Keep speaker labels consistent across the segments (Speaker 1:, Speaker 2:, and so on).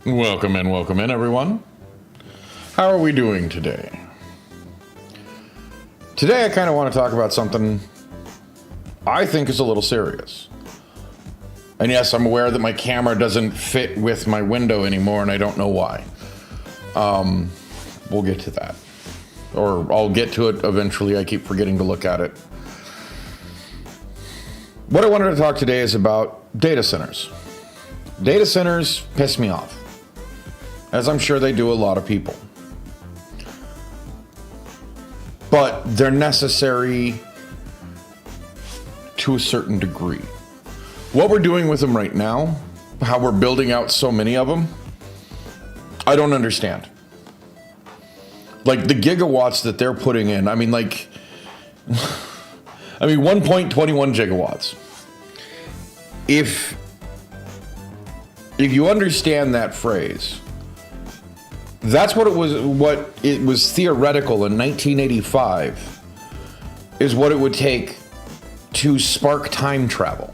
Speaker 1: Welcome in, everyone. How are we doing today? Today, I kind of want to talk about something I think is a little serious. And yes, I'm aware that my camera doesn't fit with my window anymore, and I don't know why. We'll get to that. Or I'll get to it eventually. I keep forgetting to look at it. What I wanted to talk today is about data centers. Data centers piss me off, as I'm sure they do a lot of people. But they're necessary to a certain degree. What we're doing with them right now, how we're building out so many of them, I don't understand. Like the gigawatts that they're putting in, 1.21 gigawatts. If you understand that phrase, that's what it was theoretical in 1985 is what it would take to spark time travel.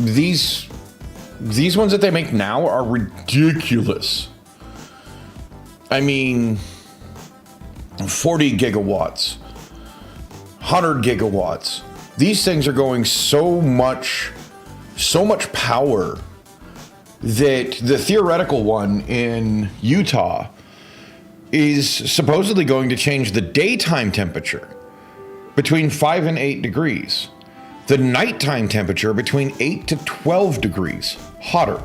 Speaker 1: These ones that they make now are ridiculous. 40 gigawatts, 100 gigawatts. These things are going so much power that the theoretical one in Utah is supposedly going to change the daytime temperature between 5 and 8 degrees. The nighttime temperature between 8 to 12 degrees hotter.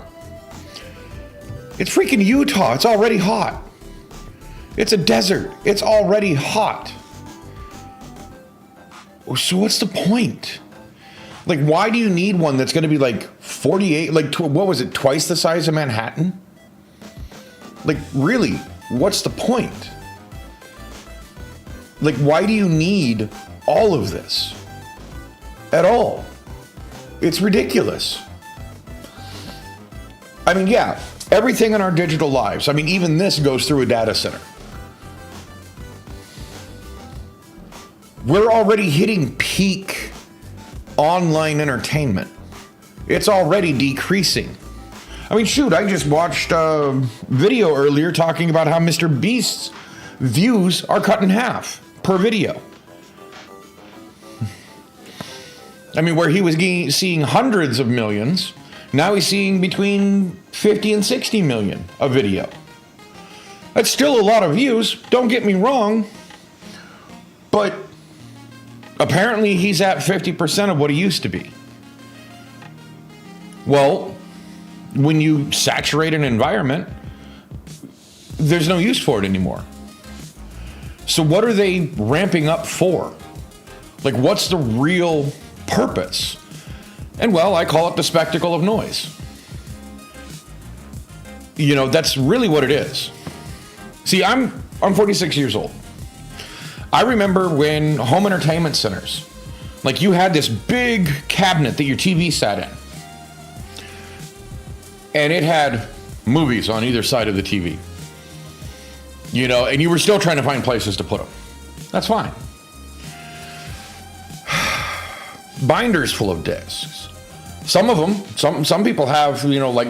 Speaker 1: It's freaking Utah. It's already hot. It's a desert. It's already hot. So what's the point? Like, why do you need one that's going to be like 48, what was it, twice the size of Manhattan? Like, really, what's the point? Like, why do you need all of this at all? It's ridiculous. Yeah, everything in our digital lives, even this goes through a data center. We're already hitting peak online entertainment. It's already decreasing. I just watched a video earlier talking about how Mr. Beast's views are cut in half per video. Where he was seeing hundreds of millions, now he's seeing between 50 and 60 million a video. That's still a lot of views, don't get me wrong, but apparently he's at 50% of what he used to be. Well, when you saturate an environment, there's no use for it anymore. So what are they ramping up for? What's the real purpose? And well, I call it the spectacle of noise. That's really what it is. See, I'm 46 years old. I remember when home entertainment centers, you had this big cabinet that your TV sat in. And it had movies on either side of the TV. And you were still trying to find places to put them. That's fine. Binders full of discs. Some of them, some people have,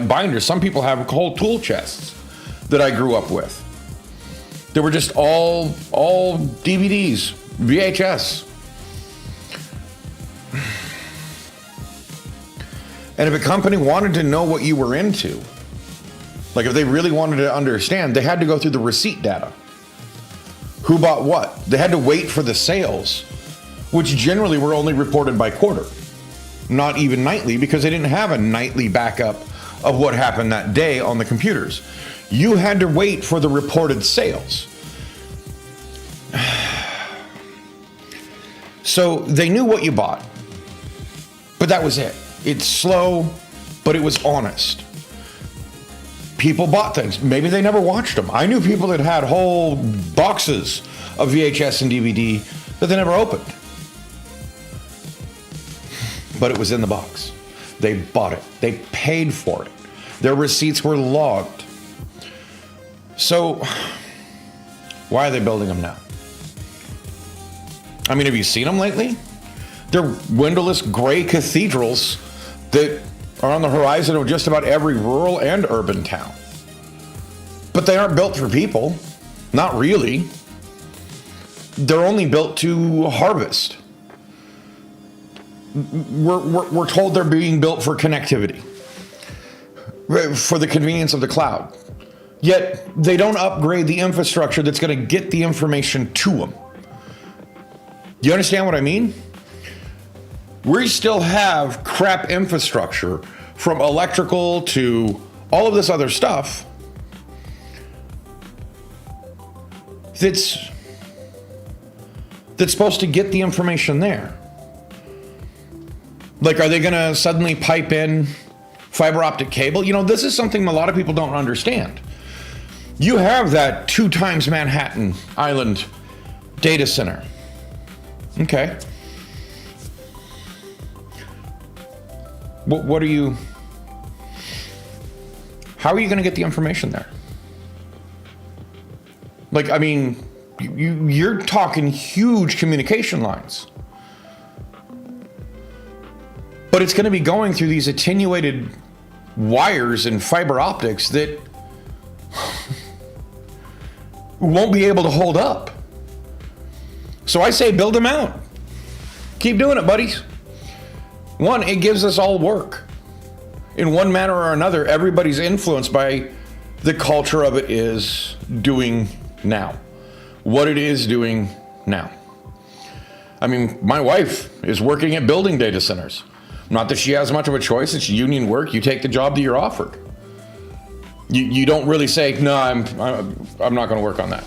Speaker 1: binders. Some people have whole tool chests that I grew up with. They were just all DVDs, VHS. And if a company wanted to know what you were into, if they really wanted to understand, they had to go through the receipt data. Who bought what? They had to wait for the sales, which generally were only reported by quarter, not even nightly, because they didn't have a nightly backup of what happened that day on the computers. You had to wait for the reported sales. So they knew what you bought, but that was it. It's slow, but it was honest. People bought things. Maybe they never watched them. I knew people that had whole boxes of VHS and DVD that they never opened. But it was in the box. They bought it. They paid for it. Their receipts were logged. So, why are they building them now? Have you seen them lately? They're windowless gray cathedrals that are on the horizon of just about every rural and urban town. But they aren't built for people. Not really. They're only built to harvest. We're told they're being built for connectivity, for the convenience of the cloud. Yet they don't upgrade the infrastructure that's going to get the information to them. Do you understand what I mean? We still have crap infrastructure, from electrical to all of this other stuff, that's supposed to get the information there. Like, are they going to suddenly pipe in fiber optic cable? You know, this is something a lot of people don't understand. You have that 2 times Manhattan Island data center. Okay. What are you... How are you going to get the information there? Like, I mean, you're talking huge communication lines. But it's going to be going through these attenuated wires and fiber optics that won't be able to hold up. So I say build them out. Keep doing it, buddies. One, it gives us all work. In one manner or another, everybody's influenced by the culture of it is doing now. What it is doing now. I mean, my wife is working at building data centers. Not that she has much of a choice. It's union work. You take the job that you're offered. You don't really say, no, I'm not going to work on that.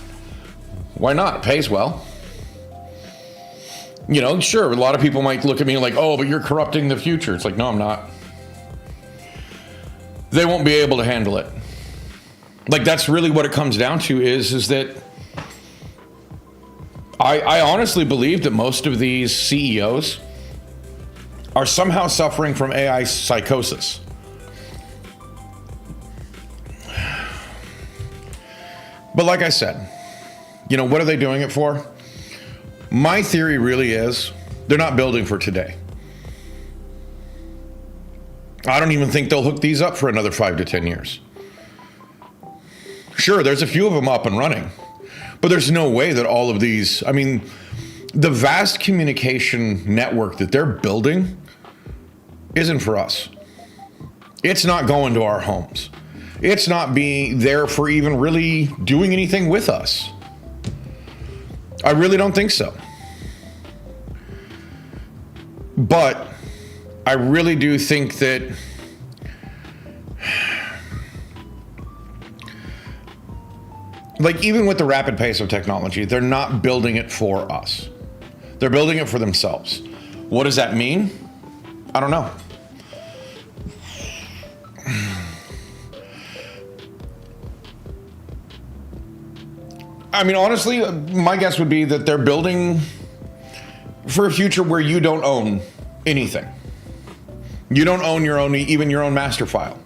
Speaker 1: Why not? It pays well. You know, sure, a lot of people might look at me like, oh, but you're corrupting the future. It's like, no, I'm not. They won't be able to handle it. Like, that's really what it comes down to is that I honestly believe that most of these CEOs are somehow suffering from AI psychosis. But like I said, you know, what are they doing it for? My theory really is they're not building for today. I don't even think they'll hook these up for another 5 to 10 years. Sure, there's a few of them up and running, but there's no way that all of these, I mean, the vast communication network that they're building isn't for us. It's not going to our homes. It's not being there for even really doing anything with us. I really don't think so. But I really do think that like, even with the rapid pace of technology, they're not building it for us. They're building it for themselves. What does that mean? I don't know. I mean, honestly, my guess would be that they're building for a future where you don't own anything. You don't own your own, even your own master file.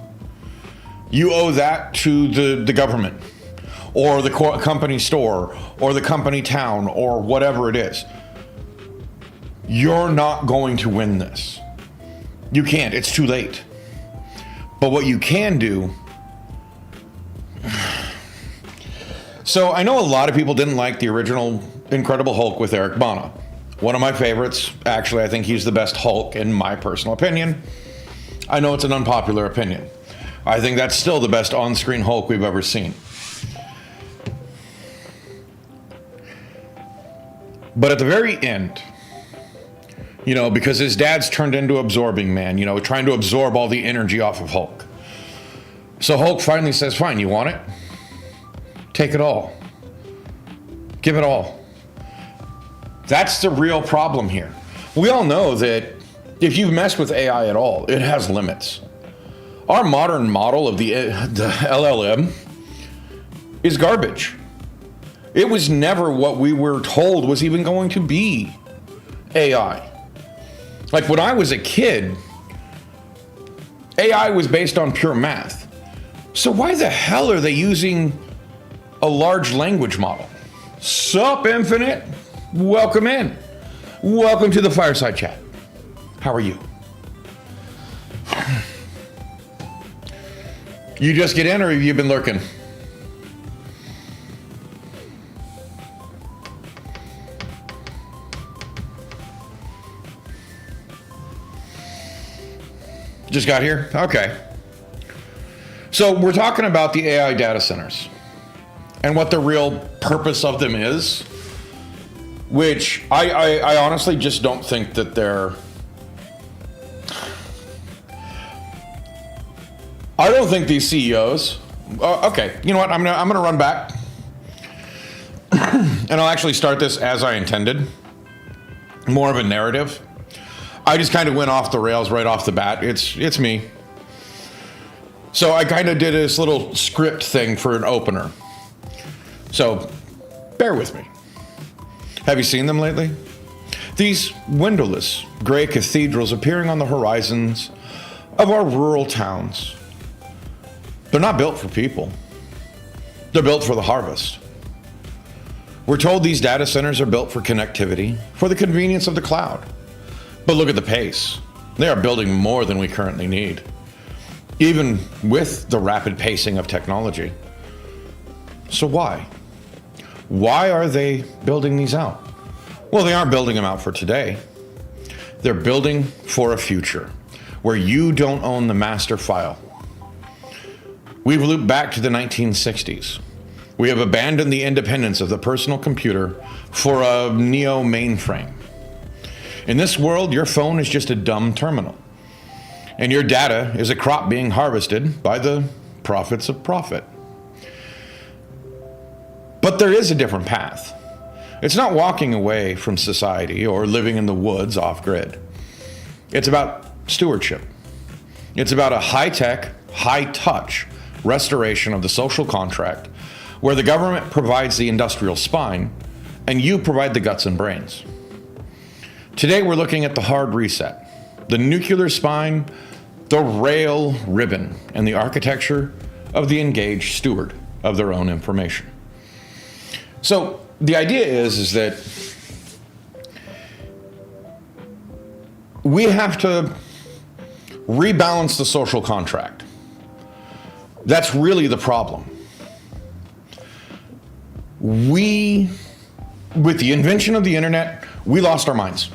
Speaker 1: You owe that to the government or the company store or the company town or whatever it is. You're not going to win this. You can't. It's too late. But what you can do... So I know a lot of people didn't like the original Incredible Hulk with Eric Bana. One of my favorites. Actually, I think he's the best Hulk in my personal opinion. I know it's an unpopular opinion. I think that's still the best on-screen Hulk we've ever seen. But at the very end, you know, because his dad's turned into Absorbing Man, you know, trying to absorb all the energy off of Hulk. So Hulk finally says, fine, you want it? Take it all. Give it all. That's the real problem here. We all know that if you've messed with AI at all, it has limits. Our modern model of the LLM is garbage. It was never what we were told was even going to be AI. Like, when I was a kid, AI was based on pure math. So why the hell are they using a large language model? Sup, Infinite? Welcome in. Welcome to the Fireside Chat. How are you? You just get in, or have you been lurking? Just got here? Okay. So we're talking about the AI data centers and what the real purpose of them is, which I honestly just don't think that they're... I don't think these CEOs... okay, you know what? I'm gonna run back and I'll actually start this as I intended. More of a narrative. I just kind of went off the rails right off the bat. It's me. So I kind of did this little script thing for an opener. So bear with me. Have you seen them lately? These windowless gray cathedrals appearing on the horizons of our rural towns. They're not built for people. They're built for the harvest. We're told these data centers are built for connectivity, for the convenience of the cloud. But look at the pace. They are building more than we currently need, even with the rapid pacing of technology. So why? Why are they building these out? Well, they aren't building them out for today. They're building for a future where you don't own the master file. We've looped back to the 1960s. We have abandoned the independence of the personal computer for a neo mainframe. In this world, your phone is just a dumb terminal, and your data is a crop being harvested by the prophets of profit. But there is a different path. It's not walking away from society or living in the woods off-grid. It's about stewardship. It's about a high-tech, high-touch restoration of the social contract where the government provides the industrial spine and you provide the guts and brains. Today, we're looking at the hard reset, the nuclear spine, the rail ribbon, and the architecture of the engaged steward of their own information. So the idea is that we have to rebalance the social contract. That's really the problem. With the invention of the internet, we lost our minds.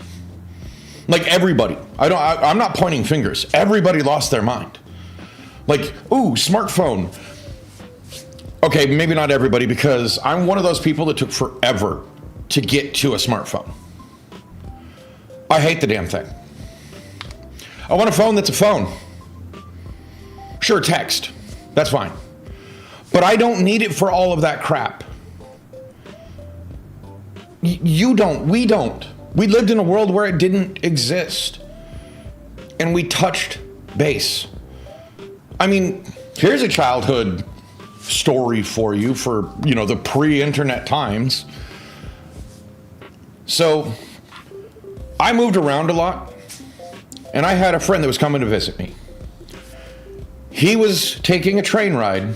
Speaker 1: Like everybody. I'm not pointing fingers. Everybody lost their mind. Like, ooh, smartphone. Okay, maybe not everybody, because I'm one of those people that took forever to get to a smartphone. I hate the damn thing. I want a phone that's a phone. Sure, text. That's fine. But I don't need it for all of that crap. You don't. We don't. We lived in a world where it didn't exist. And we touched base. I mean, here's a childhood story for you for, the pre-internet times. So I moved around a lot, and I had a friend that was coming to visit me. He was taking a train ride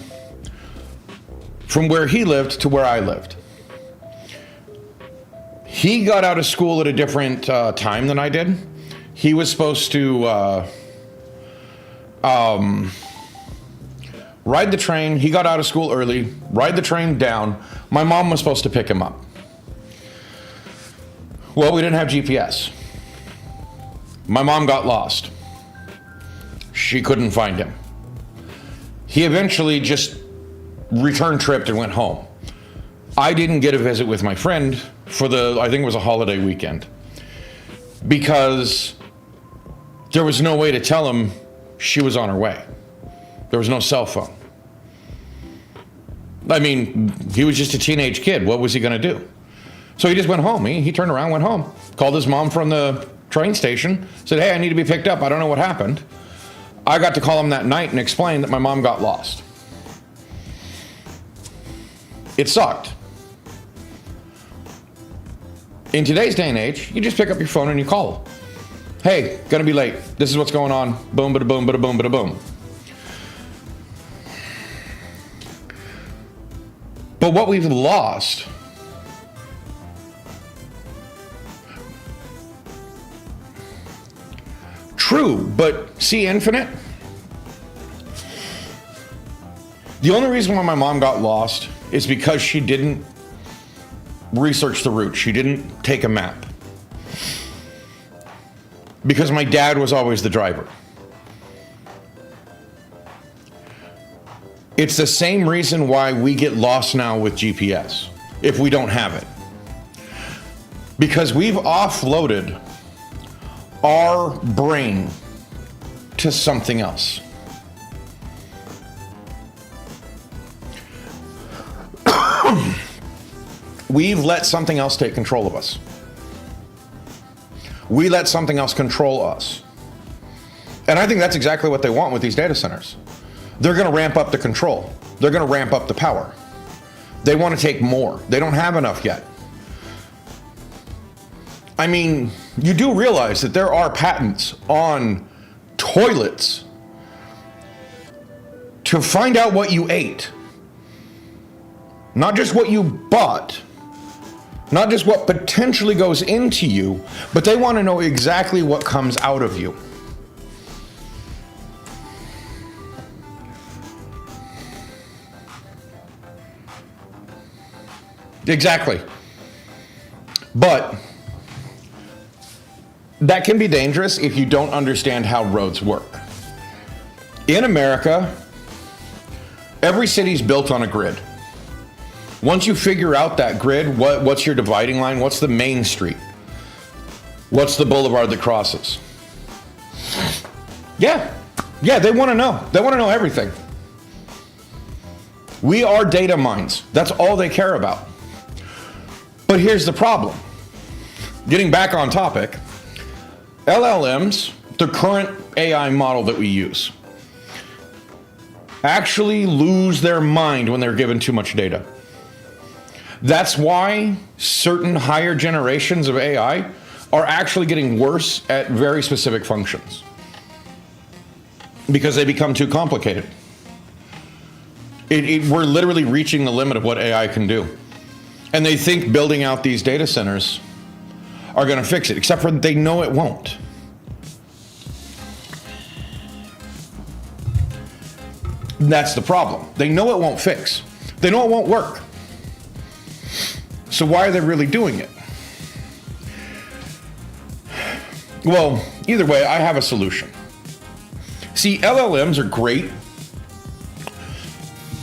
Speaker 1: from where he lived to where I lived. He got out of school at a different time than I did. He was supposed to ride the train. He got out of school early, ride the train down. My mom was supposed to pick him up. Well, we didn't have GPS. My mom got lost. She couldn't find him. He eventually just return tripped and went home. I didn't get a visit with my friend for I think it was a holiday weekend, because there was no way to tell him she was on her way. There was no cell phone. I mean, he was just a teenage kid. What was he going to do? So he just went home. He turned around, went home, called his mom from the train station, said, hey, I need to be picked up. I don't know what happened. I got to call him that night and explain that my mom got lost. It sucked. In today's day and age, you just pick up your phone and you call. Hey, gonna be late. This is what's going on. Boom, bada boom, bada boom, bada boom. But what we've lost true, but see infinite? The only reason why my mom got lost is because she didn't research the route. She didn't take a map. Because my dad was always the driver. It's the same reason why we get lost now with GPS, if we don't have it. Because we've offloaded our brain to something else. We've let something else take control of us. We let something else control us. And I think that's exactly what they want with these data centers. They're going to ramp up the control. They're going to ramp up the power. They want to take more. They don't have enough yet. I mean, you do realize that there are patents on toilets to find out what you ate. Not just what you bought. Not just what potentially goes into you, but they want to know exactly what comes out of you. Exactly. But that can be dangerous if you don't understand how roads work. In America, every city's built on a grid. Once you figure out that grid, what's your dividing line? What's the main street? What's the boulevard that crosses? Yeah, they want to know. They want to know everything. We are data mines. That's all they care about. But here's the problem. Getting back on topic, LLMs, the current AI model that we use, actually lose their mind when they're given too much data. That's why certain higher generations of AI are actually getting worse at very specific functions. Because they become too complicated. We're literally reaching the limit of what AI can do. And they think building out these data centers are going to fix it, except for they know it won't. That's the problem. They know it won't fix. They know it won't work. So why are they really doing it? Well, either way, I have a solution. See, LLMs are great.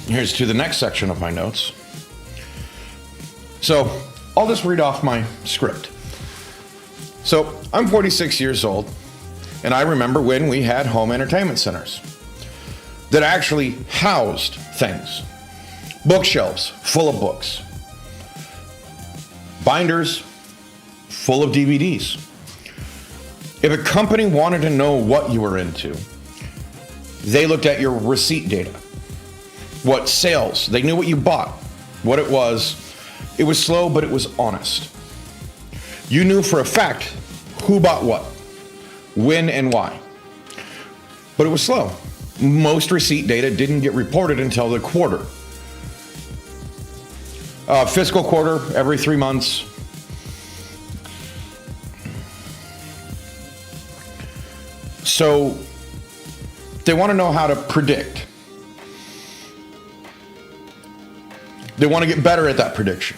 Speaker 1: Here's to the next section of my notes. So I'll just read off my script. So I'm 46 years old, and I remember when we had home entertainment centers that actually housed things. Bookshelves full of books. Binders full of DVDs. If a company wanted to know what you were into, they looked at your receipt data. What sales, they knew what you bought, what it was. It was slow, but it was honest. You knew for a fact who bought what, when and why. But it was slow. Most receipt data didn't get reported until the quarter. Fiscal quarter, every 3 months. So they want to know how to predict. They want to get better at that prediction.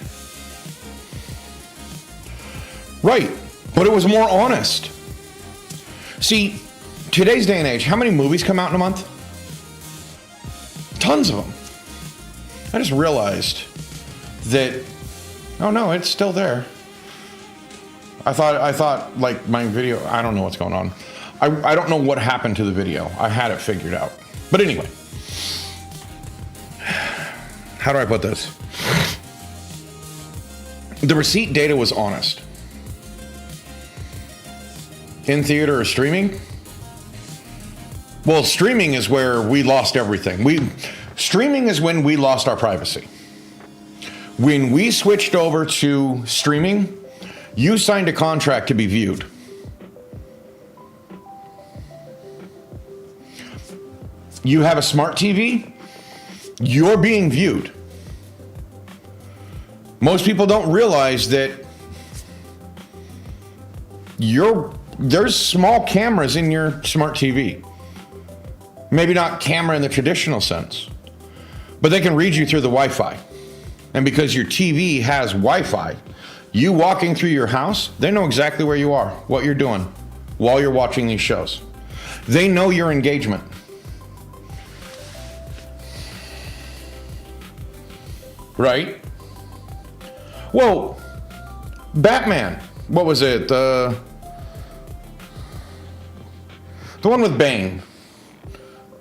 Speaker 1: Right, but it was more honest. See, today's day and age, how many movies come out in a month? Tons of them. I just realized that, oh no, it's still there. I thought like my video, I don't know what's going on. I don't know what happened to the video. I had it figured out. But anyway, how do I put this? The receipt data was honest. In theater or streaming? Well, streaming is where we lost everything. Streaming is when we lost our privacy. When we switched over to streaming, you signed a contract to be viewed. You have a smart TV, you're being viewed. Most people don't realize that there's small cameras in your smart TV. Maybe not camera in the traditional sense, But they can read you through the Wi-Fi. And because your TV has Wi-Fi, you walking through your house, they know exactly where you are, what you're doing while you're watching these shows. They know your engagement. Right? Well, Batman, what was it? The one with Bane.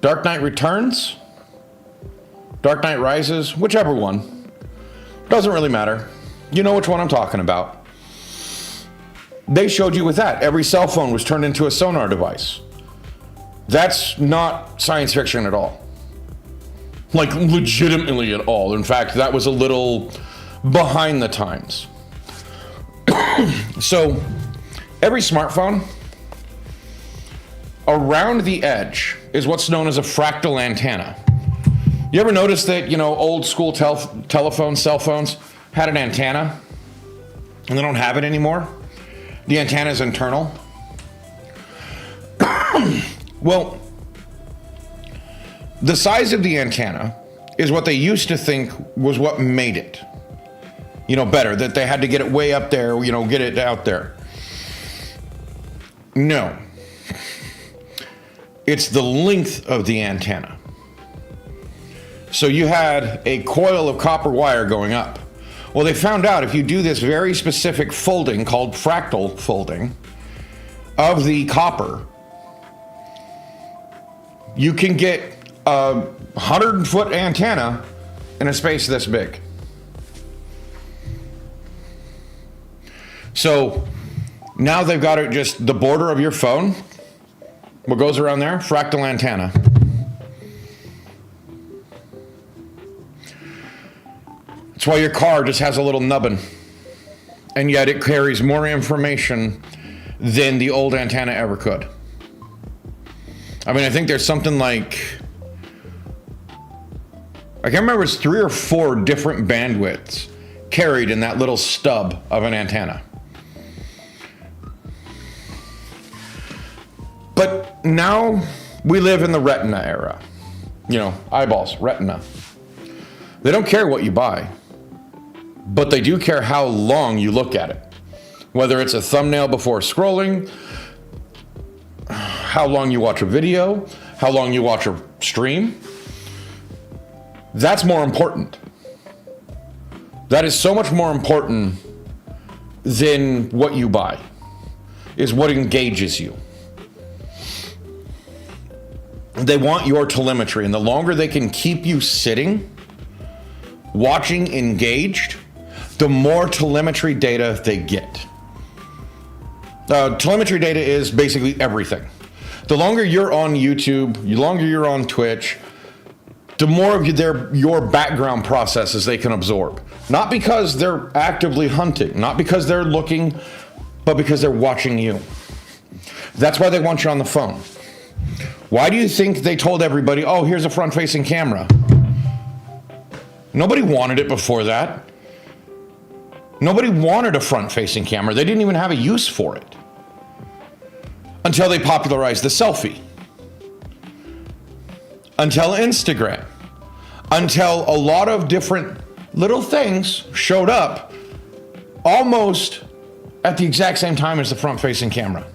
Speaker 1: Dark Knight Returns? Dark Knight Rises? Whichever one. Doesn't really matter. You know which one I'm talking about. They showed you with that. Every cell phone was turned into a sonar device. That's not science fiction at all. Like, legitimately at all. In fact, that was a little behind the times. So, every smartphone, around the edge is what's known as a fractal antenna. You ever notice that, old school telephones, cell phones, had an antenna, and they don't have it anymore? The antenna is internal. Well, the size of the antenna is what they used to think was what made it, better, that they had to get it way up there, get it out there. No. It's the length of the antenna. So you had a coil of copper wire going up. Well, they found out if you do this very specific folding called fractal folding of the copper, you can get a 100-foot antenna in a space this big. So now they've got it just the border of your phone. What goes around there? Fractal antenna. That's why your car just has a little nubbin. And yet it carries more information than the old antenna ever could. I think there's something like, I can't remember, it's 3 or 4 different bandwidths carried in that little stub of an antenna. But now we live in the retina era. Eyeballs, retina. They don't care what you buy, but they do care how long you look at it. Whether it's a thumbnail before scrolling, how long you watch a video, how long you watch a stream. That's more important. That is so much more important than what you buy, is what engages you. They want your telemetry, and the longer they can keep you sitting, watching, engaged, the more telemetry data they get. Telemetry data is basically everything. The longer you're on YouTube, the longer you're on Twitch, the more of your background processes they can absorb. Not because they're actively hunting, not because they're looking, but because they're watching you. That's why they want you on the phone. Why do you think they told everybody, oh, here's a front-facing camera? Nobody wanted it before that. Nobody wanted a front-facing camera. They didn't even have a use for it until they popularized the selfie, until Instagram, until a lot of different little things showed up almost at the exact same time as the front-facing camera.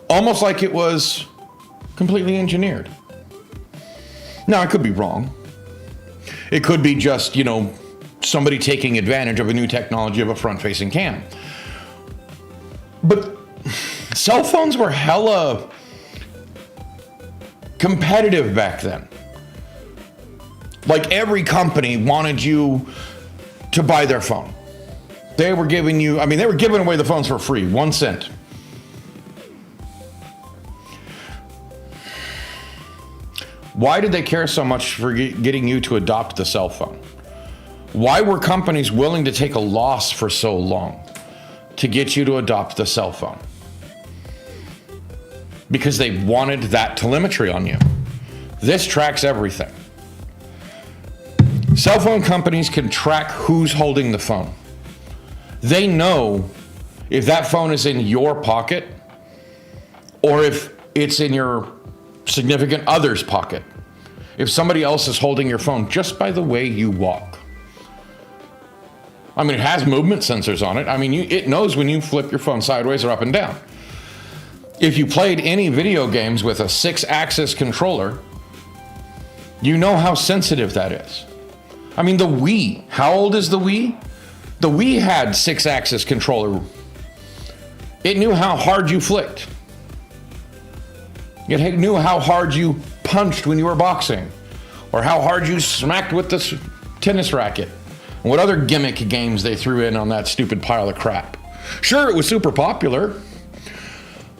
Speaker 1: Almost like it was completely engineered. Now, I could be wrong. It could be just, somebody taking advantage of a new technology of a front-facing cam. But cell phones were hella competitive back then. Like, every company wanted you to buy their phone. They were giving away the phones for free, 1 cent. Why did they care so much for getting you to adopt the cell phone? Why were companies willing to take a loss for so long to get you to adopt the cell phone? Because they wanted that telemetry on you. This tracks everything. Cell phone companies can track who's holding the phone. They know if that phone is in your pocket or if it's in your significant other's pocket, if somebody else is holding your phone just by the way you walk. I mean, it has movement sensors on it. I mean, it knows when you flip your phone sideways or up and down. If you played any video games with a 6-axis controller, you know how sensitive that is. I mean, the Wii, how old is the Wii? The Wii had 6-axis controller. It knew how hard you flicked. It knew how hard you punched when you were boxing, or how hard you smacked with the tennis racket, and what other gimmick games they threw in on that stupid pile of crap. Sure, it was super popular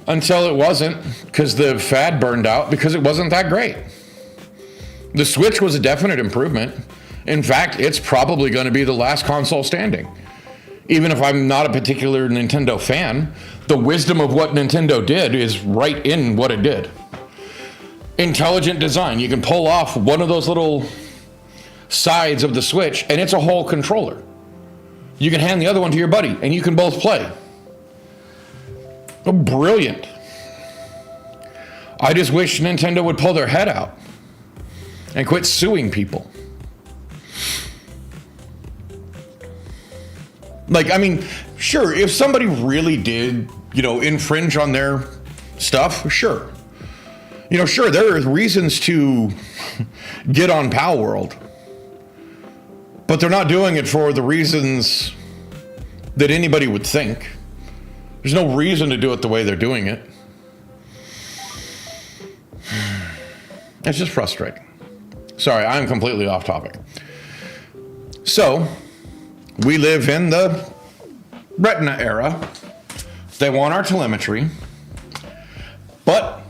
Speaker 1: until it wasn't, because the fad burned out because it wasn't that great. The Switch was a definite improvement. In fact, it's probably going to be the last console standing. Even if I'm not a particular Nintendo fan, the wisdom of what Nintendo did is right in what it did. Intelligent design. You can pull off one of those little sides of the Switch and it's a whole controller. You can hand the other one to your buddy and you can both play. Oh, brilliant. I just wish Nintendo would pull their head out and quit suing people. Like, I mean, sure, if somebody really did, infringe on their stuff, sure. Sure, there are reasons to get on Pal World. But they're not doing it for the reasons that anybody would think. There's no reason to do it the way they're doing it. It's just frustrating. Sorry, I'm completely off topic. So, we live in the Retina era. They want our telemetry. But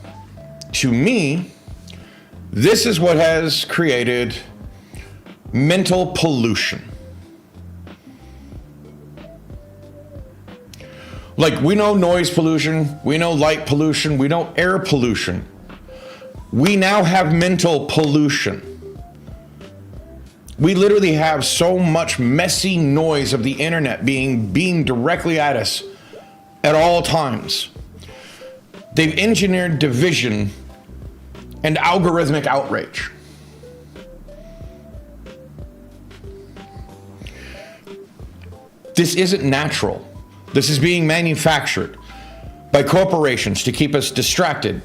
Speaker 1: to me, this is what has created mental pollution. Like, we know noise pollution, we know light pollution, we know air pollution. We now have mental pollution. We literally have so much messy noise of the internet being beamed directly at us at all times. They've engineered division and algorithmic outrage. This isn't natural. This is being manufactured by corporations to keep us distracted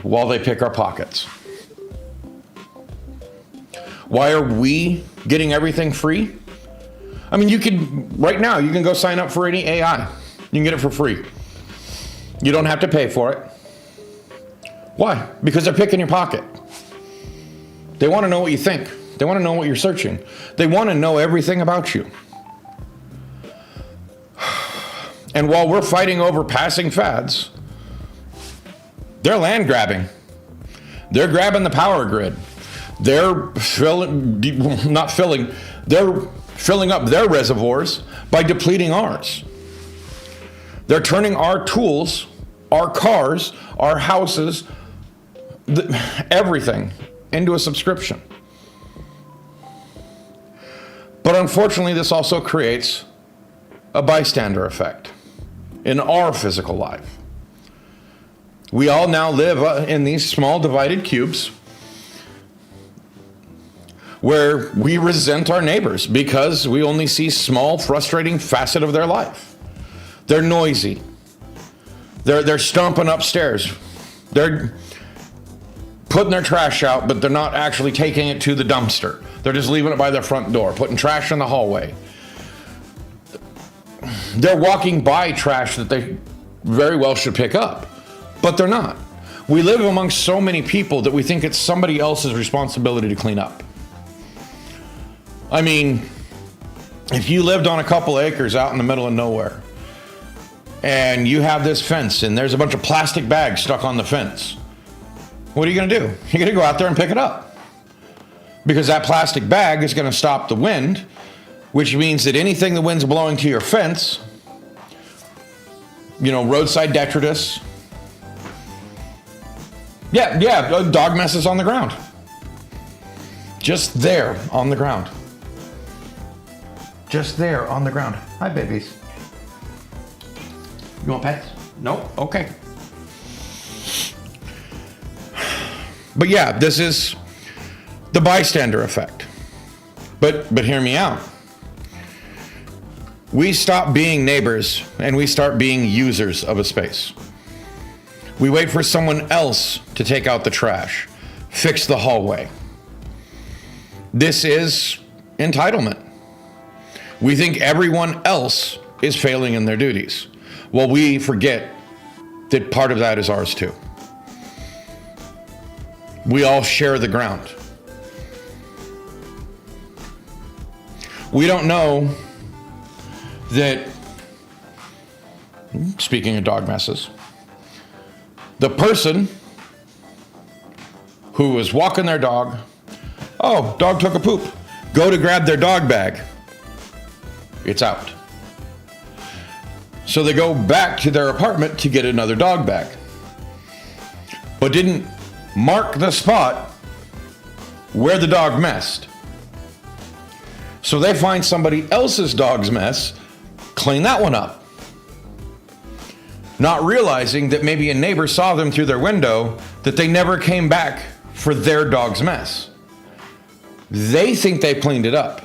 Speaker 1: while they pick our pockets. Why are we getting everything free? I mean, right now, you can go sign up for any AI. You can get it for free. You don't have to pay for it. Why? Because they're picking your pocket. They want to know what you think. They want to know what you're searching. They want to know everything about you. And while we're fighting over passing fads, they're land grabbing. They're grabbing the power grid. They're filling up their reservoirs by depleting ours. They're turning our tools, our cars, our houses, everything into a subscription. But unfortunately, this also creates a bystander effect in our physical life. We all now live in these small divided cubes where we resent our neighbors because we only see small, frustrating facet of their life. They're noisy. They're stomping upstairs. They're putting their trash out, but they're not actually taking it to the dumpster. They're just leaving it by their front door, putting trash in the hallway. They're walking by trash that they very well should pick up, but they're not. We live amongst so many people that we think it's somebody else's responsibility to clean up. I mean, if you lived on a couple acres out in the middle of nowhere, and you have this fence, and there's a bunch of plastic bags stuck on the fence, what are you going to do? You're going to go out there and pick it up. Because that plastic bag is going to stop the wind, which means that anything the wind's blowing to your fence, roadside detritus, dog messes on the ground. Just there on the ground. Just there on the ground. Hi, babies. You want pets? No? Okay. But yeah, this is the bystander effect. But hear me out. We stop being neighbors and we start being users of a space. We wait for someone else to take out the trash, fix the hallway. This is entitlement. We think everyone else is failing in their duties. Well, we forget that part of that is ours too. We all share the ground. We don't know that, speaking of dog messes, the person who was walking their dog, oh, dog took a poop, go to grab their dog bag, it's out. So they go back to their apartment to get another dog bag, but didn't mark the spot where the dog messed. So they find somebody else's dog's mess, clean that one up. Not realizing that maybe a neighbor saw them through their window, that they never came back for their dog's mess. They think they cleaned it up.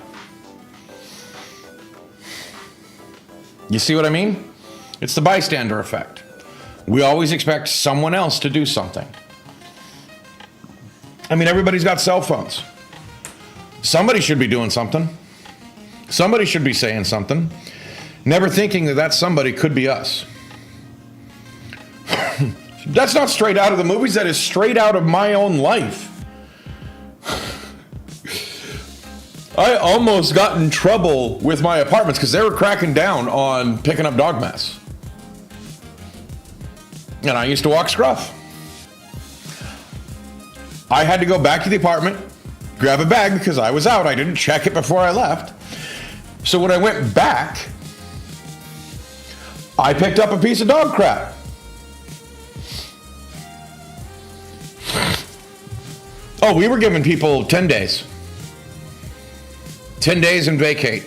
Speaker 1: You see what I mean? It's the bystander effect. We always expect someone else to do something. I mean, everybody's got cell phones. Somebody should be doing something. Somebody should be saying something. Never thinking that that somebody could be us. That's not straight out of the movies. That is straight out of my own life. I almost got in trouble with my apartments because they were cracking down on picking up dog mess. And I used to walk scruff. I had to go back to the apartment, grab a bag because I was out. I didn't check it before I left. So when I went back, I picked up a piece of dog crap. Oh, we were giving people 10 days. 10 days and vacate.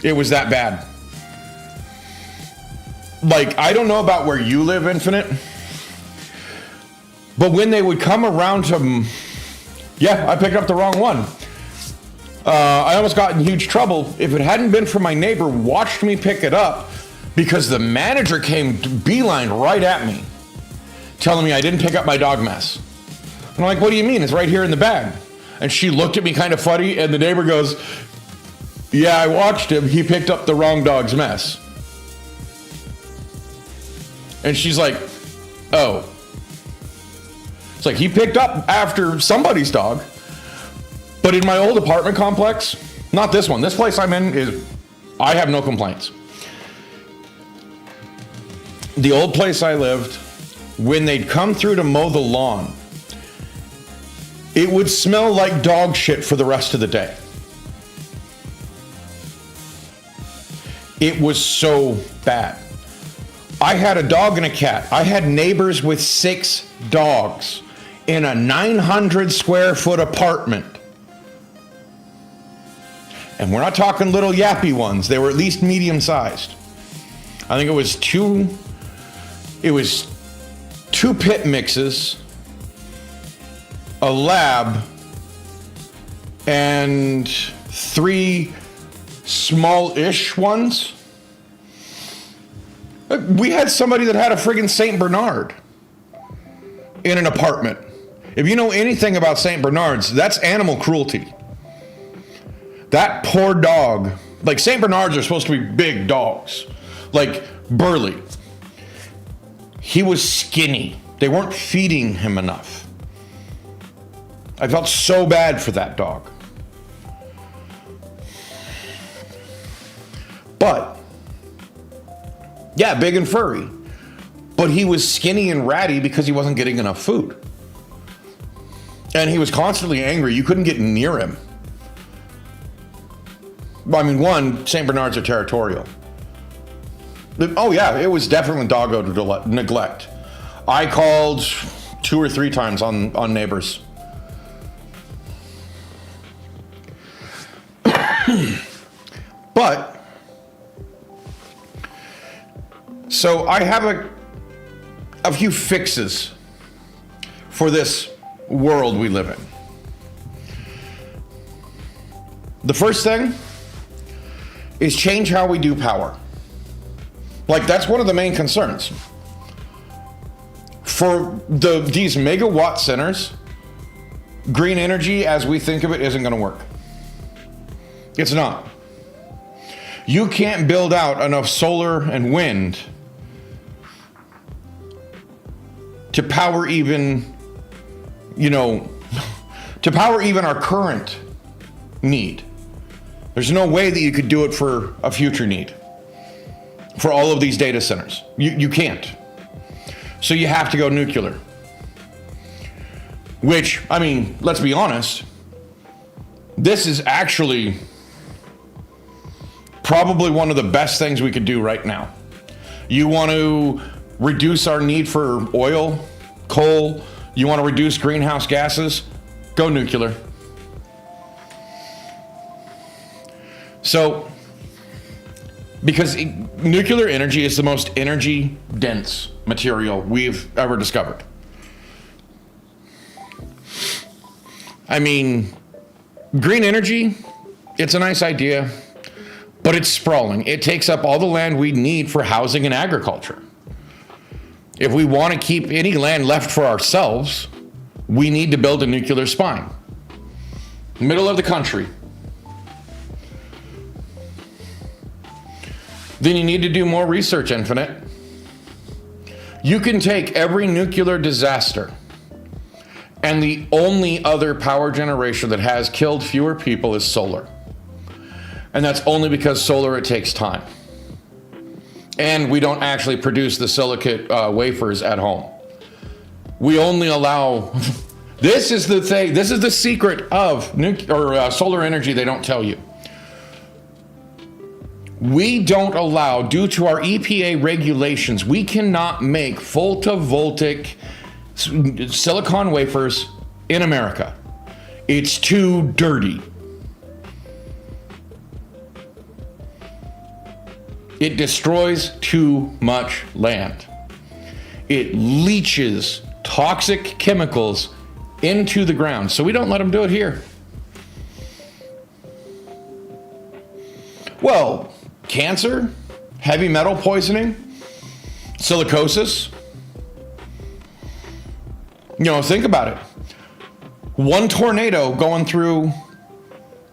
Speaker 1: It was that bad. Like, I don't know about where you live, Infinite, but when they would come around to, yeah, I picked up the wrong one. I almost got in huge trouble. If it hadn't been for my neighbor watched me pick it up, because the manager came beeline right at me, telling me I didn't pick up my dog mess. And I'm like, what do you mean? It's right here in the bag. And she looked at me kind of funny, and the neighbor goes, yeah, I watched him. He picked up the wrong dog's mess. And she's like, oh. It's like, he picked up after somebody's dog. But in my old apartment complex, not this one. This place I'm in is, I have no complaints. The old place I lived, when they'd come through to mow the lawn, it would smell like dog shit for the rest of the day. It was so bad. I had a dog and a cat. I had neighbors with 6 dogs in a 900 square foot apartment. And we're not talking little yappy ones. They were at least medium sized. I think it was two pit mixes, a lab, and 3 small-ish ones. We had somebody that had a friggin' St. Bernard in an apartment. If you know anything about St. Bernards, that's animal cruelty. That poor dog, like St. Bernards are supposed to be big dogs, like burly. He was skinny. They weren't feeding him enough. I felt so bad for that dog. But, yeah, big and furry. But he was skinny and ratty because he wasn't getting enough food. And he was constantly angry. You couldn't get near him. I mean, one, St. Bernards are territorial. Oh, yeah, it was definitely doggo neglect. I called 2 or 3 times on neighbors. But, so I have a few fixes for this world we live in. The first thing is change how we do power. Like, that's one of the main concerns. For these megawatt centers, green energy as we think of it isn't going to work. It's not. You can't build out enough solar and wind to power even, to power even our current need. There's no way that you could do it for a future need. For all of these data centers. You can't. So you have to go nuclear. Which, I mean, let's be honest, this is actually probably one of the best things we could do right now. You want to reduce our need for oil, coal, you want to reduce greenhouse gases, go nuclear. So, because nuclear energy is the most energy dense material we've ever discovered. I mean, green energy, it's a nice idea, but it's sprawling. It takes up all the land we need for housing and agriculture. If we want to keep any land left for ourselves, we need to build a nuclear spine. Middle of the country. Then you need to do more research, Infinite. You can take every nuclear disaster, and the only other power generation that has killed fewer people is solar. And that's only because solar, it takes time. And we don't actually produce the silicate wafers at home. We only allow, this is the thing, this is the secret of solar energy they don't tell you. We don't allow, due to our EPA regulations, we cannot make photovoltaic silicon wafers in America. It's too dirty. It destroys too much land. It leaches toxic chemicals into the ground, so we don't let them do it here. Well, cancer, heavy metal poisoning, silicosis. Think about it. One tornado going through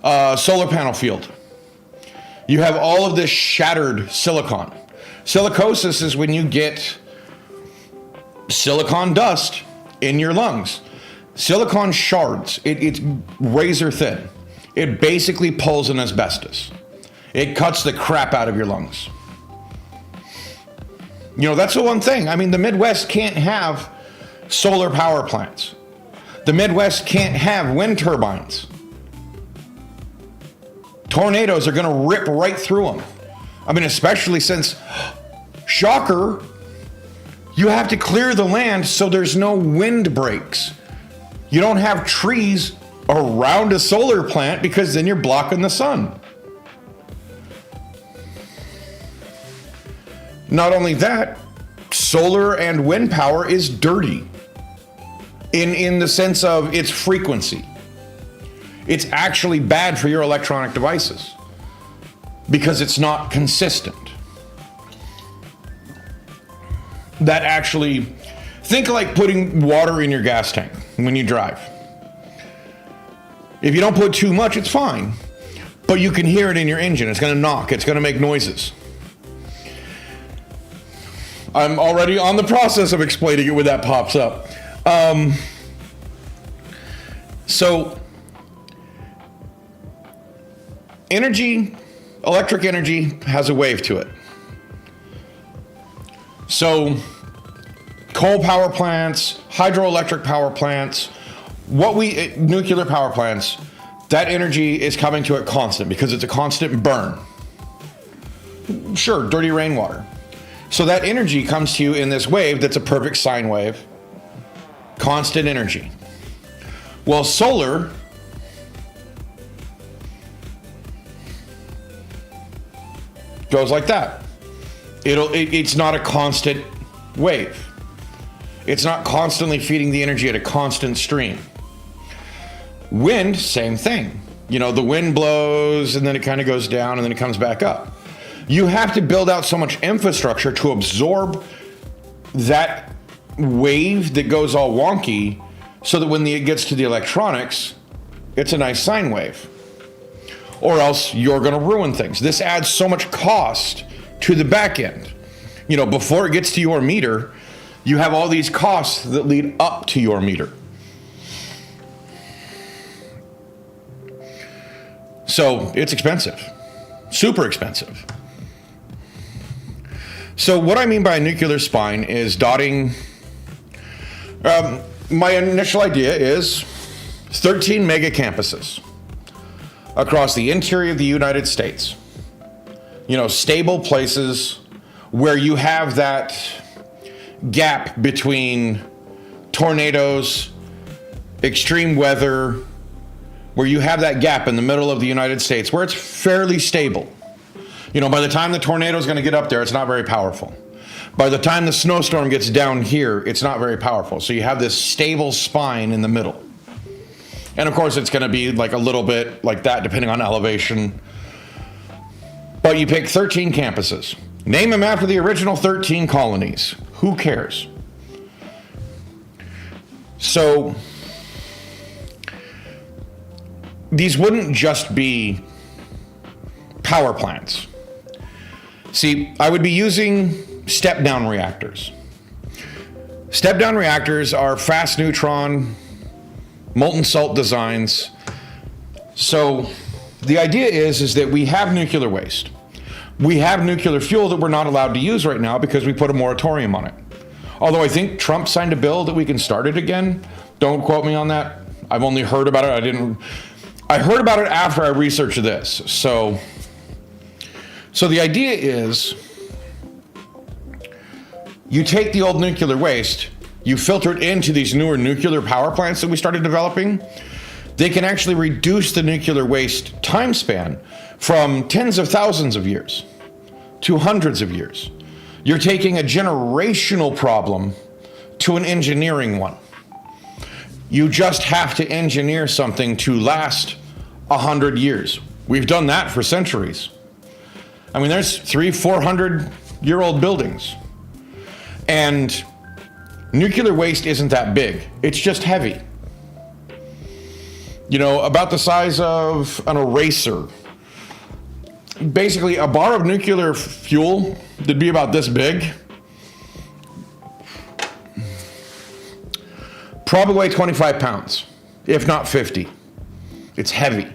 Speaker 1: a solar panel field. You have all of this shattered silicon. Silicosis is when you get silicon dust in your lungs. Silicon shards, it's razor thin. It basically pulls an asbestos. It cuts the crap out of your lungs. That's the one thing. I mean, the Midwest can't have solar power plants. The Midwest can't have wind turbines. Tornadoes are going to rip right through them. I mean, especially since, shocker, you have to clear the land so there's no wind breaks. You don't have trees around a solar plant because then you're blocking the sun. Not only that, solar and wind power is dirty in the sense of its frequency. It's actually bad for your electronic devices because it's not consistent. That actually, think like putting water in your gas tank when you drive. If you don't put too much, it's fine, but you can hear it in your engine. It's going to knock, it's going to make noises. I'm already on the process of explaining it when that pops up. So, electric energy has a wave to it. So, coal power plants, hydroelectric power plants, nuclear power plants, that energy is coming to it constant because it's a constant burn. Sure, dirty rainwater. So that energy comes to you in this wave that's a perfect sine wave. Constant energy. Well, solar goes like that. It's not a constant wave. It's not constantly feeding the energy at a constant stream. Wind, same thing. You know, the wind blows and then it kind of goes down and then it comes back up. You have to build out so much infrastructure to absorb that wave that goes all wonky so that when it gets to the electronics, it's a nice sine wave. Or else you're going to ruin things. This adds so much cost to the back end. You know, before it gets to your meter, you have all these costs that lead up to your meter. So it's expensive, super expensive. So what I mean by a nuclear spine is dotting. My initial idea is 13 mega campuses across the interior of the United States. You know, stable places where you have that gap between tornadoes, extreme weather, where you have that gap in the middle of the United States where it's fairly stable. You know, by the time the tornado is going to get up there, it's not very powerful. By the time the snowstorm gets down here, it's not very powerful. So you have this stable spine in the middle. And of course, it's going to be like a little bit like that, depending on elevation. But you pick 13 campuses. Name them after the original 13 colonies. Who cares? So these wouldn't just be power plants. See, I would be using step-down reactors. Step-down reactors are fast neutron, molten salt designs. So the idea is that we have nuclear waste. We have nuclear fuel that we're not allowed to use right now because we put a moratorium on it. Although I think Trump signed a bill that we can start it again. Don't quote me on that. I've only heard about it. I heard about it after I researched this. So the idea is you take the old nuclear waste, you filter it into these newer nuclear power plants that we started developing. They can actually reduce the nuclear waste time span from tens of thousands of years to hundreds of years. You're taking a generational problem to an engineering one. You just have to engineer something to last 100 years. We've done that for centuries. I mean, there's 400-year-old buildings. And nuclear waste isn't that big. It's just heavy. You know, about the size of an eraser. Basically, a bar of nuclear fuel that'd be about this big probably weigh 25 pounds, if not 50. It's heavy.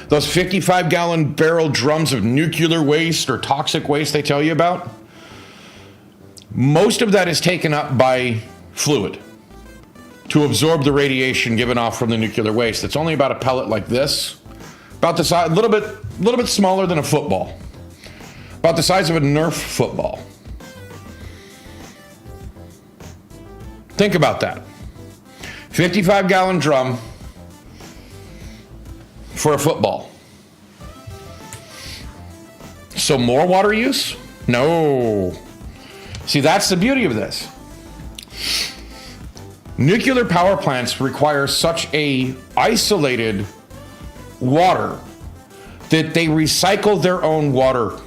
Speaker 1: Those 55-gallon barrel drums of nuclear waste or toxic waste they tell you about, most of that is taken up by fluid to absorb the radiation given off from the nuclear waste. It's only about a pellet like this, about the size, a little bit smaller than a football, about the size of a Nerf football. Think about that. 55-gallon drum for a football. So more water use? No. See, that's the beauty of this. Nuclear power plants require such a isolated water that they recycle their own water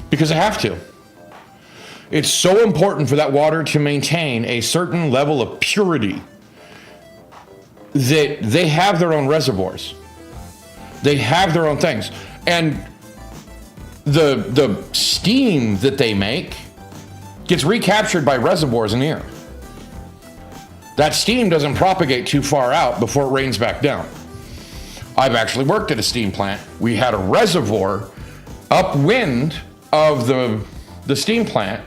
Speaker 1: because they have to. It's so important for that water to maintain a certain level of purity that they have their own reservoirs. They have their own things. And the steam that they make gets recaptured by reservoirs in the air. That steam doesn't propagate too far out before it rains back down. I've actually worked at a steam plant. We had a reservoir upwind of the steam plant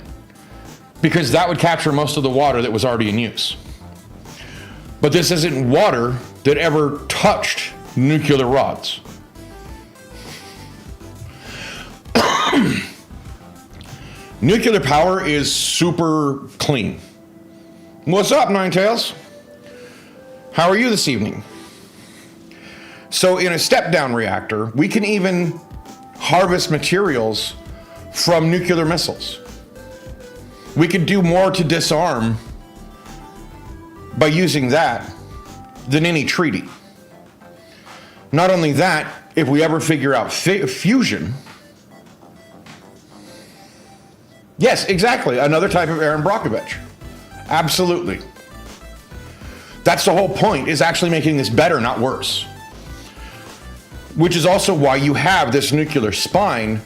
Speaker 1: because that would capture most of the water that was already in use. But this isn't water that ever touched nuclear rods. Nuclear power is super clean. What's up, Nine Tails? How are you this evening? So in a step-down reactor, we can even harvest materials from nuclear missiles. We could do more to disarm by using that than any treaty. Not only that, if we ever figure out fusion, yes, exactly, another type of Erin Brockovich. Absolutely. That's the whole point, is actually making this better, not worse. Which is also why you have this nuclear spine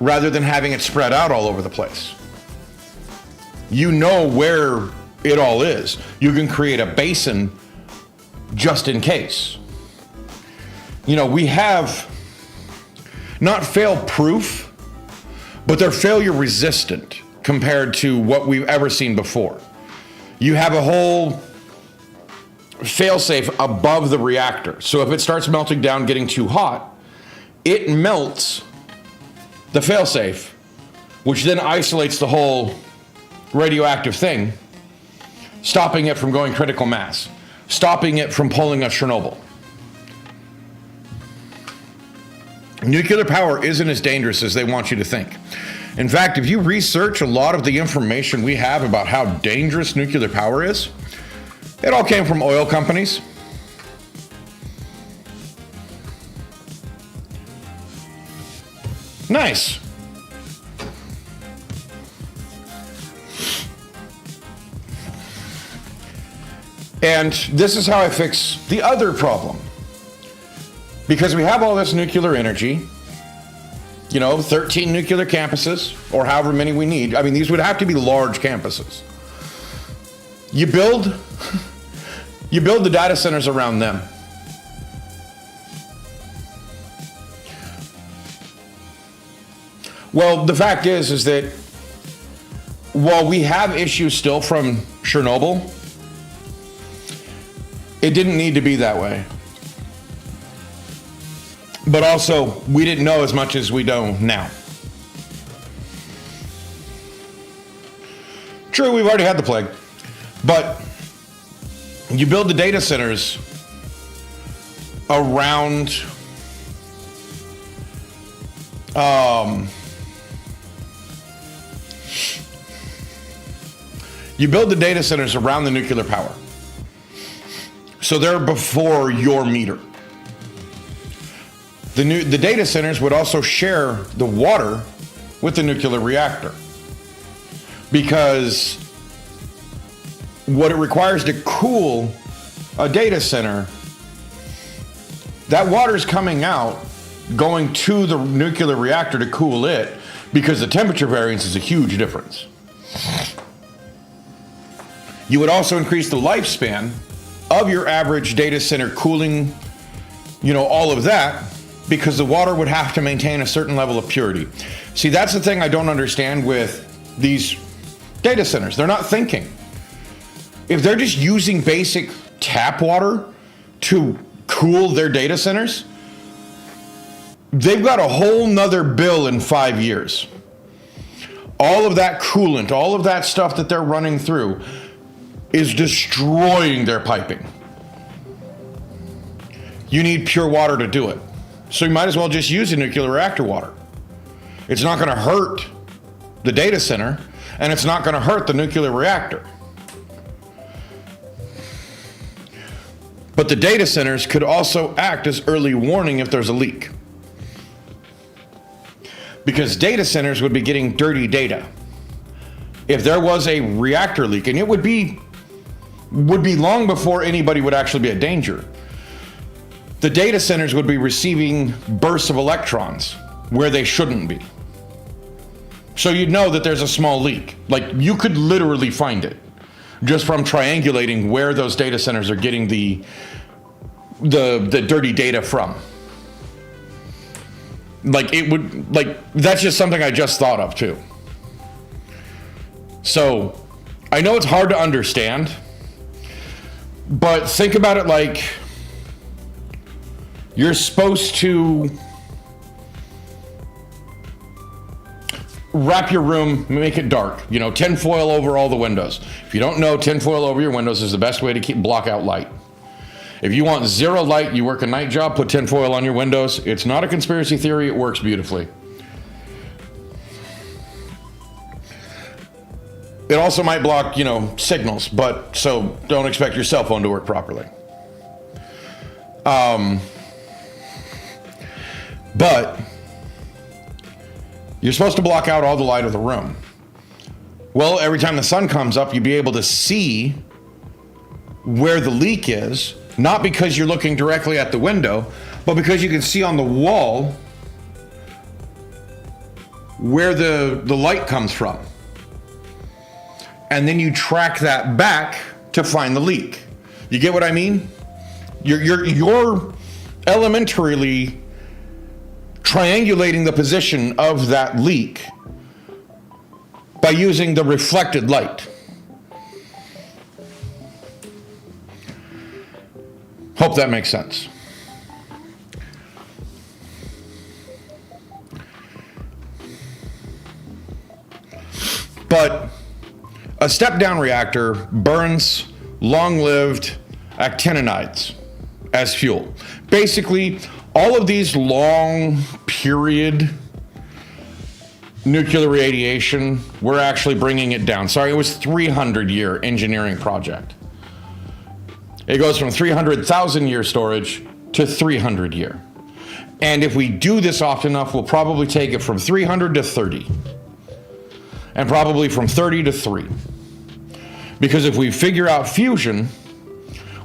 Speaker 1: rather than having it spread out all over the place. You know where it all is. You can create a basin just in case. You know, we have not fail-proof, but they're failure-resistant compared to what we've ever seen before. You have a whole fail-safe above the reactor. So if it starts melting down, getting too hot, it melts the fail-safe, which then isolates the whole radioactive thing, stopping it from going critical mass, stopping it from pulling a Chernobyl. Nuclear power isn't as dangerous as they want you to think. In fact, if you research a lot of the information we have about how dangerous nuclear power is, it all came from oil companies. Nice. And this is how I fix the other problem. Because we have all this nuclear energy, 13 nuclear campuses, or however many we need. I mean, these would have to be large campuses. You build the data centers around them. Well, the fact is that while we have issues still from Chernobyl, it didn't need to be that way. But also, we didn't know as much as we know now. True, we've already had the plague, but you build the data centers around the nuclear power. So they're before your meter. The data centers would also share the water with the nuclear reactor, because what it requires to cool a data center, that water's coming out, going to the nuclear reactor to cool it, because the temperature variance is a huge difference. You would also increase the lifespan of your average data center cooling, all of that, because the water would have to maintain a certain level of purity. See, that's the thing I don't understand with these data centers. They're not thinking. If they're just using basic tap water to cool their data centers, they've got a whole nother bill in 5 years. All of that coolant, all of that stuff that they're running through is destroying their piping. You need pure water to do it. So you might as well just use the nuclear reactor water. It's not going to hurt the data center, and it's not going to hurt the nuclear reactor. But the data centers could also act as early warning if there's a leak. Because data centers would be getting dirty data. If there was a reactor leak, and it would be long before anybody would actually be in danger, the data centers would be receiving bursts of electrons where they shouldn't be. So you'd know that there's a small leak. Like, you could literally find it just from triangulating where those data centers are getting the dirty data from. That's just something I just thought of too. So I know it's hard to understand, but think about it like you're supposed to wrap your room, make it dark, tinfoil over all the windows. If you don't know, tinfoil over your windows is the best way to block out light. If you want zero light, you work a night job, put tinfoil on your windows. It's not a conspiracy theory, it works beautifully. It also might block, signals, but so don't expect your cell phone to work properly. But you're supposed to block out all the light of the room. Well, every time the sun comes up, you'll be able to see where the leak is, not because you're looking directly at the window, but because you can see on the wall where the light comes from. And then you track that back to find the leak. You get what I mean? You're elementarily triangulating the position of that leak by using the reflected light. Hope that makes sense. But a step-down reactor burns long-lived actinides as fuel. Basically, all of these long-period nuclear radiation, we're actually bringing it down. Sorry, it was 300-year engineering project. It goes from 300,000-year storage to 300-year. And if we do this often enough, we'll probably take it from 300 to 30. And probably from 30 to 3. Because if we figure out fusion,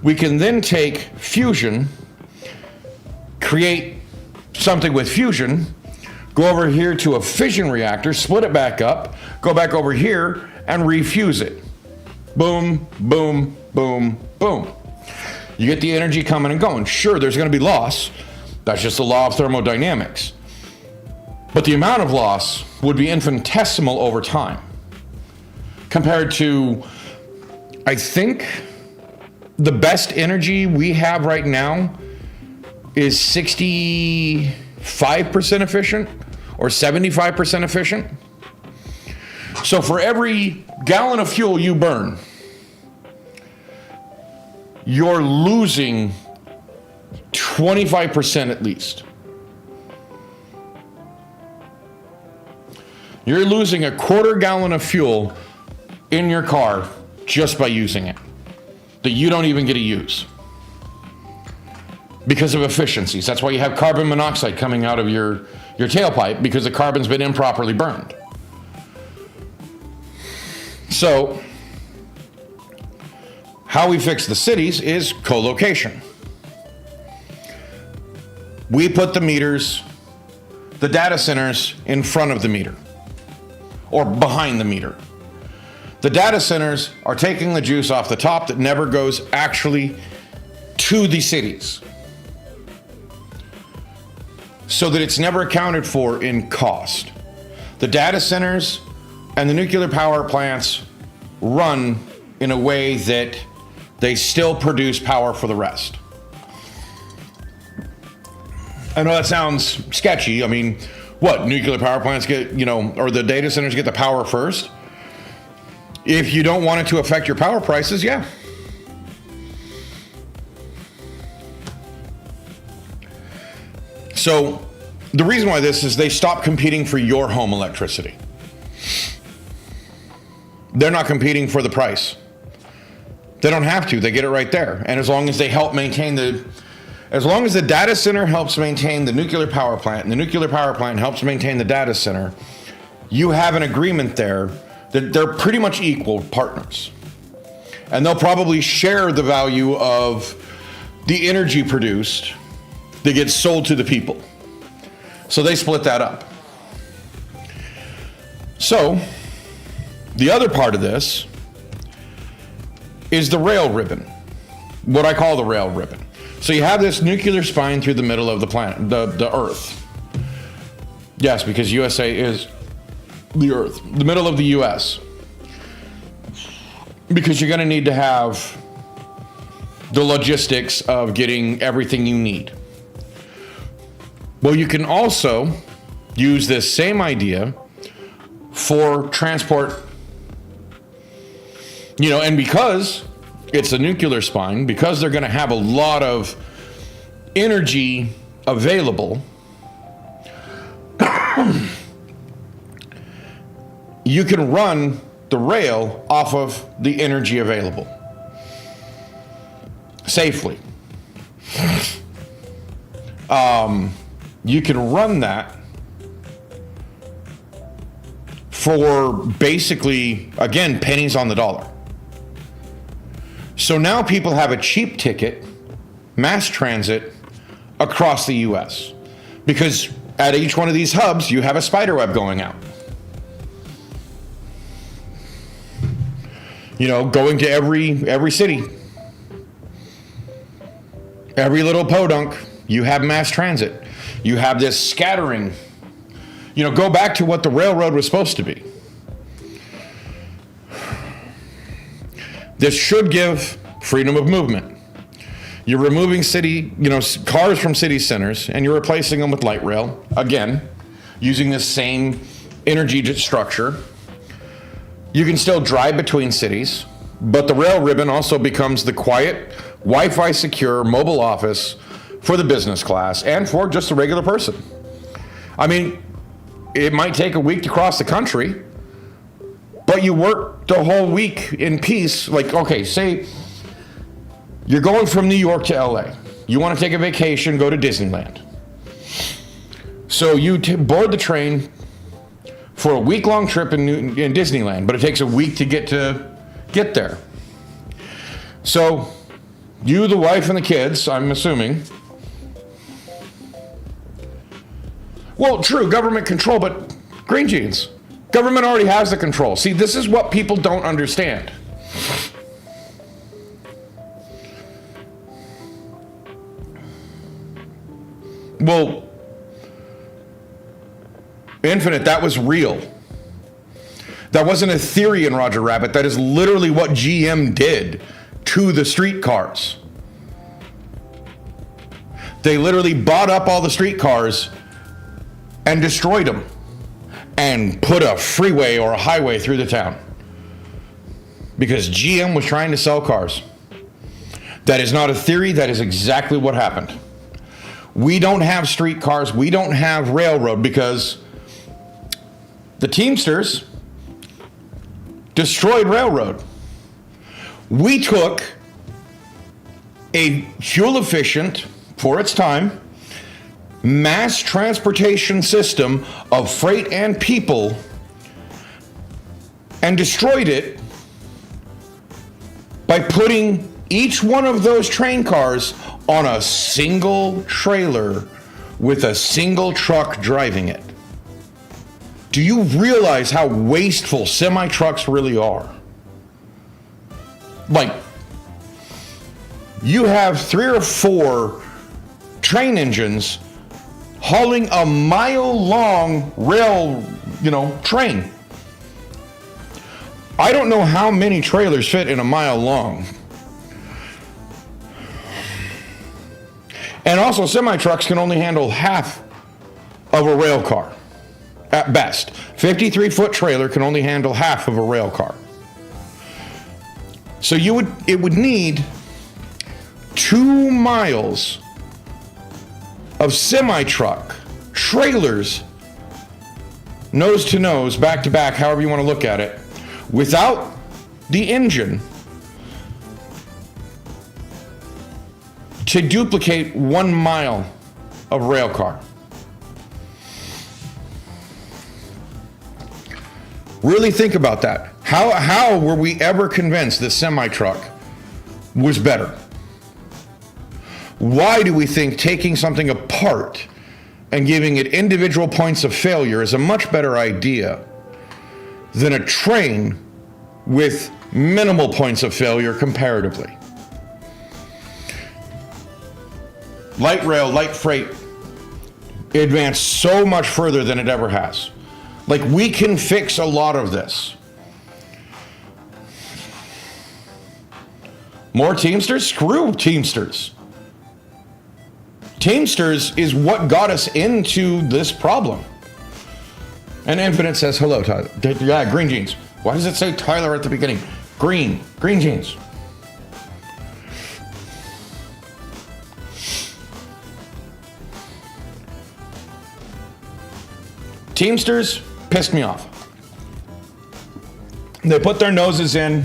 Speaker 1: we can then take fusion, create something with fusion, go over here to a fission reactor, split it back up, go back over here, and refuse it. Boom, boom, boom, boom. You get the energy coming and going. Sure, there's going to be loss. That's just the law of thermodynamics. But the amount of loss would be infinitesimal over time. Compared to, I think, the best energy we have right now is 65% efficient or 75% efficient. So for every gallon of fuel you burn, you're losing 25% at least. You're losing a quarter gallon of fuel in your car just by using it that you don't even get to use because of efficiencies. That's why you have carbon monoxide coming out of your tailpipe, because the carbon's been improperly burned. So how we fix the cities is co-location. We put the meters, the data centers, in front of the meter or behind the meter. The data centers are taking the juice off the top that never goes actually to the cities, so that it's never accounted for in cost. The data centers and the nuclear power plants run in a way that they still produce power for the rest. I know that sounds sketchy. I mean, what, nuclear power plants get, or the data centers get the power first? If you don't want it to affect your power prices, yeah. So the reason why this is they stop competing for your home electricity. They're not competing for the price. They don't have to. They get it right there. And as long as they help maintain as long as the data center helps maintain the nuclear power plant and the nuclear power plant helps maintain the data center, you have an agreement there that they're pretty much equal partners. And they'll probably share the value of the energy produced that gets sold to the people. So they split that up. So the other part of this is the rail ribbon, what I call the rail ribbon. So you have this nuclear spine through the middle of the planet, the Earth. Yes, because USA is the Earth, the middle of the US. Because you're going to need to have the logistics of getting everything you need. Well, you can also use this same idea for transport, and because it's a nuclear spine, because they're going to have a lot of energy available, you can run the rail off of the energy available safely. You can run that for basically, again, pennies on the dollar. So now people have a cheap ticket, mass transit, across the US. Because at each one of these hubs, you have a spider web going out. You know, going to every city. Every little podunk, you have mass transit. You have this scattering. You know, go back to what the railroad was supposed to be. This should give freedom of movement. You're removing cars from city centers, and you're replacing them with light rail, again, using the same energy structure. You can still drive between cities, but the rail ribbon also becomes the quiet, Wi-Fi secure mobile office for the business class and for just a regular person. I mean, it might take a week to cross the country, but you work the whole week in peace. Like, okay, say you're going from New York to LA. You want to take a vacation, go to Disneyland. So you board the train for a week-long trip in Disneyland, but it takes a week to get there. So you, the wife, and the kids, I'm assuming. Well, true, government control, but green jeans. Government already has the control. See, this is what people don't understand. Well, Infinite, that was real. That wasn't a theory in Roger Rabbit. That is literally what GM did to the streetcars. They literally bought up all the streetcars and destroyed them and put a freeway or a highway through the town because GM was trying to sell cars. That is not a theory. That is exactly what happened. We don't have streetcars. We don't have railroad because the Teamsters destroyed railroad. We took a fuel efficient, for its time, mass transportation system of freight and people and destroyed it by putting each one of those train cars on a single trailer with a single truck driving it. Do you realize how wasteful semi-trucks really are? Like, you have 3 or 4 train engines hauling a mile-long rail, train. I don't know how many trailers fit in a mile long. And also, semi-trucks can only handle half of a rail car, at best. 53-foot trailer can only handle half of a rail car. So it would need 2 miles of semi-truck trailers, nose to nose, back to back, however you want to look at it, without the engine to duplicate 1 mile of rail car. Really think about that. How were we ever convinced that semi-truck was better? Why do we think taking something apart and giving it individual points of failure is a much better idea than a train with minimal points of failure comparatively? Light rail, light freight advanced so much further than it ever has. Like, we can fix a lot of this. More Teamsters? Screw Teamsters. Teamsters is what got us into this problem. And Infinite says, hello, Tyler. Yeah, green jeans. Why does it say Tyler at the beginning? Green jeans. Teamsters pissed me off. They put their noses in.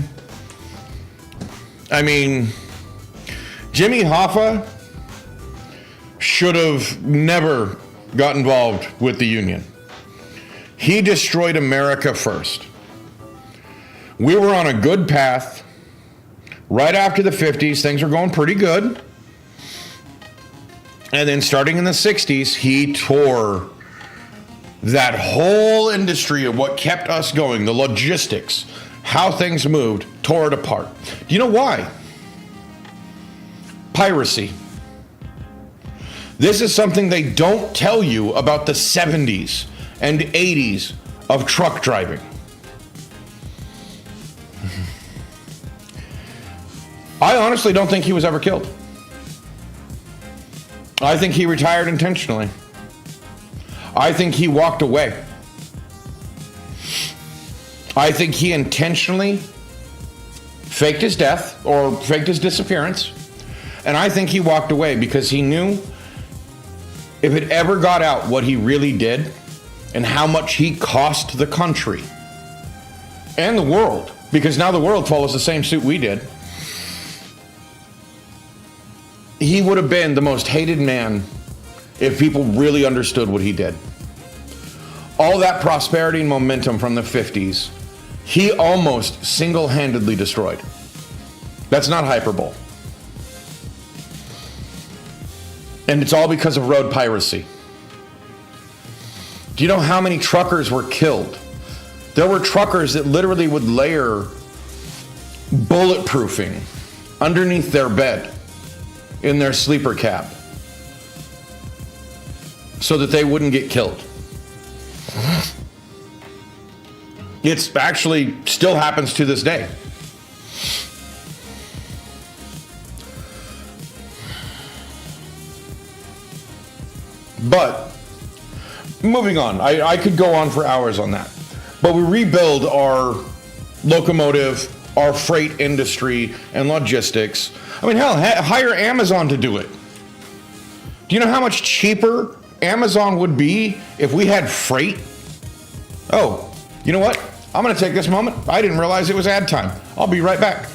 Speaker 1: I mean, Jimmy Hoffa should have never got involved with the union. He destroyed America first. We were on a good path. Right after the 50s, things were going pretty good. And then starting in the 60s, he tore that whole industry of what kept us going, the logistics, how things moved, tore it apart. Do you know why? Piracy. This is something they don't tell you about the 70s and 80s of truck driving. I honestly don't think he was ever killed. I think he retired intentionally. I think he walked away. I think he intentionally faked his death or faked his disappearance. And I think he walked away because he knew if it ever got out what he really did and how much he cost the country and the world, because now the world follows the same suit we did, he would have been the most hated man if people really understood what he did. All that prosperity and momentum from the 50s, he almost single-handedly destroyed. That's not hyperbole. And it's all because of road piracy. Do you know how many truckers were killed? There were truckers that literally would layer bulletproofing underneath their bed in their sleeper cab so that they wouldn't get killed. It's actually still happens to this day. But moving on, I could go on for hours on that. But we rebuild our locomotive, our freight industry, and logistics. I mean, hell, hire Amazon to do it. Do you know how much cheaper Amazon would be if we had freight? Oh, you know what? I'm going to take this moment. I didn't realize it was ad time. I'll be right back.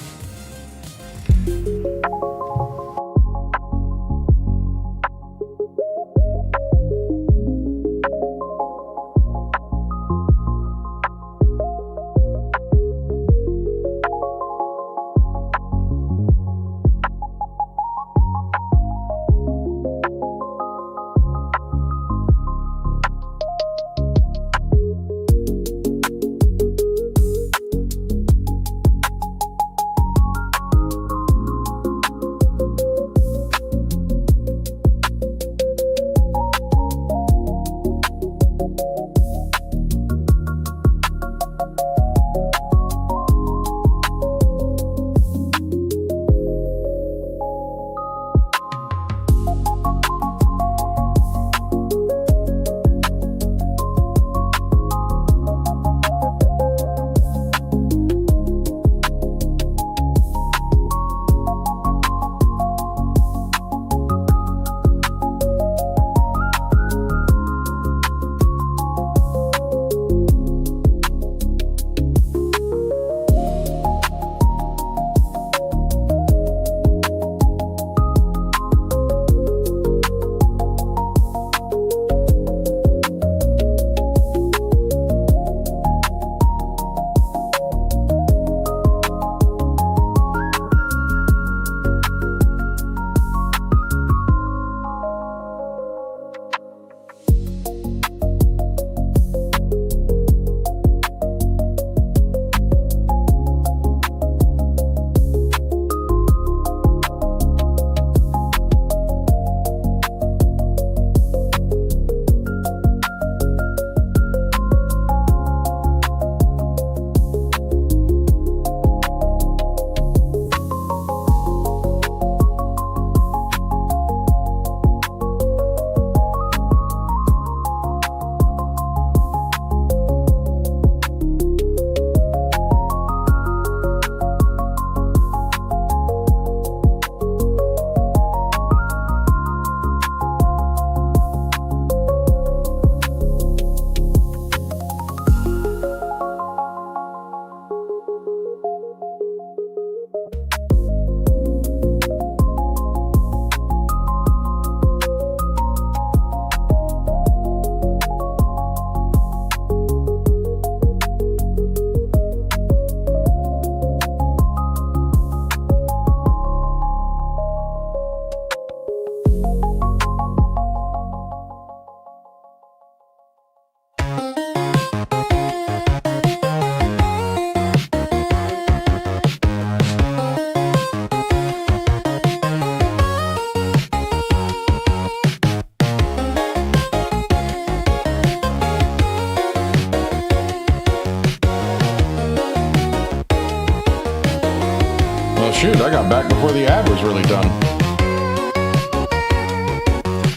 Speaker 1: shoot, I got back before the ad was really done.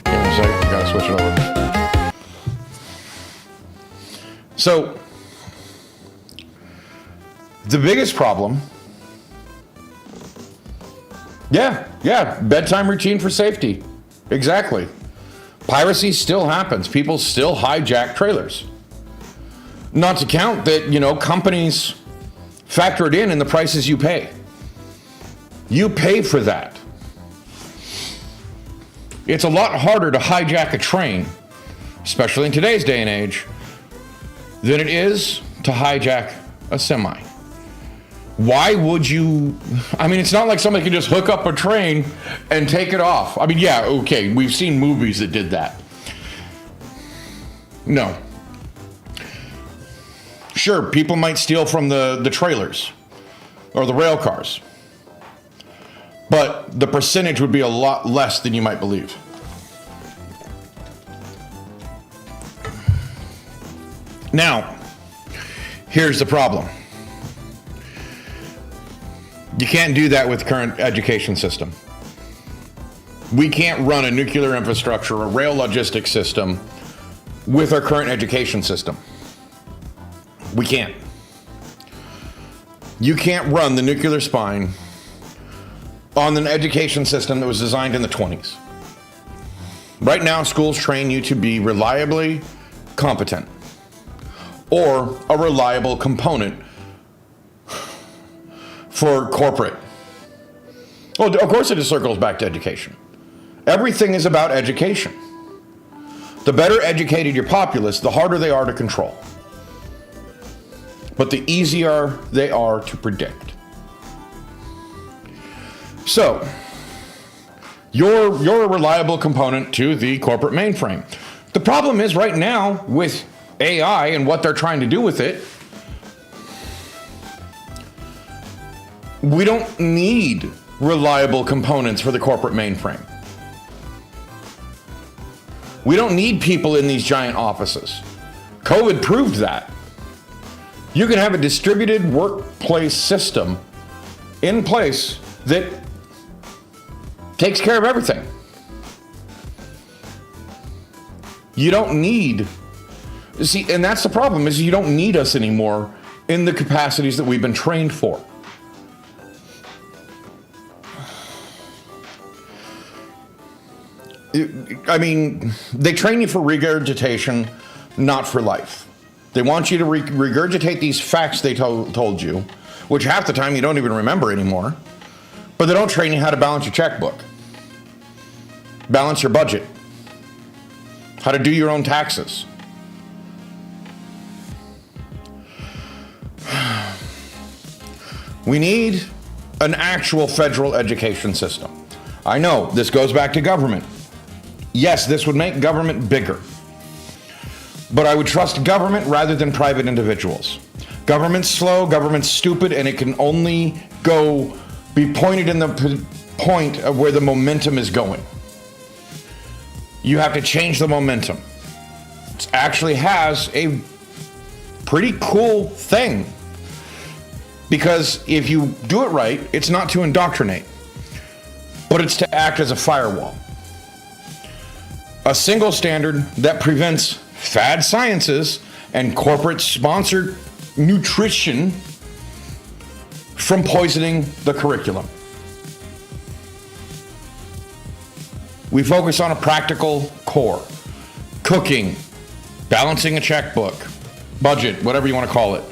Speaker 1: Give me a second, I gotta switch it over. So, the biggest problem, bedtime routine for safety. Exactly. Piracy still happens. People still hijack trailers. Not to count that, companies factor it in the prices you pay. You pay for that. It's a lot harder to hijack a train, especially in today's day and age, than it is to hijack a semi. Why would you? It's not like somebody can just hook up a train and take it off. Okay, we've seen movies that did that. No. Sure, people might steal from the trailers or the rail cars, but the percentage would be a lot less than you might believe. Now, here's the problem. You can't do that with current education system. We can't run a nuclear infrastructure, a rail logistics system with our current education system. We can't. You can't run the nuclear spine on an education system that was designed in the 20s. Right now, schools train you to be reliably competent or a reliable component for corporate. Well, of course it just circles back to education. Everything is about education. The better educated your populace, the harder they are to control. But the easier they are to predict. So, you're a reliable component to the corporate mainframe. The problem is right now with AI and what they're trying to do with it, we don't need reliable components for the corporate mainframe. We don't need people in these giant offices. COVID proved that. You can have a distributed workplace system in place that takes care of everything. You don't need, and that's the problem, is you don't need us anymore in the capacities that we've been trained for. They train you for regurgitation, not for life. They want you to regurgitate these facts they told you, which half the time you don't even remember anymore, but they don't train you how to balance your checkbook, balance your budget, how to do your own taxes. We need an actual federal education system. I know this goes back to government. Yes, this would make government bigger. But I would trust government rather than private individuals. Government's slow, government's stupid, and it can only be pointed in the point of where the momentum is going. You have to change the momentum. It actually has a pretty cool thing. Because if you do it right, it's not to indoctrinate, but it's to act as a firewall. A single standard that prevents fad sciences and corporate-sponsored nutrition from poisoning the curriculum. We focus on a practical core. Cooking, balancing a checkbook, budget, whatever you want to call it.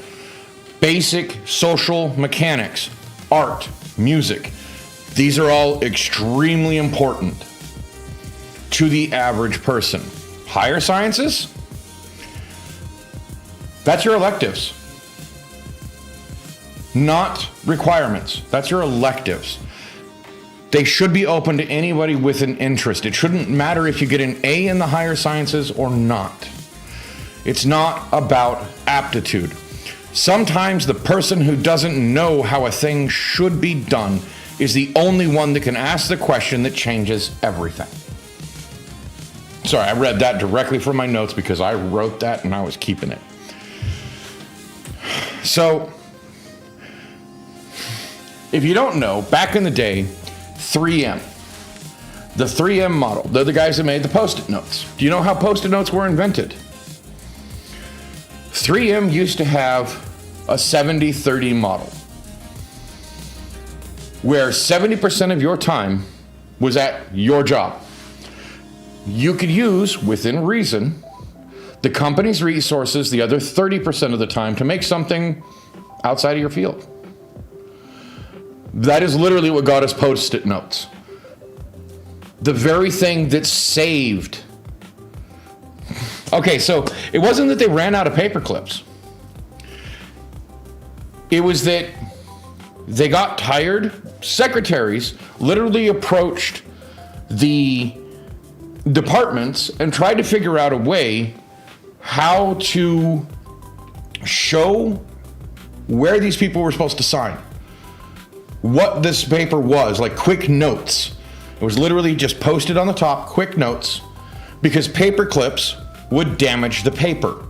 Speaker 1: Basic social mechanics, art, music. These are all extremely important to the average person. Higher sciences? That's your electives. Not requirements. That's your electives. They should be open to anybody with an interest. It shouldn't matter if you get an A in the higher sciences or not. It's not about aptitude. Sometimes the person who doesn't know how a thing should be done is the only one that can ask the question that changes everything. Sorry, I read that directly from my notes because I wrote that and I was keeping it. If you don't know, back in the day, 3M, the 3M model, they're the guys that made the Post-it notes. Do you know how Post-it notes were invented? 3M used to have a 70-30 model, where 70% of your time was at your job. You could use, within reason, the company's resources the other 30% of the time to make something outside of your field. That is literally what got us Post-it notes. The very thing that saved. Okay, so it wasn't that they ran out of paper clips. It was that they got tired. Secretaries literally approached the departments and tried to figure out a way how to show where these people were supposed to sign. What this paper was, like quick notes. It was literally just posted on the top, quick notes, because paper clips would damage the paper.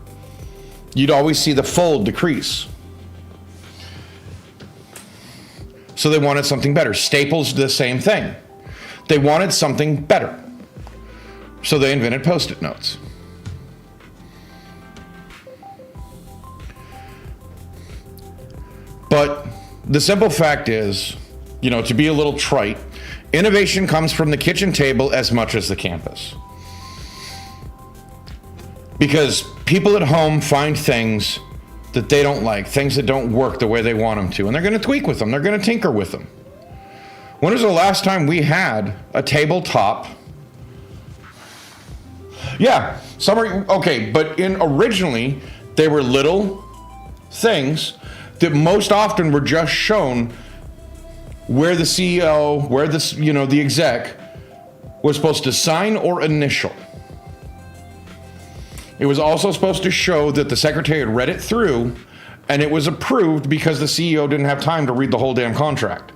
Speaker 1: You'd always see the fold decrease. So they wanted something better. Staples, the same thing. They wanted something better. So they invented Post-it notes. But the simple fact is, to be a little trite, innovation comes from the kitchen table as much as the campus. Because people at home find things that they don't like, things that don't work the way they want them to, and they're going to tweak with them, they're going to tinker with them. When was the last time we had a tabletop? Yeah, but originally they were little things that most often were just shown where the CEO, where the exec was supposed to sign or initial. It was also supposed to show that the secretary had read it through and it was approved because the CEO didn't have time to read the whole damn contract.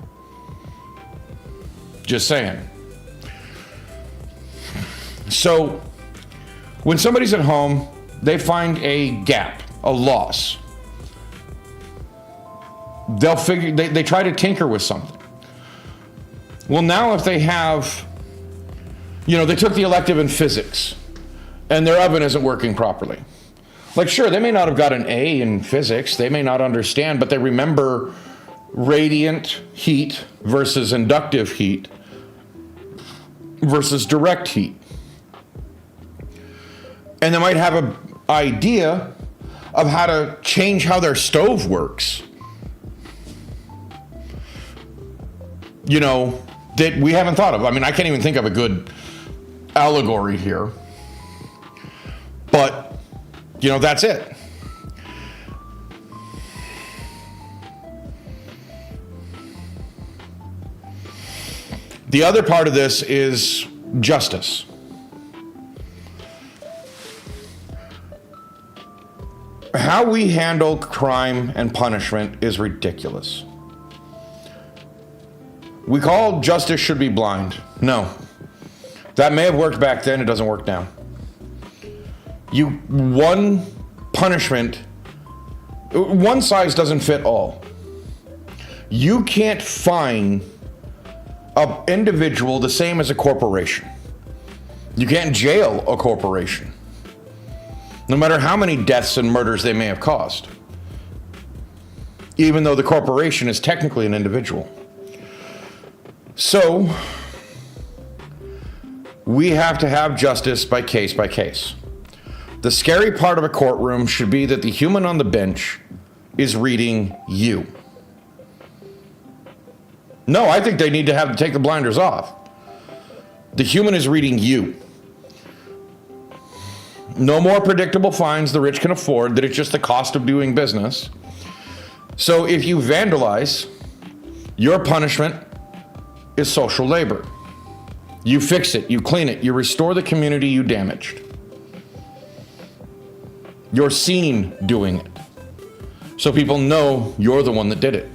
Speaker 1: Just saying. So when somebody's at home, they find a gap, a loss. They'll figure, they try to tinker with something. Well, now if they have, they took the elective in physics and their oven isn't working properly. Like, sure, they may not have got an A in physics, they may not understand, but they remember radiant heat versus inductive heat versus direct heat. And they might have an idea of how to change how their stove works. That we haven't thought of. I mean, I can't even think of a good allegory here. But, that's it. The other part of this is justice. How we handle crime and punishment is ridiculous. We call justice should be blind. No. That may have worked back then, it doesn't work now. One punishment, one size doesn't fit all. You can't fine an individual the same as a corporation. You can't jail a corporation, no matter how many deaths and murders they may have caused, even though the corporation is technically an individual. So, we have to have justice by case by case. The scary part of a courtroom should be that the human on the bench is reading you. No, I think they need to take the blinders off. The human is reading you. No more predictable fines the rich can afford, that it's just the cost of doing business. So if you vandalize, your punishment is social labor. You fix it, you clean it, you restore the community you damaged. You're seen doing it, so people know you're the one that did it.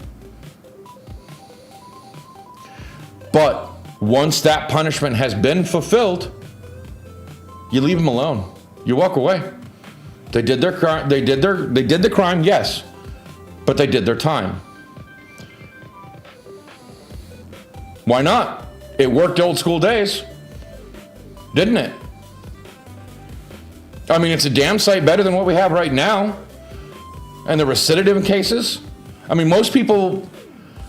Speaker 1: But once that punishment has been fulfilled, you leave them alone. You walk away. They did their crime. They did the crime, yes, but they did their time. Why not? It worked old school days, didn't it? I mean, it's a damn sight better than what we have right now. And the recidivism cases, I mean, most people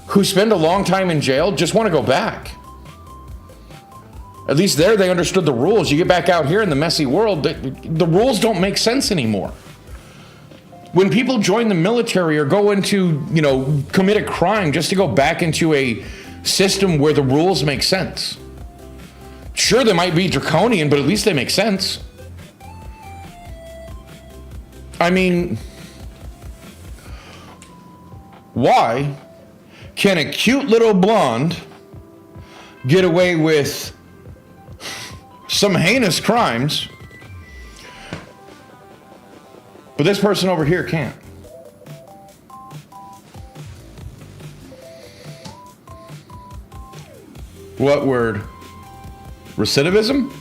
Speaker 1: who spend a long time in jail just want to go back. At least there they understood the rules. You get back out here in the messy world, the rules don't make sense anymore. When people join the military or go into, commit a crime just to go back into a system where the rules make sense. Sure, they might be draconian, but at least they make sense. I mean, why can a cute little blonde get away with some heinous crimes, but this person over here can't? What word? Recidivism?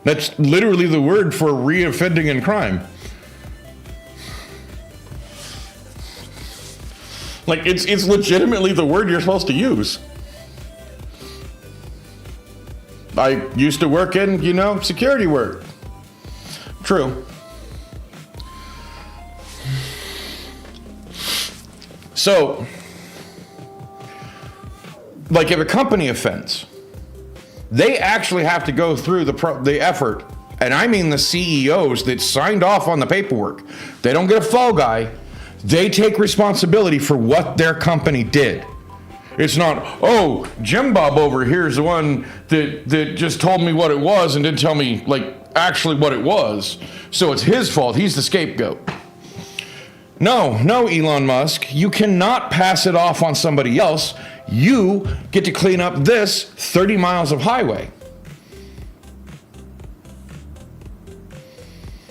Speaker 1: That's literally the word for reoffending in crime. Like, it's legitimately the word you're supposed to use. I used to work in, security work. True. So, like if a company offends, they actually have to go through the effort, and I mean the CEOs that signed off on the paperwork. They don't get a fall guy. They take responsibility for what their company did. It's not, oh, Jim Bob over here is the one that just told me what it was and didn't tell me, actually what it was. So it's his fault. He's the scapegoat. No, Elon Musk. You cannot pass it off on somebody else. You get to clean up this 30 miles of highway.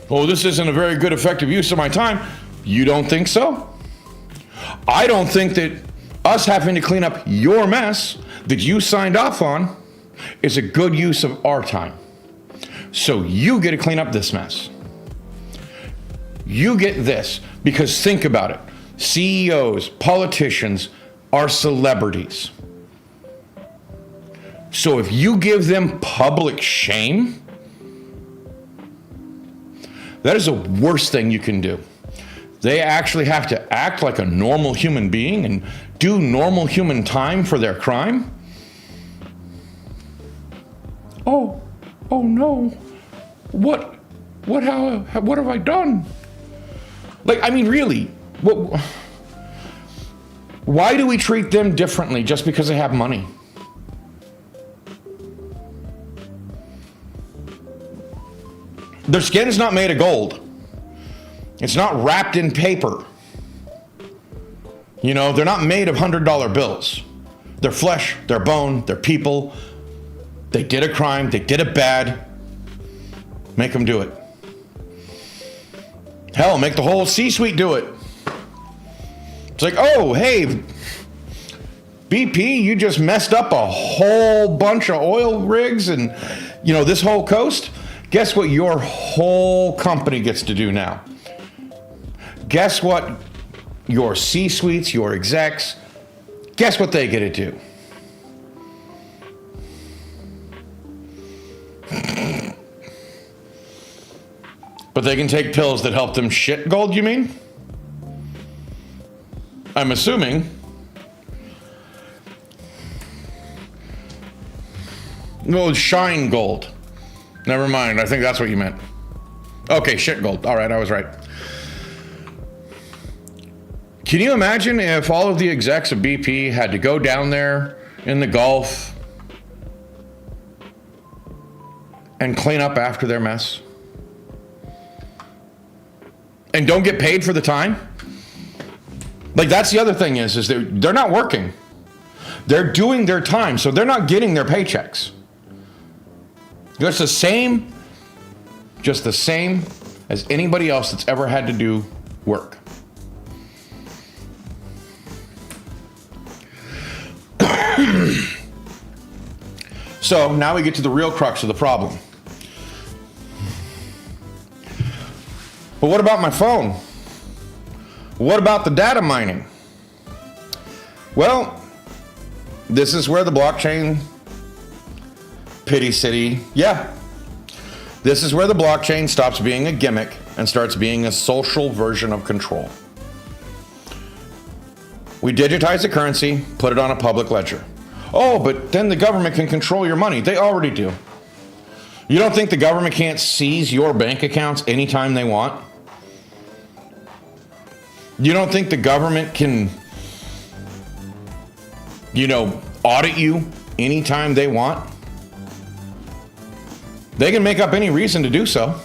Speaker 1: Oh, this isn't a very good, effective use of my time. You don't think so? I don't think that us having to clean up your mess that you signed off on is a good use of our time. So you get to clean up this mess. You get this, because think about it. CEOs, politicians are celebrities. So if you give them public shame, that is the worst thing you can do. They actually have to act like a normal human being and do normal human time for their crime. Oh no. What have I done? Really, why do we treat them differently just because they have money? Their skin is not made of gold. It's not wrapped in paper. They're not made of $100 bills. They're flesh, they're bone, they're people. They did a crime, they did it bad. Make them do it. Hell, make the whole C-suite do it. It's like, oh, hey, BP, you just messed up a whole bunch of oil rigs and, this whole coast. Guess what your whole company gets to do now? Guess what your C-suites, your execs, guess what they get to do? But they can take pills that help them shit gold, you mean? I'm assuming. No, shine gold. Never mind, I think that's what you meant. Okay, shit gold. All right, I was right. Can you imagine if all of the execs of BP had to go down there in the Gulf and clean up after their mess? And don't get paid for the time? That's the other thing is they're not working. They're doing their time, so they're not getting their paychecks. Just the same as anybody else that's ever had to do work. So now we get to the real crux of the problem. But what about my phone? What about the data mining? Well, This is where the blockchain, pity city, yeah. This is where the blockchain stops being a gimmick and starts being a social version of control. We digitize the currency, put it on a public ledger. Oh, but then the government can control your money. They already do. You don't think the government can't seize your bank accounts anytime they want? You don't think the government can, audit you anytime they want? They can make up any reason to do so.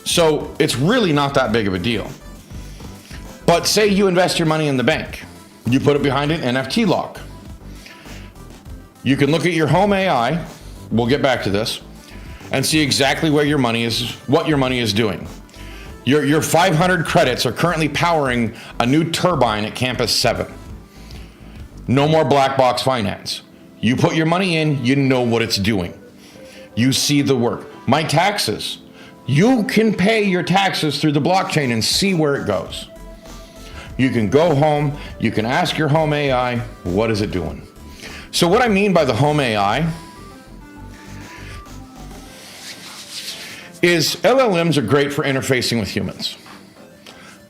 Speaker 1: So it's really not that big of a deal. But say you invest your money in the bank. You put it behind an NFT lock. You can look at your home AI, we'll get back to this, and see exactly where your money is, what your money is doing. Your 500 credits are currently powering a new turbine at Campus 7. No more black box finance. You put your money in, you know what it's doing. You see the work. My taxes. You can pay your taxes through the blockchain and see where it goes. You can go home, you can ask your home AI, what is it doing? So what I mean by the home AI is LLMs are great for interfacing with humans.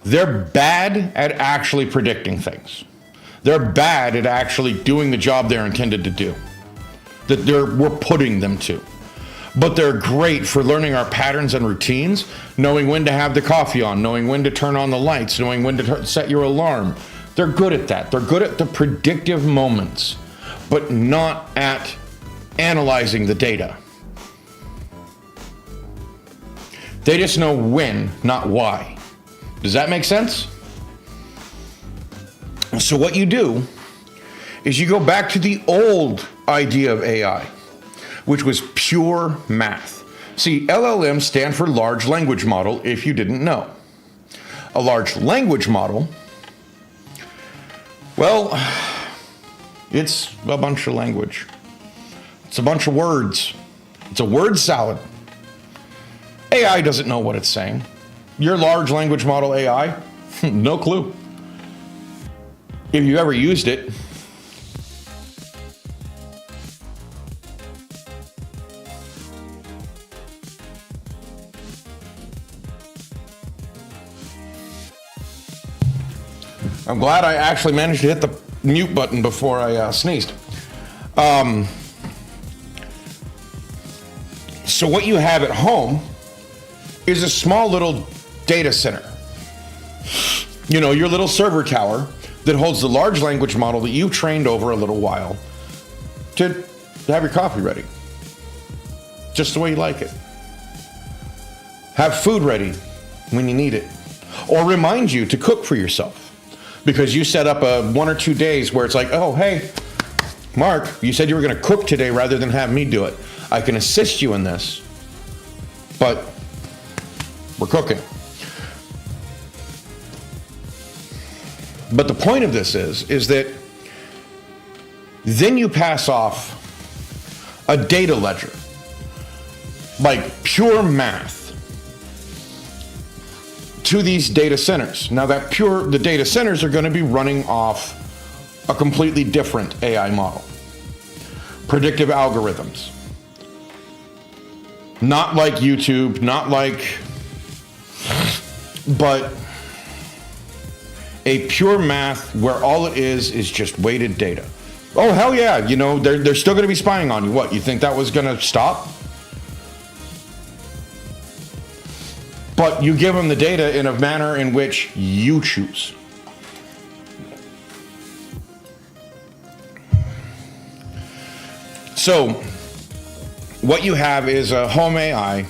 Speaker 1: They're bad at actually predicting things. They're bad at actually doing the job they're intended to do, that we're putting them to. But they're great for learning our patterns and routines, knowing when to have the coffee on, knowing when to turn on the lights, knowing when to set your alarm. They're good at that. They're good at the predictive moments, but not at analyzing the data. They just know when, not why. Does that make sense? So what you do is you go back to the old idea of AI, which was pure math. See, LLMs stand for large language model, if you didn't know. A large language model, well, it's a bunch of language. It's a bunch of words. It's a word salad. AI doesn't know what it's saying. Your large language model AI, no clue. If you ever used it, I'm glad I actually managed to hit the mute button before I sneezed. So what you have at home is a small little data center. Your little server tower that holds the large language model that you've trained over a little while to have your coffee ready. Just the way you like it. Have food ready when you need it. Or remind you to cook for yourself. Because you set up a 1 or 2 days where it's like, oh, hey, Mark, you said you were going to cook today rather than have me do it. I can assist you in this, but we're cooking. But the point of this is that then you pass off a data ledger, like pure math, to these data centers. Now the data centers are going to be running off a completely different AI model. Predictive algorithms. Not like YouTube, but a pure math where all it is just weighted data. Oh, hell yeah, they're still going to be spying on you. What, you think that was going to stop? But you give them the data in a manner in which you choose. So, what you have is a home AI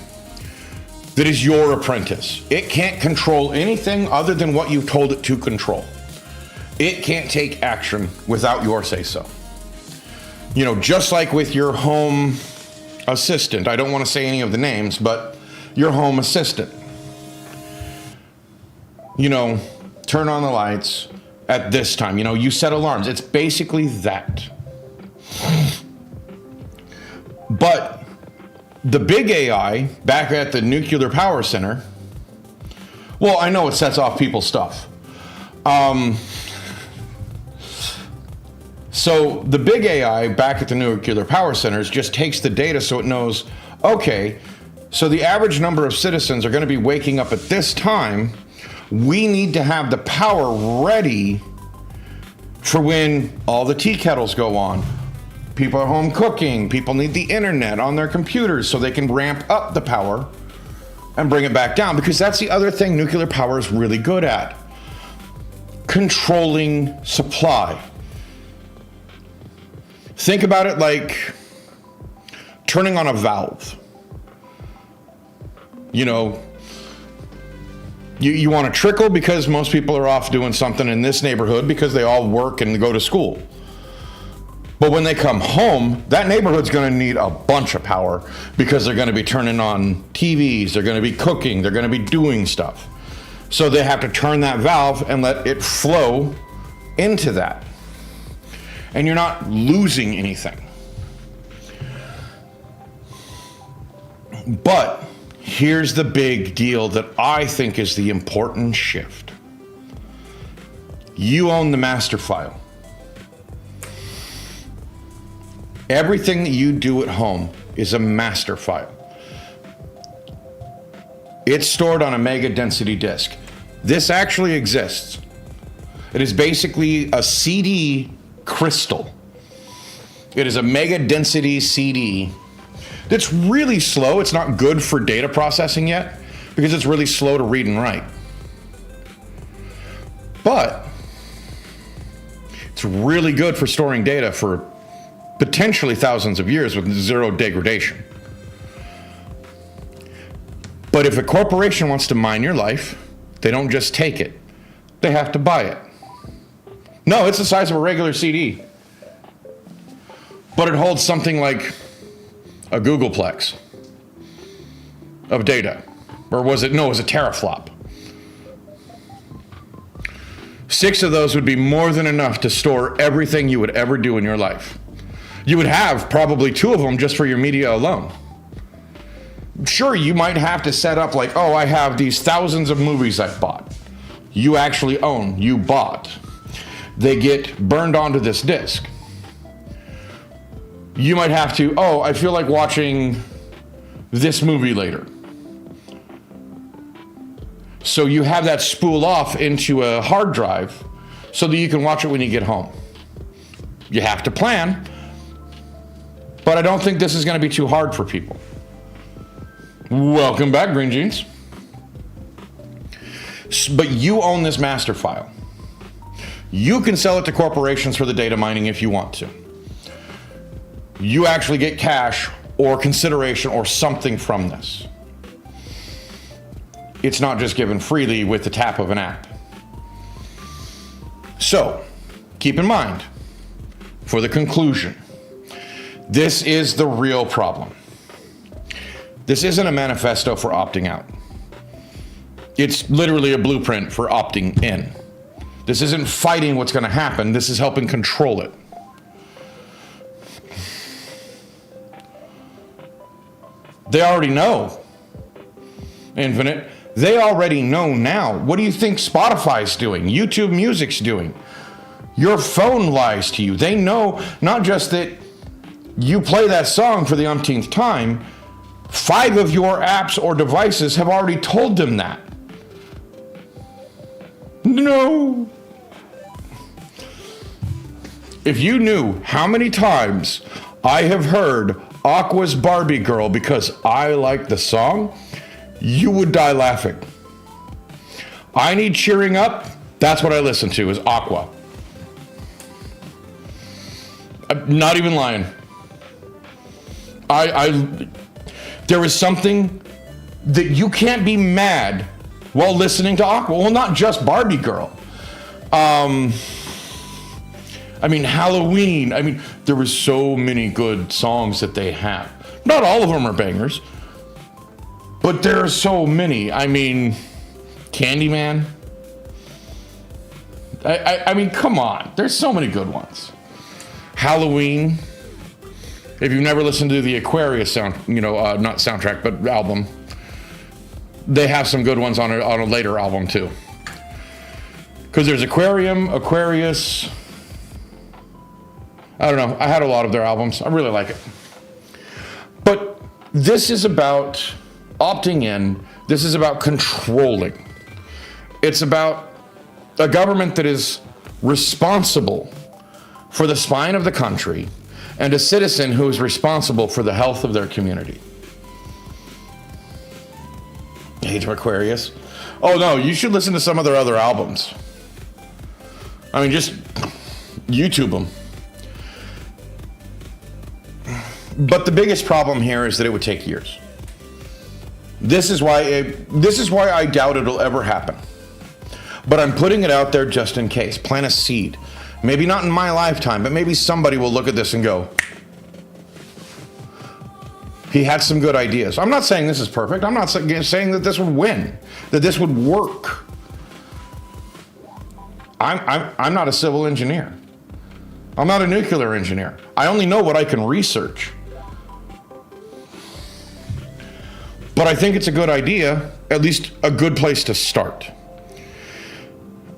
Speaker 1: that is your apprentice. It can't control anything other than what you've told it to control. It can't take action without your say-so. Just like with your home assistant. I don't want to say any of the names, but your home assistant. Turn on the lights at this time. You set alarms. It's basically that. But the big AI back at the nuclear power center, well, I know it sets off people's stuff. So the big AI back at the nuclear power centers just takes the data so it knows, okay, so the average number of citizens are going to be waking up at this time. We need to have the power ready for when all the tea kettles go on. People are home cooking. People need the internet on their computers so they can ramp up the power and bring it back down, because that's the other thing nuclear power is really good at. Controlling supply. Think about it like turning on a valve. You know, you want to trickle because most people are off doing something in this neighborhood because they all work and go to school. But when they come home, that neighborhood's going to need a bunch of power because they're going to be turning on TVs, they're going to be cooking, they're going to be doing stuff. So they have to turn that valve and let it flow into that. And you're not losing anything. But here's the big deal that I think is the important shift. You own the master file. Everything that you do at home is a master file. It's stored on a mega density disk. This actually exists. It is basically a CD crystal. It is a mega density CD that's really slow. It's not good for data processing yet because it's really slow to read and write. But it's really good for storing data for potentially thousands of years with zero degradation. But if a corporation wants to mine your life, they don't just take it. They have to buy it. No, it's the size of a regular CD. But it holds something like a Googleplex of data. Or was it? No, it was a teraflop. 6 of those would be more than enough to store everything you would ever do in your life. You would have probably 2 of them just for your media alone. Sure, you might have to set up like, oh, I have these thousands of movies I've bought. You actually own, you bought. They get burned onto this disk. You might have to, oh, I feel like watching this movie later. So you have that spool off into a hard drive so that you can watch it when you get home. You have to plan, but I don't think this is going to be too hard for people. Welcome back, Green Jeans. But you own this master file. You can sell it to corporations for the data mining if you want to. You actually get cash or consideration or something from this. It's not just given freely with the tap of an app. So, keep in mind, for the conclusion, this is the real problem. This isn't a manifesto for opting out. It's literally a blueprint for opting in. This isn't fighting what's going to happen. This is helping control it. They already know. Infinite. They already know now. What do you think Spotify's doing? YouTube Music's doing? Your phone lies to you. They know not just that you play that song for the umpteenth time, 5 of your apps or devices have already told them that. No. If you knew how many times I have heard Aqua's Barbie Girl because I like the song, you would die laughing. I need cheering up. That's what I listen to is Aqua. I'm not even lying. There is something that you can't be mad while listening to Aqua. Well, not just Barbie Girl. Halloween. There was so many good songs that they have. Not all of them are bangers, but there are so many. Candyman. Come on. There's so many good ones. Halloween. If you've never listened to the Aquarius not soundtrack, but album, they have some good ones on a later album too. Because there's Aquarium, Aquarius. I don't know. I had a lot of their albums. I really like it. But this is about opting in. This is about controlling. It's about a government that is responsible for the spine of the country and a citizen who is responsible for the health of their community. Age of Aquarius. Oh no, you should listen to some of their other albums. I mean, just YouTube them. But the biggest problem here is that it would take years. This is why I doubt it'll ever happen. But I'm putting it out there just in case. Plant a seed. Maybe not in my lifetime, but maybe somebody will look at this and go, he had some good ideas. I'm not saying this is perfect. I'm not saying that this would win, that this would work. I'm not a civil engineer. I'm not a nuclear engineer. I only know what I can research. But I think it's a good idea, at least a good place to start.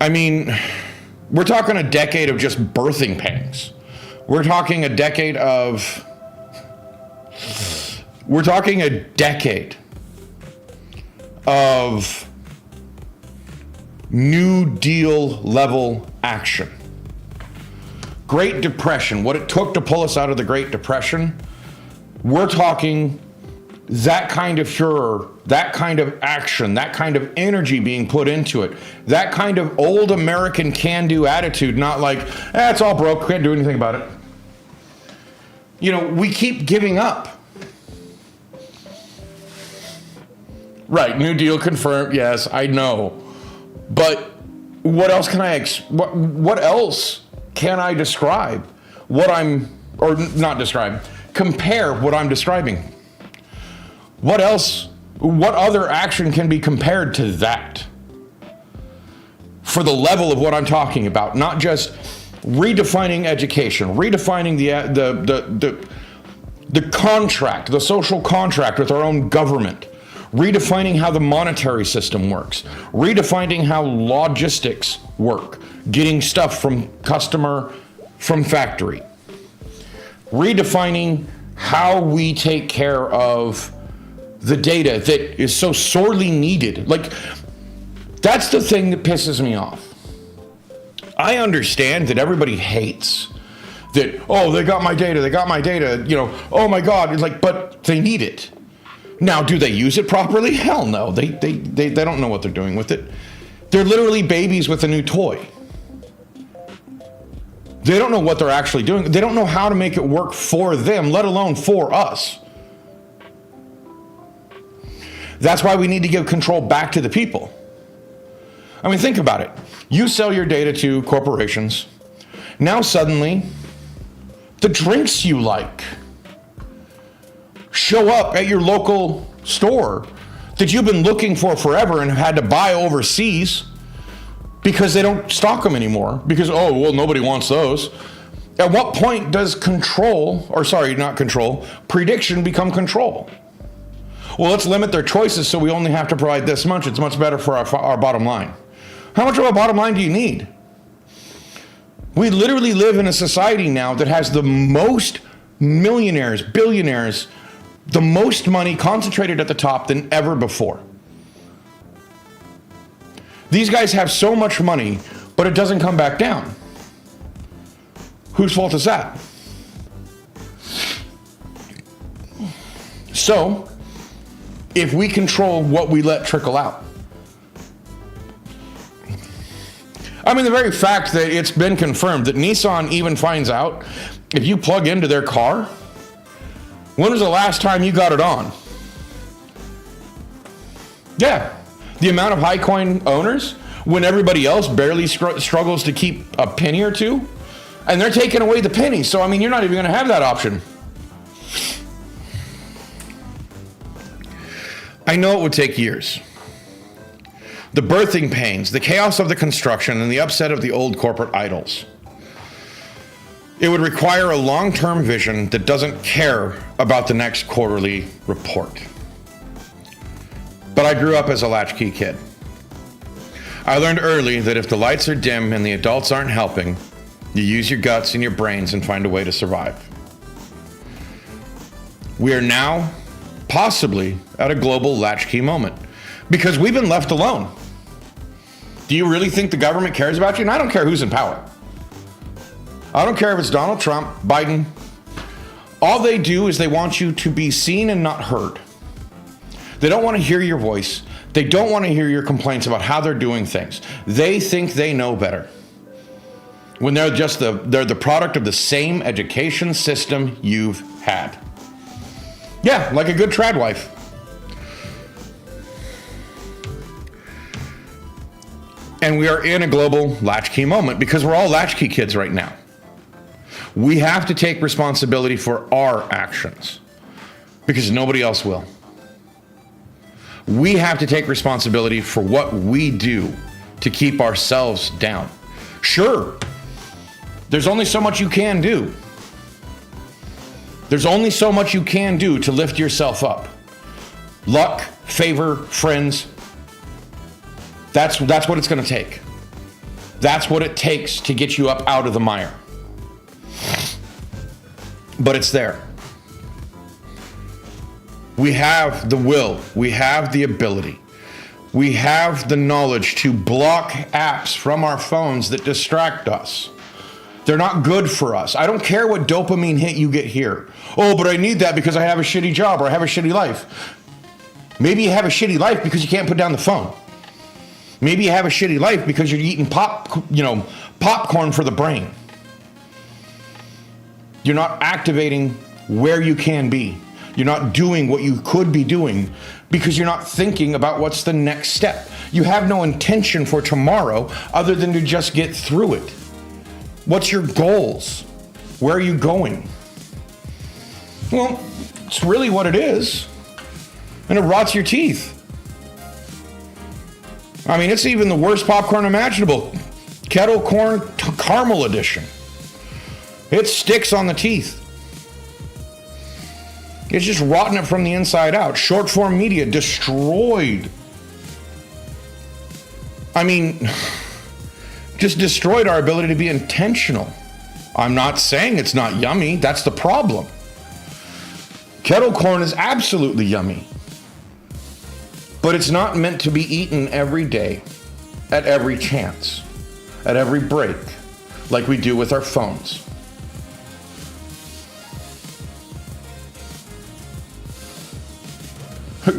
Speaker 1: I mean, we're talking a decade of just birthing pangs. We're talking a decade of New Deal level action. Great Depression, what it took to pull us out of the Great Depression, we're talking that kind of furor, that kind of action, that kind of energy being put into it, that kind of old American can-do attitude, not like, it's all broke, can't do anything about it. You know, we keep giving up. Right, New Deal confirmed, yes, I know. But what else can what else can I describe compare what I'm describing? What other action can be compared to that? For the level of what I'm talking about, not just redefining education, redefining the contract, the social contract with our own government, redefining how the monetary system works, redefining how logistics work, getting stuff from customer, from factory, redefining how we take care of the data that is so sorely needed. Like, that's the thing that pisses me off. I understand that everybody hates that, oh, they got my data, you know, oh my God, it's like, but they need it. Now, do they use it properly? Hell no, they don't know what they're doing with it. They're literally babies with a new toy. They don't know what they're actually doing. They don't know how to make it work for them, let alone for us. That's why we need to give control back to the people. I mean, think about it. You sell your data to corporations. Now suddenly, the drinks you like show up at your local store that you've been looking for forever and have had to buy overseas because they don't stock them anymore. Because, oh, well, nobody wants those. At what point does prediction become control? Well, let's limit their choices so we only have to provide this much. It's much better for our bottom line. How much of a bottom line do you need? We literally live in a society now that has the most millionaires, billionaires, the most money concentrated at the top than ever before. These guys have so much money, but it doesn't come back down. Whose fault is that? So, if we control what we let trickle out. I mean, the very fact that it's been confirmed that Nissan even finds out if you plug into their car, when was the last time you got it on? Yeah, the amount of Hicoin owners, when everybody else barely struggles to keep a penny or two, and they're taking away the penny. So, I mean, you're not even going to have that option. I know it would take years. The birthing pains, the chaos of the construction, and the upset of the old corporate idols. It would require a long-term vision that doesn't care about the next quarterly report. But I grew up as a latchkey kid. I learned early that if the lights are dim and the adults aren't helping, you use your guts and your brains and find a way to survive. We are now possibly at a global latchkey moment because we've been left alone. Do you really think the government cares about you? And I don't care who's in power. I don't care if it's Donald Trump, Biden. All they do is they want you to be seen and not heard. They don't want to hear your voice. They don't want to hear your complaints about how they're doing things. They think they know better. When they're the product of the same education system you've had. Yeah, like a good trad wife. And we are in a global latchkey moment because we're all latchkey kids right now. We have to take responsibility for our actions because nobody else will. We have to take responsibility for what we do to keep ourselves down. Sure, there's only so much you can do. There's only so much you can do to lift yourself up. Luck, favor, friends. That's what it's going to take. That's what it takes to get you up out of the mire. But it's there. We have the will. We have the ability. We have the knowledge to block apps from our phones that distract us. They're not good for us. I don't care what dopamine hit you get here. Oh, but I need that because I have a shitty job or I have a shitty life. Maybe you have a shitty life because you can't put down the phone. Maybe you have a shitty life because you're eating popcorn for the brain. You're not activating where you can be. You're not doing what you could be doing because you're not thinking about what's the next step. You have no intention for tomorrow other than to just get through it. What's your goals? Where are you going? Well, it's really what it is. And it rots your teeth. I mean, it's even the worst popcorn imaginable. Kettle corn caramel edition. It sticks on the teeth. It's just rotting it from the inside out. Short form media destroyed. I mean, just destroyed our ability to be intentional. I'm not saying it's not yummy. That's the problem. Kettle corn is absolutely yummy. But it's not meant to be eaten every day, at every chance, at every break, like we do with our phones.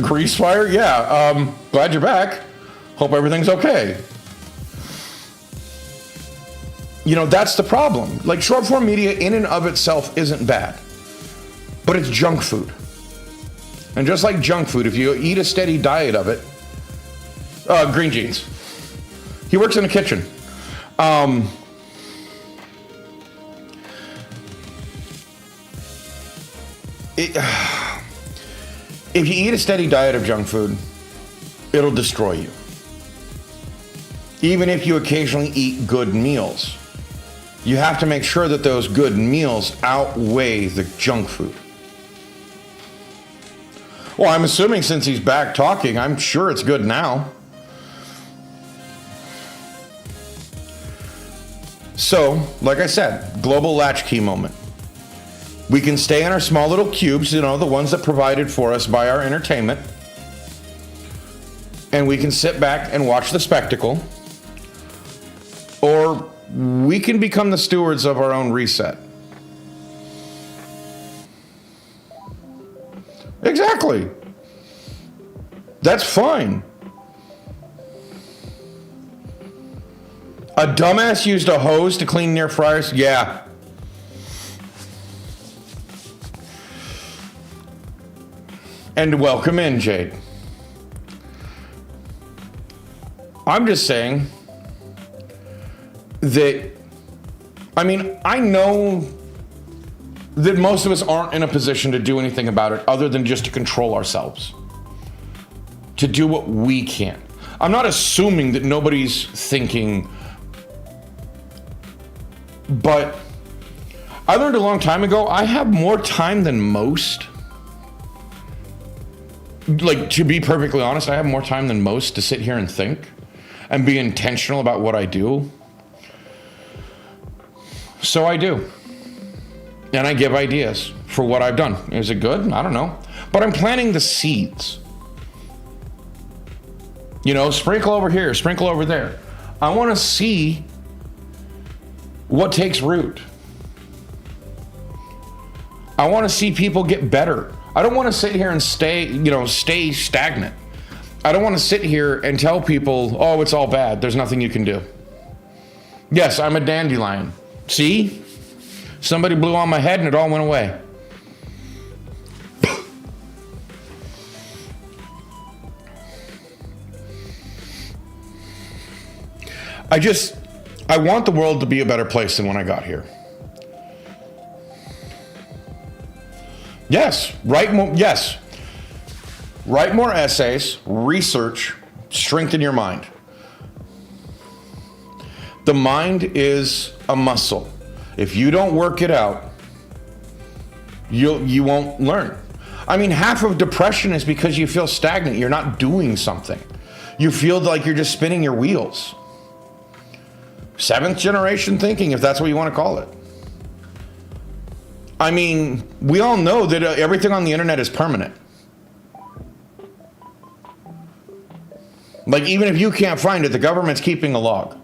Speaker 1: Grease fire? Yeah. Glad you're back. Hope everything's okay. You know, that's the problem. Like, short form media in and of itself isn't bad, but it's junk food. And just like junk food, if you eat a steady diet of it, Green Jeans. He works in a kitchen. If you eat a steady diet of junk food, it'll destroy you. Even if you occasionally eat good meals, you have to make sure that those good meals outweigh the junk food. Well, I'm assuming since he's back talking, I'm sure it's good now. So, like I said, global latchkey moment. We can stay in our small little cubes, you know, the ones that provided for us by our entertainment. And we can sit back and watch the spectacle. Or we can become the stewards of our own reset. Exactly. That's fine. A dumbass used a hose to clean near fryers? Yeah. And welcome in, Jade. I'm just saying that, I mean, I know that most of us aren't in a position to do anything about it other than just to control ourselves, to do what we can. I'm not assuming that nobody's thinking, but I learned a long time ago, I have more time than most. Like, to be perfectly honest, I have more time than most to sit here and think. and be intentional about what I do. So I do. And I give ideas for what I've done. Is it good? I don't know. But I'm planting the seeds. You know, sprinkle over here, sprinkle over there. I want to see what takes root. I want to see people get better. I don't want to sit here and stay stagnant. I don't want to sit here and tell people, oh, it's all bad. There's nothing you can do. Yes, I'm a dandelion. See? Somebody blew on my head and it all went away. I want the world to be a better place than when I got here. Yes, write more essays, research, strengthen your mind. The mind is a muscle. If you don't work it out, you won't learn. I mean, half of depression is because you feel stagnant. You're not doing something. You feel like you're just spinning your wheels. Seventh generation thinking, if that's what you want to call it. I mean, we all know that everything on the internet is permanent. Like, even if you can't find it, the government's keeping a log.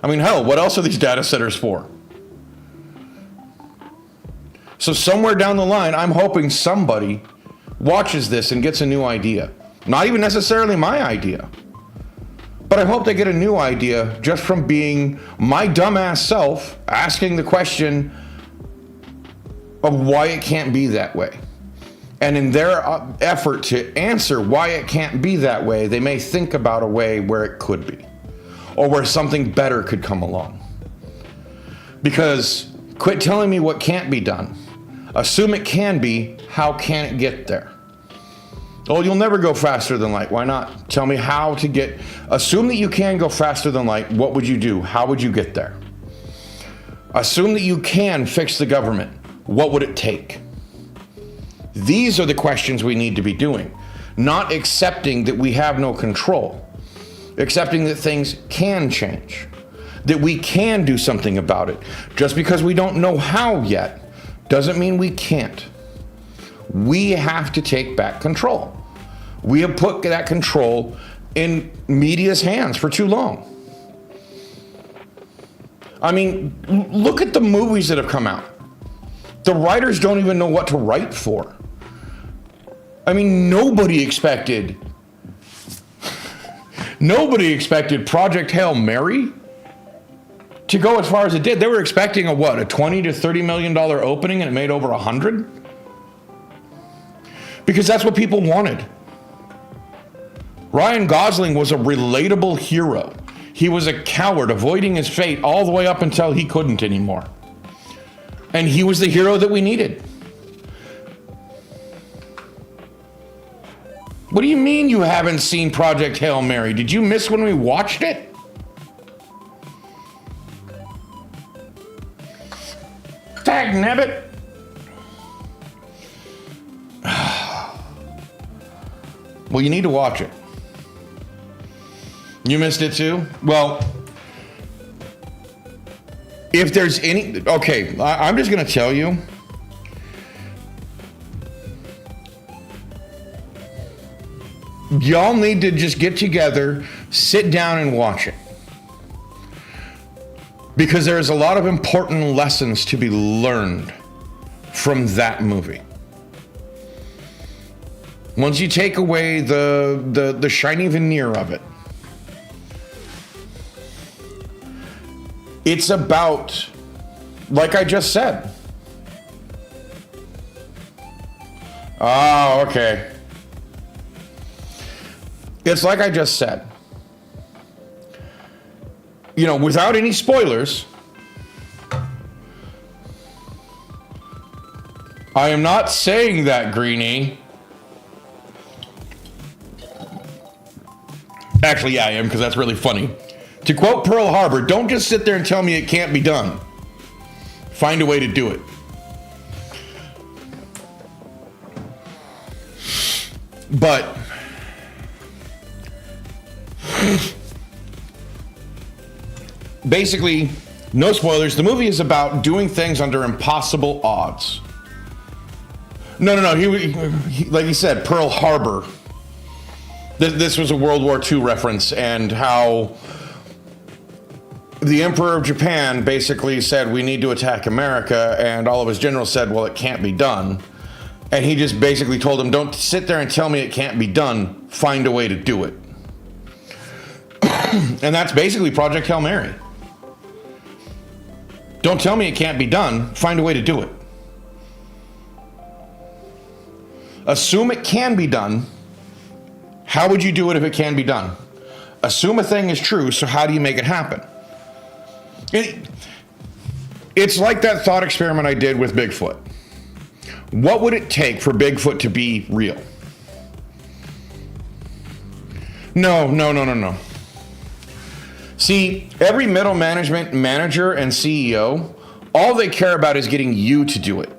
Speaker 1: I mean, hell, what else are these data centers for? So somewhere down the line, I'm hoping somebody watches this and gets a new idea. Not even necessarily my idea. But I hope they get a new idea just from being my dumbass self asking the question of why it can't be that way. And in their effort to answer why it can't be that way, they may think about a way where it could be, or where something better could come along. Because quit telling me what can't be done. Assume it can be. How can it get there? Oh, you'll never go faster than light. Why not? Tell me how to get. Assume that you can go faster than light. What would you do? How would you get there? Assume that you can fix the government. What would it take? These are the questions we need to be doing. Not accepting that we have no control. Accepting that things can change. That we can do something about it. Just because we don't know how yet doesn't mean we can't. We have to take back control. We have put that control in media's hands for too long. I mean, look at the movies that have come out. The writers don't even know what to write for. I mean, nobody expected Project Hail Mary to go as far as it did. They were expecting a $20 to $30 million opening, and it made over 100? Because that's what people wanted. Ryan Gosling was a relatable hero. He was a coward, avoiding his fate all the way up until he couldn't anymore. And he was the hero that we needed. What do you mean you haven't seen Project Hail Mary? Did you miss when we watched it? Dagnabbit. Well, you need to watch it. You missed it too? Well, if there's any... Okay, I'm just going to tell you. Y'all need to just get together, sit down and watch it. Because there's a lot of important lessons to be learned from that movie. Once you take away the shiny veneer of it, it's about, like I just said. Oh, okay. It's like I just said. You know, without any spoilers, I am not saying that, Greenie. Actually, yeah, I am, because that's really funny. To quote Pearl Harbor, don't just sit there and tell me it can't be done. Find a way to do it. But basically, no spoilers, the movie is about doing things under impossible odds. No. He like he said, Pearl Harbor. This was a World War II reference, and how the Emperor of Japan basically said, we need to attack America, and all of his generals said, well, it can't be done. And he just basically told them, don't sit there and tell me it can't be done, find a way to do it. And that's basically Project Hail Mary. Don't tell me it can't be done, find a way to do it. Assume it can be done. How would you do it if it can be done? Assume a thing is true, so how do you make it happen? It's like that thought experiment I did with Bigfoot. What would it take for Bigfoot to be real? No. See, every middle management manager and CEO, all they care about is getting you to do it.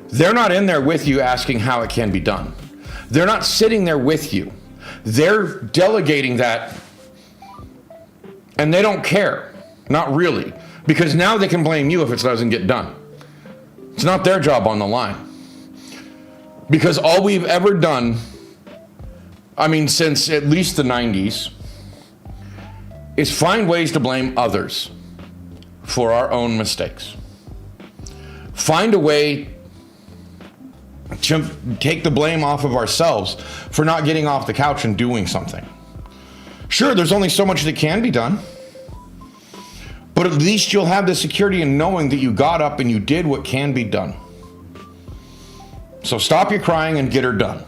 Speaker 1: They're not in there with you asking how it can be done. They're not sitting there with you. They're delegating that, and they don't care. Not really. Because now they can blame you if it doesn't get done. It's not their job on the line. Because all we've ever done, since at least the 90s, is find ways to blame others for our own mistakes. Find a way to take the blame off of ourselves for not getting off the couch and doing something. Sure, there's only so much that can be done, but at least you'll have the security in knowing that you got up and you did what can be done. So stop your crying and get her done.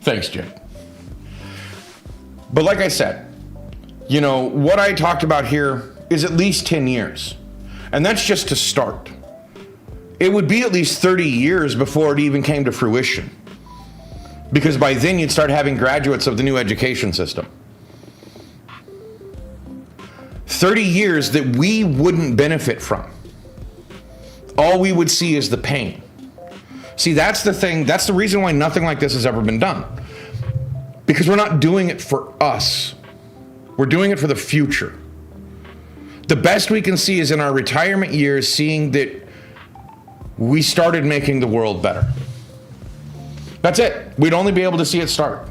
Speaker 1: Thanks, Jay. But like I said, what I talked about here is at least 10 years. And that's just to start. It would be at least 30 years before it even came to fruition. Because by then you'd start having graduates of the new education system. 30 years that we wouldn't benefit from. All we would see is the pain. See, that's the thing. That's the reason why nothing like this has ever been done. Because we're not doing it for us. We're doing it for the future. The best we can see is in our retirement years, seeing that we started making the world better. That's it. We'd only be able to see it start.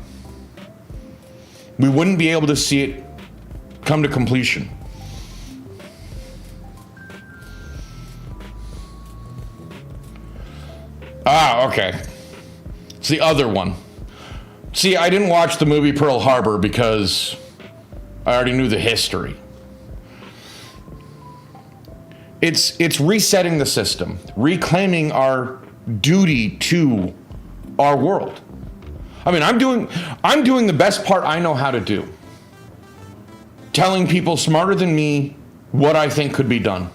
Speaker 1: We wouldn't be able to see it come to completion. Okay. It's the other one. See, I didn't watch the movie Pearl Harbor because I already knew the history. It's resetting the system, reclaiming our duty to our world. I'm doing the best part I know how to do. Telling people smarter than me what I think could be done.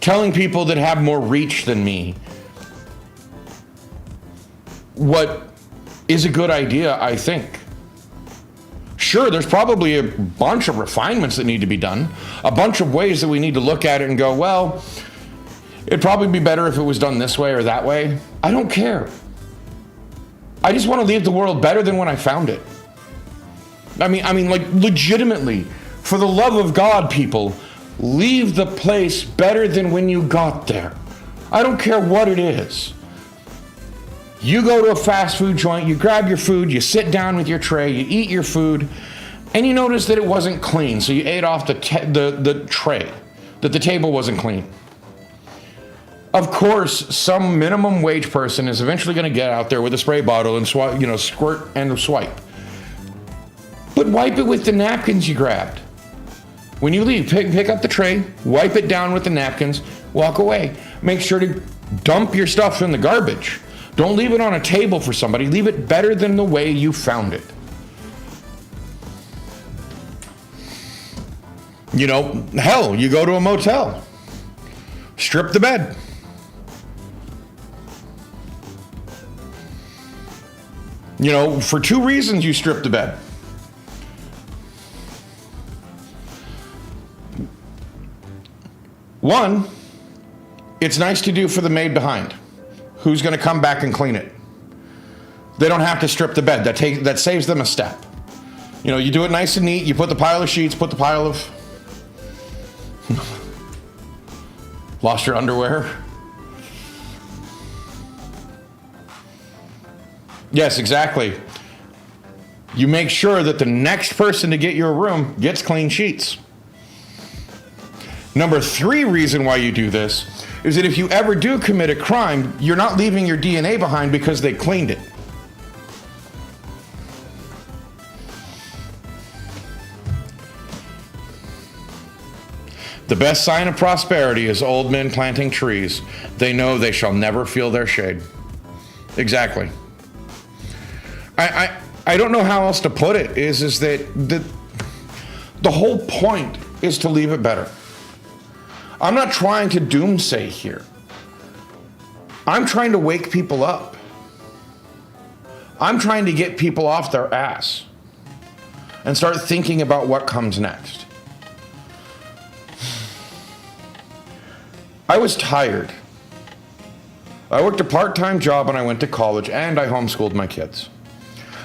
Speaker 1: Telling people that have more reach than me what is a good idea, I think. Sure, there's probably a bunch of refinements that need to be done, a bunch of ways that we need to look at it and go, well, it'd probably be better if it was done this way or that way. I don't care. I just want to leave the world better than when I found it. Like legitimately, for the love of God, people, leave the place better than when you got there. I don't care what it is. You go to a fast food joint, you grab your food, you sit down with your tray, you eat your food, and you notice that it wasn't clean, so you ate off the tray, that the table wasn't clean. Of course, some minimum wage person is eventually going to get out there with a spray bottle and squirt and swipe. But wipe it with the napkins you grabbed. When you leave, pick up the tray, wipe it down with the napkins, walk away. Make sure to dump your stuff in the garbage. Don't leave it on a table for somebody. Leave it better than the way you found it. Hell, you go to a motel. Strip the bed. For two reasons you strip the bed. One, it's nice to do for the maid behind. Who's going to come back and clean it? They don't have to strip the bed. That saves them a step. You do it nice and neat. You put the pile of sheets, put the pile of... Lost your underwear? Yes, exactly. You make sure that the next person to get your room gets clean sheets. Number 3 reason why you do this is that if you ever do commit a crime, you're not leaving your DNA behind because they cleaned it. The best sign of prosperity is old men planting trees. They know they shall never feel their shade. Exactly. I don't know how else to put it, is that the whole point is to leave it better. I'm not trying to doomsay here. I'm trying to wake people up. I'm trying to get people off their ass and start thinking about what comes next. I was tired. I worked a part-time job when I went to college, and I homeschooled my kids.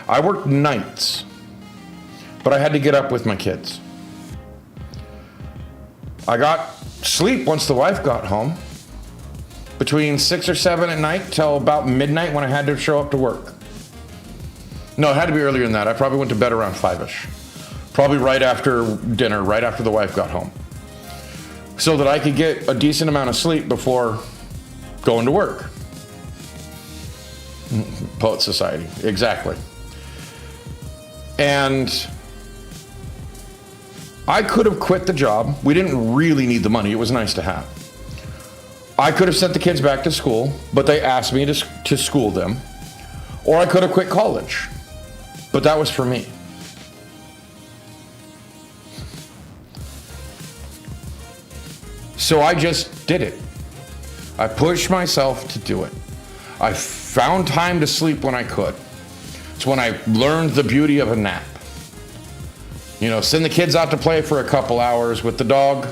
Speaker 1: I worked nights, but I had to get up with my kids. I got sleep once the wife got home, between 6 or 7 at night till about midnight when I had to show up to work. No, it had to be earlier than that. I probably went to bed around 5-ish. Probably right after dinner, right after the wife got home, so that I could get a decent amount of sleep before going to work. Poet Society, exactly. And I could have quit the job. We didn't really need the money. It was nice to have. I could have sent the kids back to school, but they asked me to school them. Or I could have quit college, but that was for me. So I just did it. I pushed myself to do it. I found time to sleep when I could. It's when I learned the beauty of a nap. Send the kids out to play for a couple hours with the dog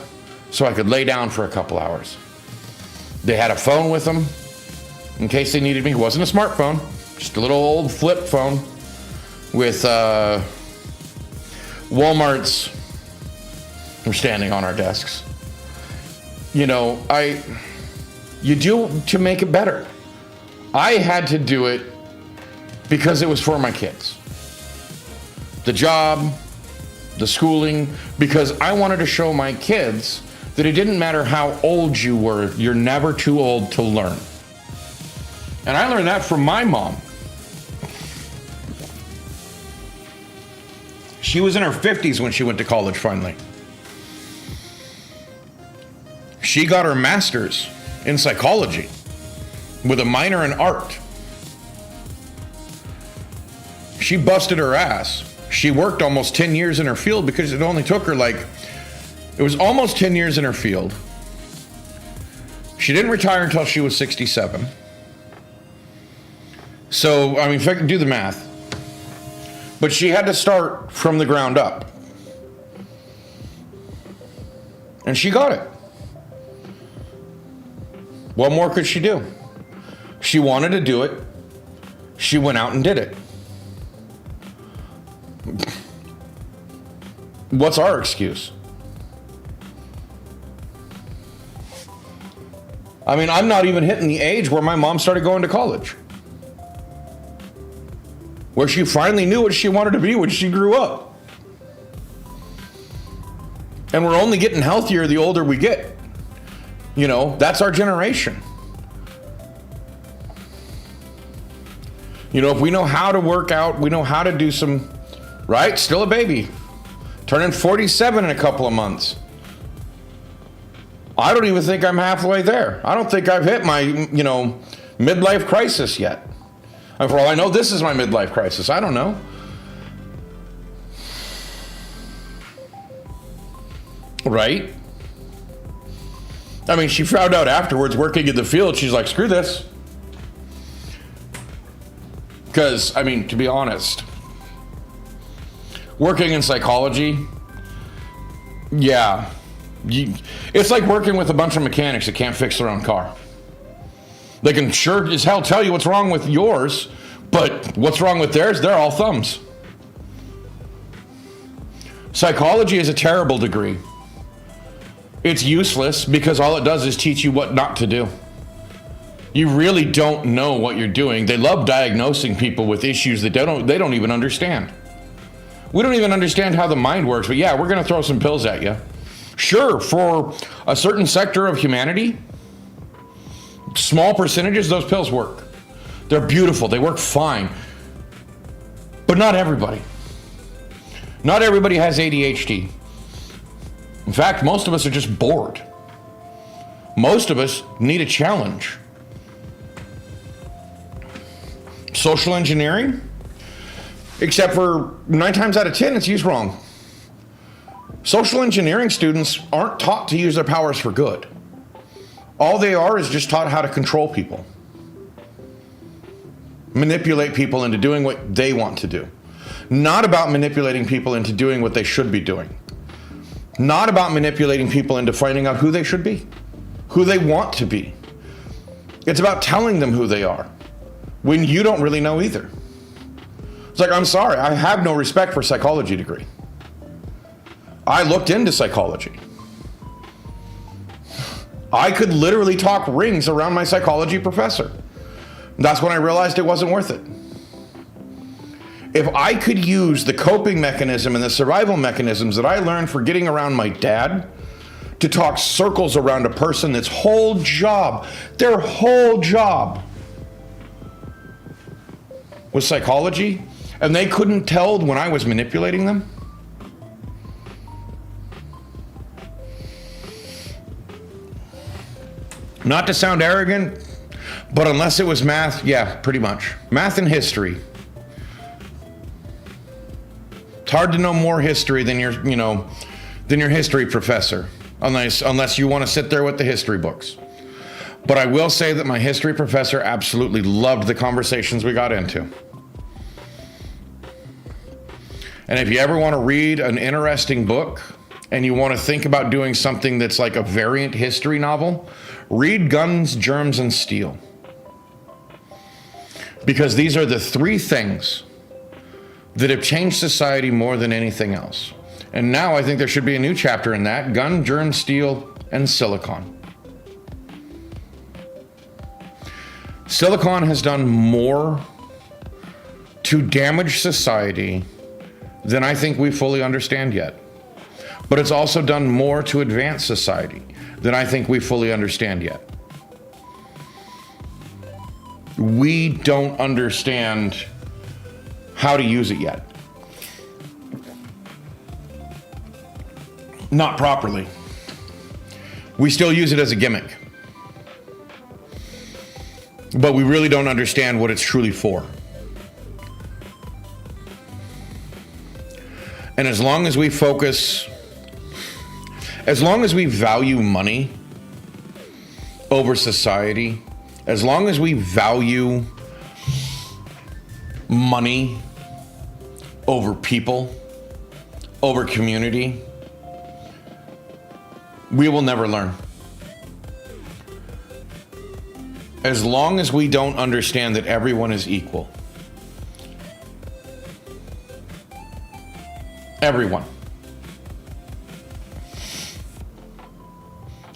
Speaker 1: so I could lay down for a couple hours. They had a phone with them in case they needed me. It wasn't a smartphone, just a little old flip phone with Walmart's. They're standing on our desks. You do to make it better. I had to do it because it was for my kids. The job, the schooling, because I wanted to show my kids that it didn't matter how old you were, you're never too old to learn. And I learned that from my mom. She was in her 50s when she went to college finally. She got her master's in psychology with a minor in art. She busted her ass. She worked almost 10 years in her field because it only took her it was almost 10 years in her field. She didn't retire until she was 67. So, if I can do the math. But she had to start from the ground up. And she got it. What more could she do? She wanted to do it. She went out and did it. What's our excuse? I'm not even hitting the age where my mom started going to college, where she finally knew what she wanted to be when she grew up. And we're only getting healthier the older we get. That's our generation. If we know how to work out, we know how to do some, right? Still a baby. Turning 47 in a couple of months. I don't even think I'm halfway there. I don't think I've hit my, midlife crisis yet. And for all I know, this is my midlife crisis. I don't know. Right? She found out afterwards working in the field, she's like, screw this. Because, to be honest, working in psychology, yeah, it's like working with a bunch of mechanics that can't fix their own car. They can sure as hell tell you what's wrong with yours, but what's wrong with theirs, they're all thumbs. Psychology is a terrible degree. It's useless because all it does is teach you what not to do. You really don't know what you're doing. They love diagnosing people with issues that they don't even understand. We don't even understand how the mind works, but yeah, we're going to throw some pills at you. Sure, for a certain sector of humanity, small percentages, those pills work. They're beautiful. They work fine. But not everybody. Not everybody has ADHD. In fact, most of us are just bored. Most of us need a challenge. Social engineering, except for 9 times out of 10, it's used wrong. Social engineering students aren't taught to use their powers for good. All they are is just taught how to control people. Manipulate people into doing what they want to do. Not about manipulating people into doing what they should be doing. Not about manipulating people into finding out who they should be, who they want to be. It's about telling them who they are when you don't really know either. It's like, I'm sorry, I have no respect for a psychology degree. I looked into psychology. I could literally talk rings around my psychology professor. That's when I realized it wasn't worth it. If I could use the coping mechanism and the survival mechanisms that I learned for getting around my dad to talk circles around a person that's whole job, their whole job was psychology, and they couldn't tell when I was manipulating them. Not to sound arrogant, but unless it was math, yeah, pretty much. Math and history. It's hard to know more history than your history professor, unless you want to sit there with the history books. But I will say that my history professor absolutely loved the conversations we got into. And if you ever want to read an interesting book and you want to think about doing something that's like a variant history novel, read Guns, Germs, and Steel. Because these are the 3 things that have changed society more than anything else. And now I think there should be a new chapter in that: gun, germ, steel, and silicon. Silicon has done more to damage society than I think we fully understand yet. But it's also done more to advance society than I think we fully understand yet. We don't understand how to use it yet. Not properly. We still use it as a gimmick. But we really don't understand what it's truly for. And as long as we value money over society, as long as we value money over people, over community, we will never learn. As long as we don't understand that everyone is equal. Everyone.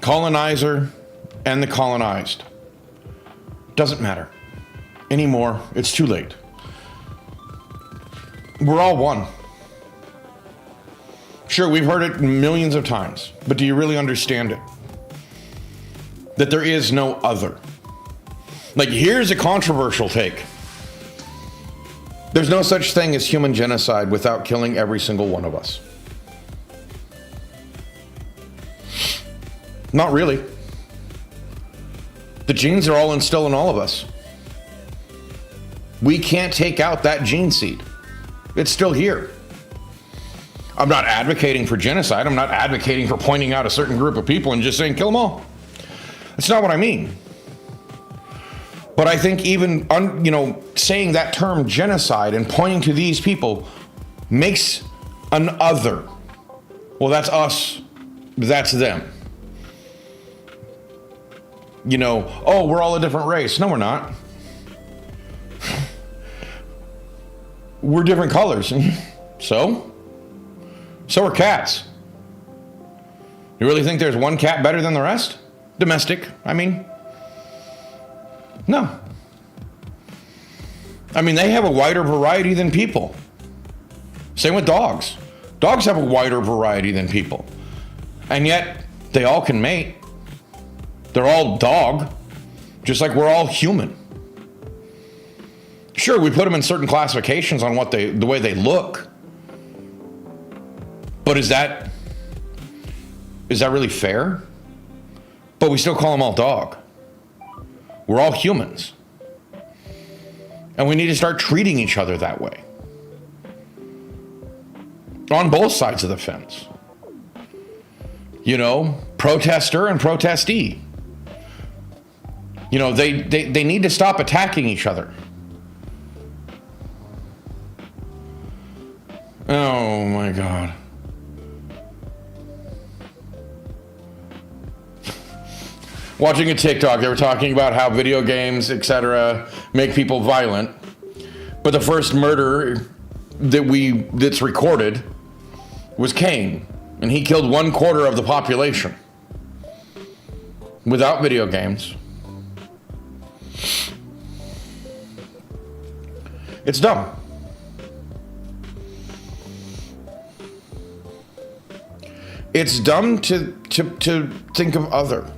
Speaker 1: Colonizer and the colonized. Doesn't matter anymore. It's too late. We're all one. Sure, we've heard it millions of times, but do you really understand it? That there is no other. Like, here's a controversial take. There's no such thing as human genocide without killing every single one of us. Not really. The genes are all instilled in all of us. We can't take out that gene seed. It's still here. I'm not advocating for genocide. I'm not advocating for pointing out a certain group of people and just saying, kill them all. That's not what I mean. But I think even, saying that term genocide and pointing to these people makes an other. Well, that's us. That's them. Oh, we're all a different race. No, we're not. We're different colors. So? So are cats. You really think there's one cat better than the rest? Domestic, I mean. No. I mean, they have a wider variety than people. Same with dogs. Dogs have a wider variety than people. And yet, they all can mate. They're all dog, just like we're all human. Sure, we put them in certain classifications on the way they look. But is that really fair? But we still call them all dog. We're all humans. And we need to start treating each other that way. On both sides of the fence. You know, protester and protestee. You know, they need to stop attacking each other. Oh my God. Watching a TikTok, they were talking about how video games, etc., make people violent. But the first murder that's recorded was Cain, and he killed 1/4 of the population without video games. It's dumb. It's dumb to think of other.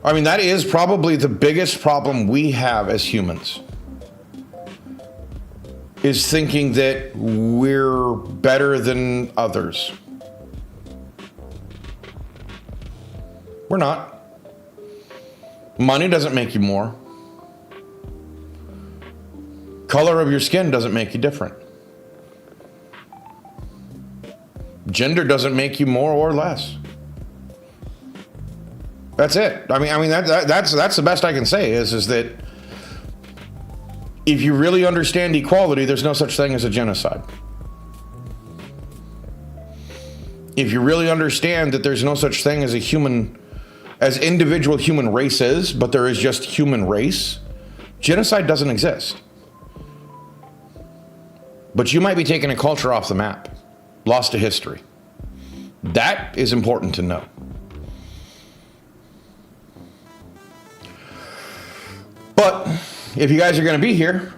Speaker 1: I mean, that is probably the biggest problem we have as humans, is thinking that we're better than others. We're not. Money doesn't make you more. Color of your skin doesn't make you different. Gender doesn't make you more or less. That's it. I mean that's the best I can say is that if you really understand equality, there's no such thing as a genocide. If you really understand that there's no such thing as as individual human races, but there is just human race, genocide doesn't exist. But you might be taking a culture off the map, lost to history. That is important to know. But if you guys are going to be here,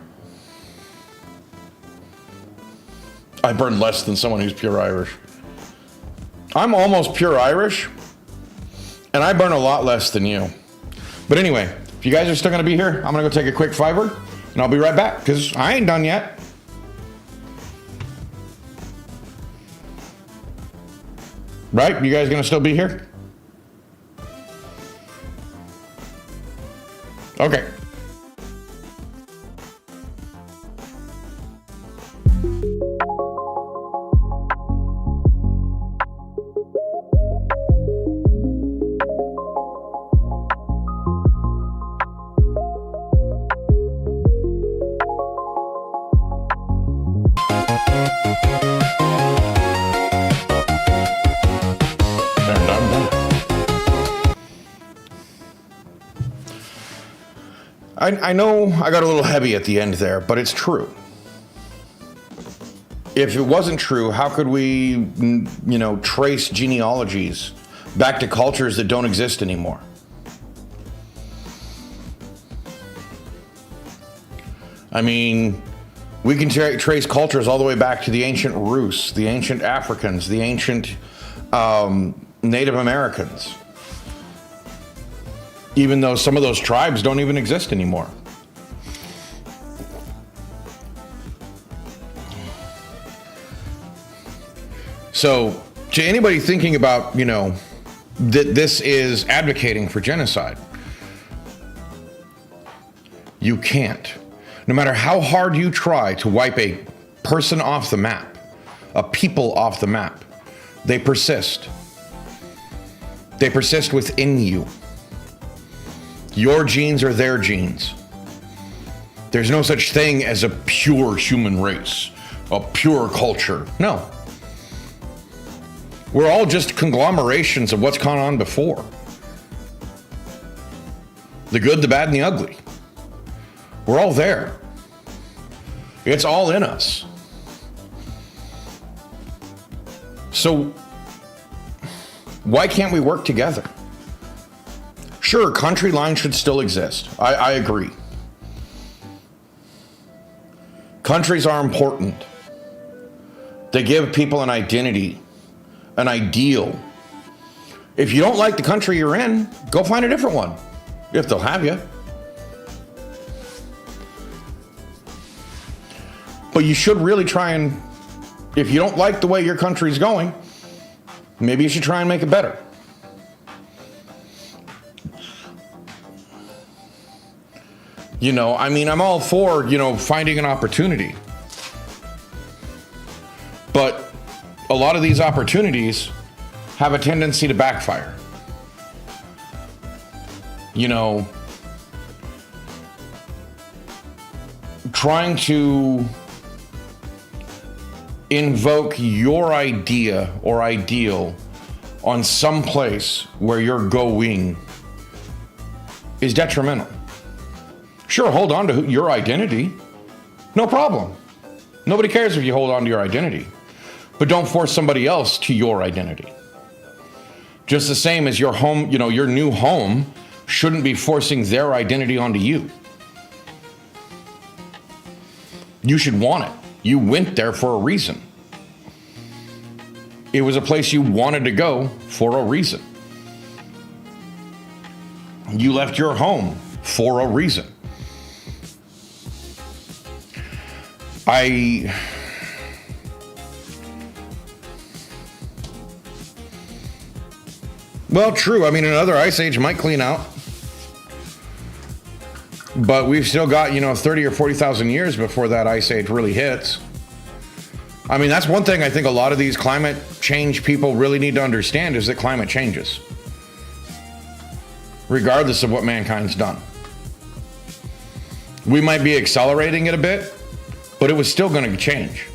Speaker 1: I burn less than someone who's pure Irish. I'm almost pure Irish, and I burn a lot less than you. But anyway, if you guys are still going to be here, I'm going to go take a quick fiver, and I'll be right back, because I ain't done yet. Right? You guys going to still be here? Okay. I know I got a little heavy at the end there, but it's true. If it wasn't true, how could we, trace genealogies back to cultures that don't exist anymore? I mean, we can trace cultures all the way back to the ancient Rus, the ancient Africans, the ancient Native Americans. Even though some of those tribes don't even exist anymore. So, to anybody thinking about, that this is advocating for genocide, you can't. No matter how hard you try to wipe a person off the map, a people off the map, they persist. They persist within you. Your genes are their genes. There's no such thing as a pure human race, a pure culture. No. We're all just conglomerations of what's gone on before. The good, the bad, and the ugly. We're all there. It's all in us. So why can't we work together? Sure, country lines should still exist. I agree. Countries are important. They give people an identity, an ideal. If you don't like the country you're in, go find a different one, if they'll have you. But you should really try and, if you don't like the way your country's going, maybe you should try and make it better. You know, I mean, I'm all for, finding an opportunity. But a lot of these opportunities have a tendency to backfire. Trying to invoke your idea or ideal on some place where you're going is detrimental. Sure, hold on to your identity. No problem. Nobody cares if you hold on to your identity. But don't force somebody else to your identity. Just the same as your home, your new home shouldn't be forcing their identity onto you. You should want it. You went there for a reason. It was a place you wanted to go for a reason. You left your home for a reason. Well, true. I mean, another ice age might clean out. But we've still got, 30 or 40,000 years before that ice age really hits. I mean, that's one thing I think a lot of these climate change people really need to understand is that climate changes, regardless of what mankind's done. We might be accelerating it a bit, but it was still going to change.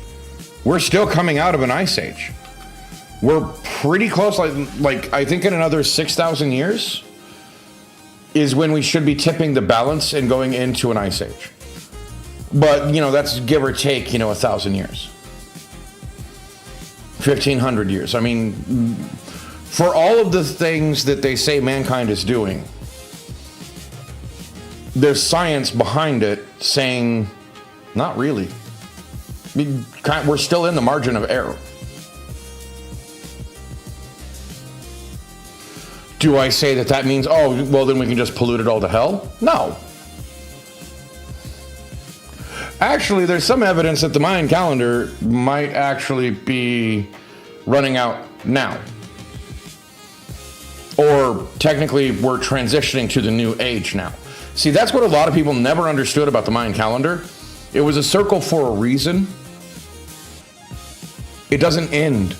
Speaker 1: We're still coming out of an ice age. We're pretty close, like I think in another 6,000 years is when we should be tipping the balance and going into an ice age. But, that's give or take, 1,000 years. 1,500 years. I mean, for all of the things that they say mankind is doing, there's science behind it saying, not really. We're still in the margin of error. Do I say that means, then we can just pollute it all to hell? No. Actually, there's some evidence that the Mayan calendar might actually be running out now. Or technically, we're transitioning to the new age now. See, that's what a lot of people never understood about the Mayan calendar. It was a circle for a reason. It doesn't end.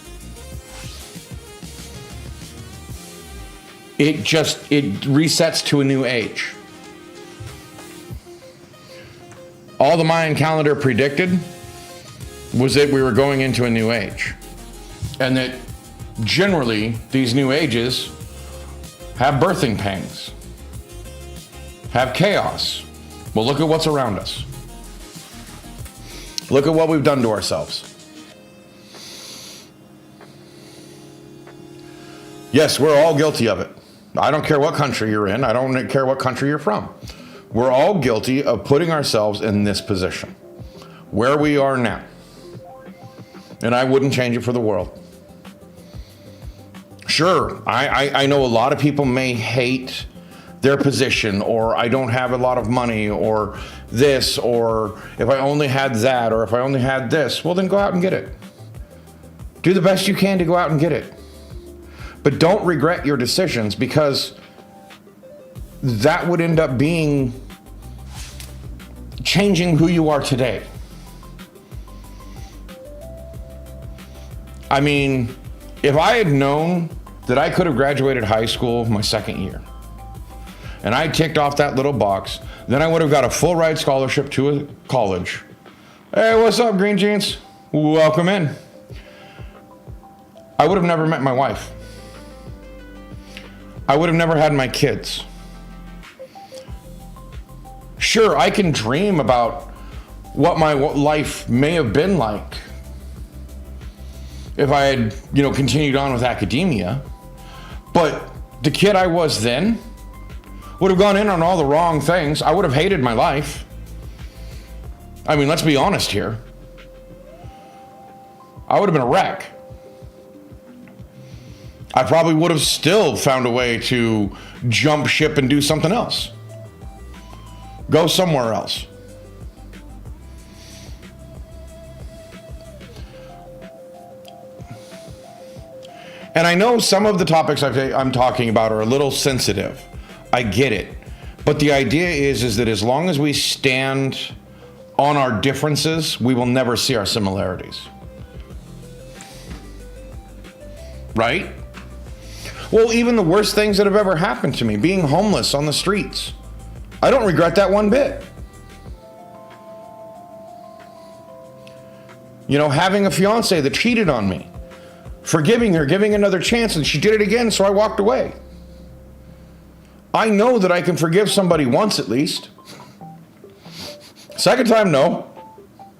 Speaker 1: It resets to a new age. All the Mayan calendar predicted was that we were going into a new age. And that generally these new ages have birthing pangs, have chaos. Well, look at what's around us. Look at what we've done to ourselves. Yes, we're all guilty of it. I don't care what country you're in. I don't care what country you're from. We're all guilty of putting ourselves in this position, where we are now. And I wouldn't change it for the world. Sure, I know a lot of people may hate their position, or I don't have a lot of money, or this, or if I only had that, or if I only had this. Well, then go out and get it. Do the best you can to go out and get it. But don't regret your decisions, because that would end up being changing who you are today. I mean, if I had known that I could have graduated high school my second year, and I ticked off that little box, then I would have got a full ride scholarship to a college. Hey, what's up, Green Jeans? Welcome in. I would have never met my wife. I would have never had my kids. Sure, I can dream about what my life may have been like. if I had, continued on with academia. But the kid I was then would have gone in on all the wrong things. I would have hated my life. I mean, let's be honest here. I would have been a wreck. I probably would have still found a way to jump ship and do something else. Go somewhere else. And I know some of the topics I'm talking about are a little sensitive. I get it. But the idea is that as long as we stand on our differences, we will never see our similarities. Right? Well, even the worst things that have ever happened to me, being homeless on the streets, I don't regret that one bit. Having a fiance that cheated on me, forgiving her, giving another chance, and she did it again, so I walked away. I know that I can forgive somebody once at least. Second time, no.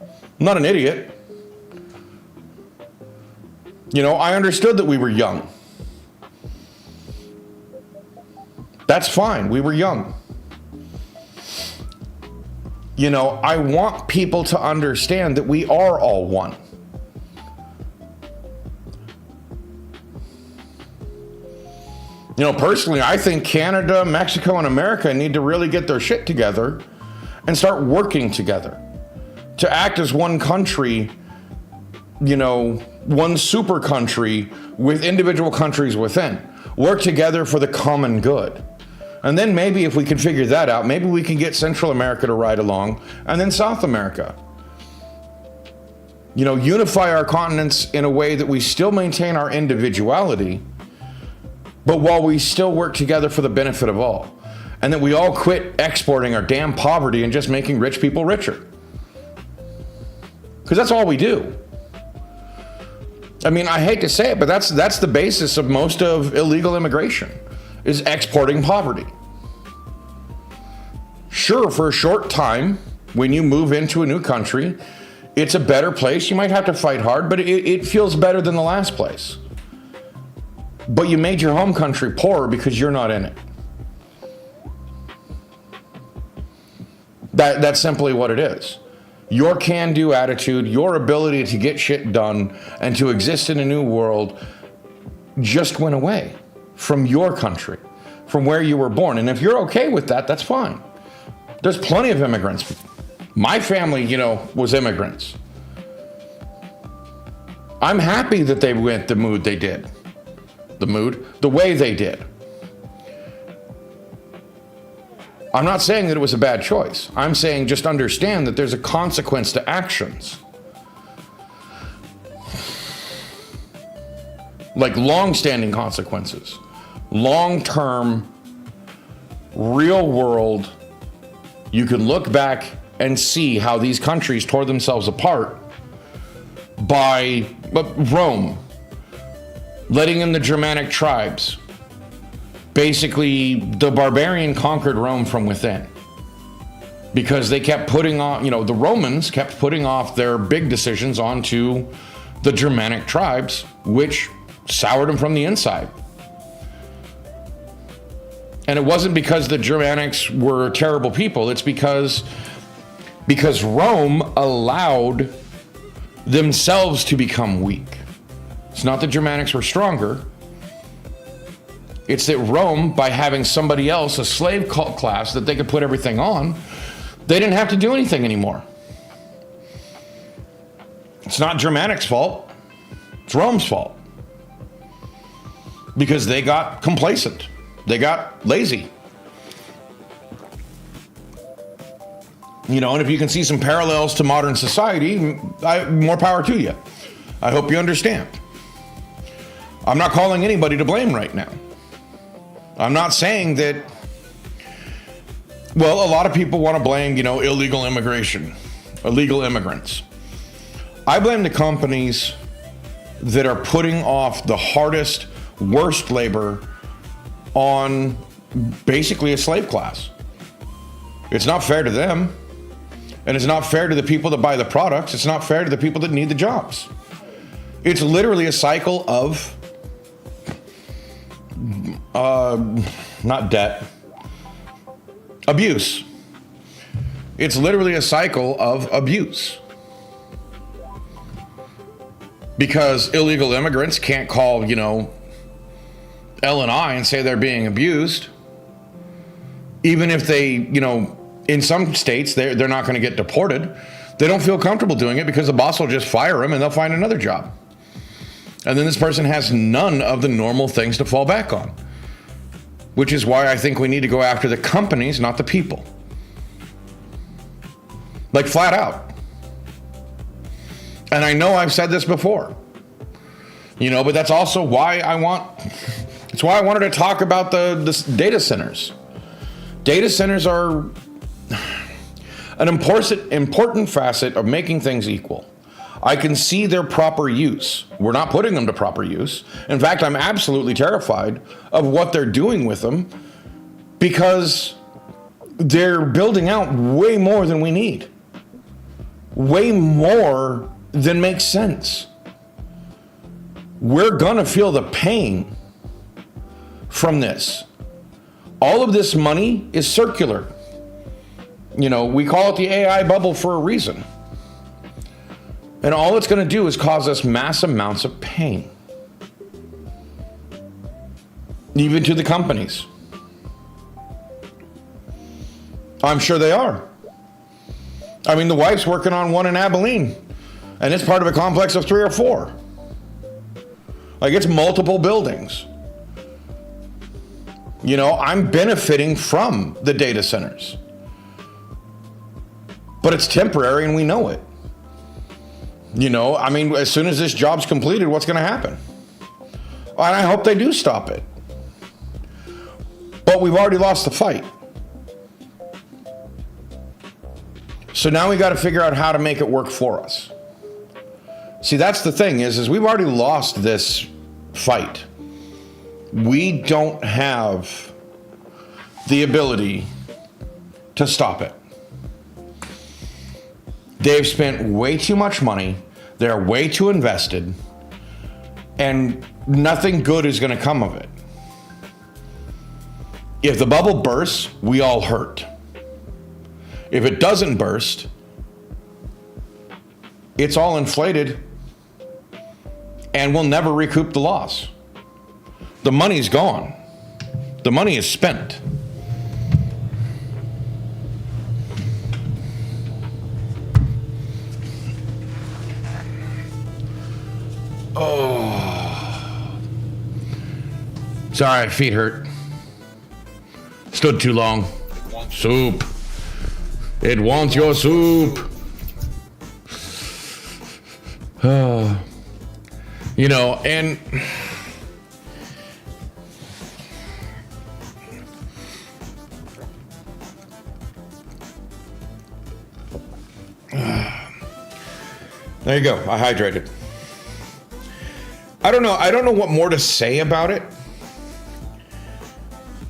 Speaker 1: I'm not an idiot. I understood that we were young. That's fine. We were young. I want people to understand that we are all one. Personally, I think Canada, Mexico, and America need to really get their shit together and start working together to act as one country, one super country with individual countries within. Work together for the common good. And then maybe if we can figure that out, maybe we can get Central America to ride along, and then South America. Unify our continents in a way that we still maintain our individuality, but while we still work together for the benefit of all. And that we all quit exporting our damn poverty and just making rich people richer. Because that's all we do. I mean, I hate to say it, but that's the basis of most of illegal immigration, is exporting poverty. Sure, for a short time, when you move into a new country, it's a better place. You might have to fight hard, but it feels better than the last place. But you made your home country poorer because you're not in it. That's simply what it is. Your can-do attitude, your ability to get shit done and to exist in a new world just went away from your country, from where you were born. And if you're okay with that, that's fine. There's plenty of immigrants. My family, was immigrants. I'm happy that they went the way they did. I'm not saying that it was a bad choice. I'm saying just understand that there's a consequence to actions. Like long-standing consequences. Long-term, real world, you can look back and see how these countries tore themselves apart by Rome, letting in the Germanic tribes. Basically, the barbarian conquered Rome from within because they kept putting on, the Romans kept putting off their big decisions onto the Germanic tribes, which soured them from the inside. And it wasn't because the Germanics were terrible people. It's because Rome allowed themselves to become weak. It's not that Germanics were stronger. It's that Rome, by having somebody else, a slave class that they could put everything on, they didn't have to do anything anymore. It's not Germanics' fault. It's Rome's fault. Because they got complacent. They got lazy. And if you can see some parallels to modern society, more power to you. I hope you understand. I'm not calling anybody to blame right now. I'm not saying that, a lot of people want to blame, illegal immigration, illegal immigrants. I blame the companies that are putting off the hardest, worst labor on basically a slave class. It's not fair to them, and it's not fair to the people that buy the products. It's not fair to the people that need the jobs. It's literally a cycle of, not debt, abuse. It's literally a cycle of abuse. Because illegal immigrants can't call, L&I and say they're being abused. Even if they, in some states, they're not going to get deported. They don't feel comfortable doing it because the boss will just fire them and they'll find another job. And then this person has none of the normal things to fall back on. Which is why I think we need to go after the companies, not the people. Like flat out. And I know I've said this before. But that's also why it's why I wanted to talk about the data centers. Data centers are an important facet of making things equal. I can see their proper use. We're not putting them to proper use. In fact, I'm absolutely terrified of what they're doing with them because they're building out way more than we need. Way more than makes sense. We're gonna feel the pain from this. All of this money is circular. We call it the AI bubble for a reason. And all it's going to do is cause us mass amounts of pain. Even to the companies. I'm sure they are. The wife's working on one in Abilene, and it's part of a complex of 3 or 4. It's multiple buildings. I'm benefiting from the data centers. But it's temporary and we know it. As soon as this job's completed, what's going to happen? And I hope they do stop it. But we've already lost the fight. So now we got to figure out how to make it work for us. See, that's the thing is we've already lost this fight. We don't have the ability to stop it. They've spent way too much money. They're way too invested. And nothing good is going to come of it. If the bubble bursts, we all hurt. If it doesn't burst, it's all inflated and we'll never recoup the loss. The money's gone. The money is spent. Oh. Sorry, feet hurt. Stood too long. Soup. It wants your soup. And there you go. I hydrated. I don't know what more to say about it.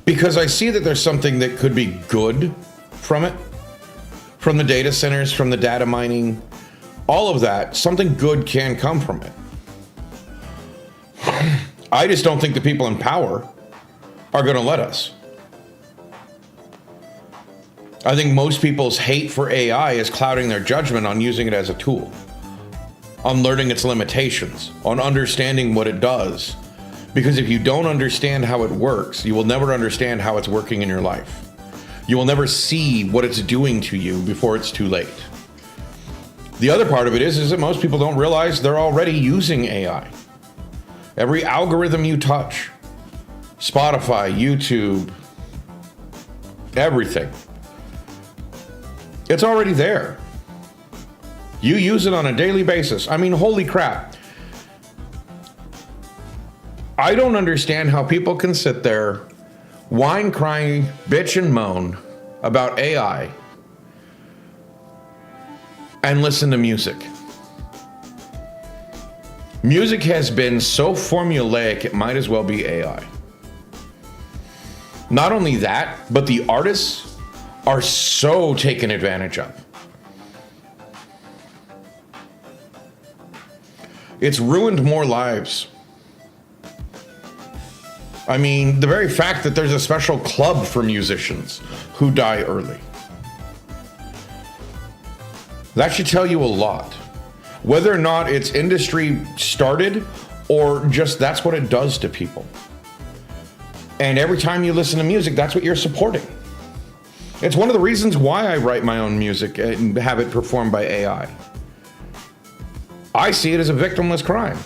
Speaker 1: Because I see that there's something that could be good from it. From the data centers, from the data mining, all of that. Something good can come from it. I just don't think the people in power are going to let us. I think most people's hate for AI is clouding their judgment on using it as a tool, on learning its limitations, on understanding what it does. Because if you don't understand how it works, you will never understand how it's working in your life. You will never see what it's doing to you before it's too late. The other part of it is that most people don't realize they're already using AI. Every algorithm you touch, Spotify, YouTube, everything, it's already there. You use it on a daily basis. Holy crap. I don't understand how people can sit there, whine, cry, bitch, and moan about AI and listen to music. Music has been so formulaic, it might as well be AI. Not only that, but the artists are so taken advantage of. It's ruined more lives. I mean, the very fact that there's a special club for musicians who die early. That should tell you a lot. Whether or not it's industry started or just that's what it does to people. And every time you listen to music, that's what you're supporting. It's one of the reasons why I write my own music and have it performed by AI. I see it as a victimless crime.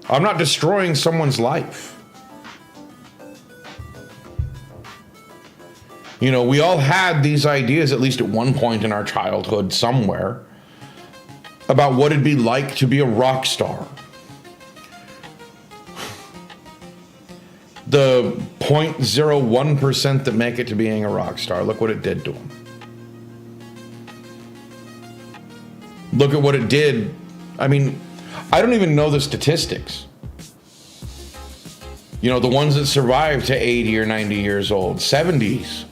Speaker 1: I'm not destroying someone's life. You know, we all had these ideas, at least at one point in our childhood somewhere, about what it'd be like to be a rock star. The 0.01% that make it to being a rock star, look what it did to them. Look at what it did. I mean, I don't even know the statistics. You know, the ones that survive to 80 or 90 years old, 70s.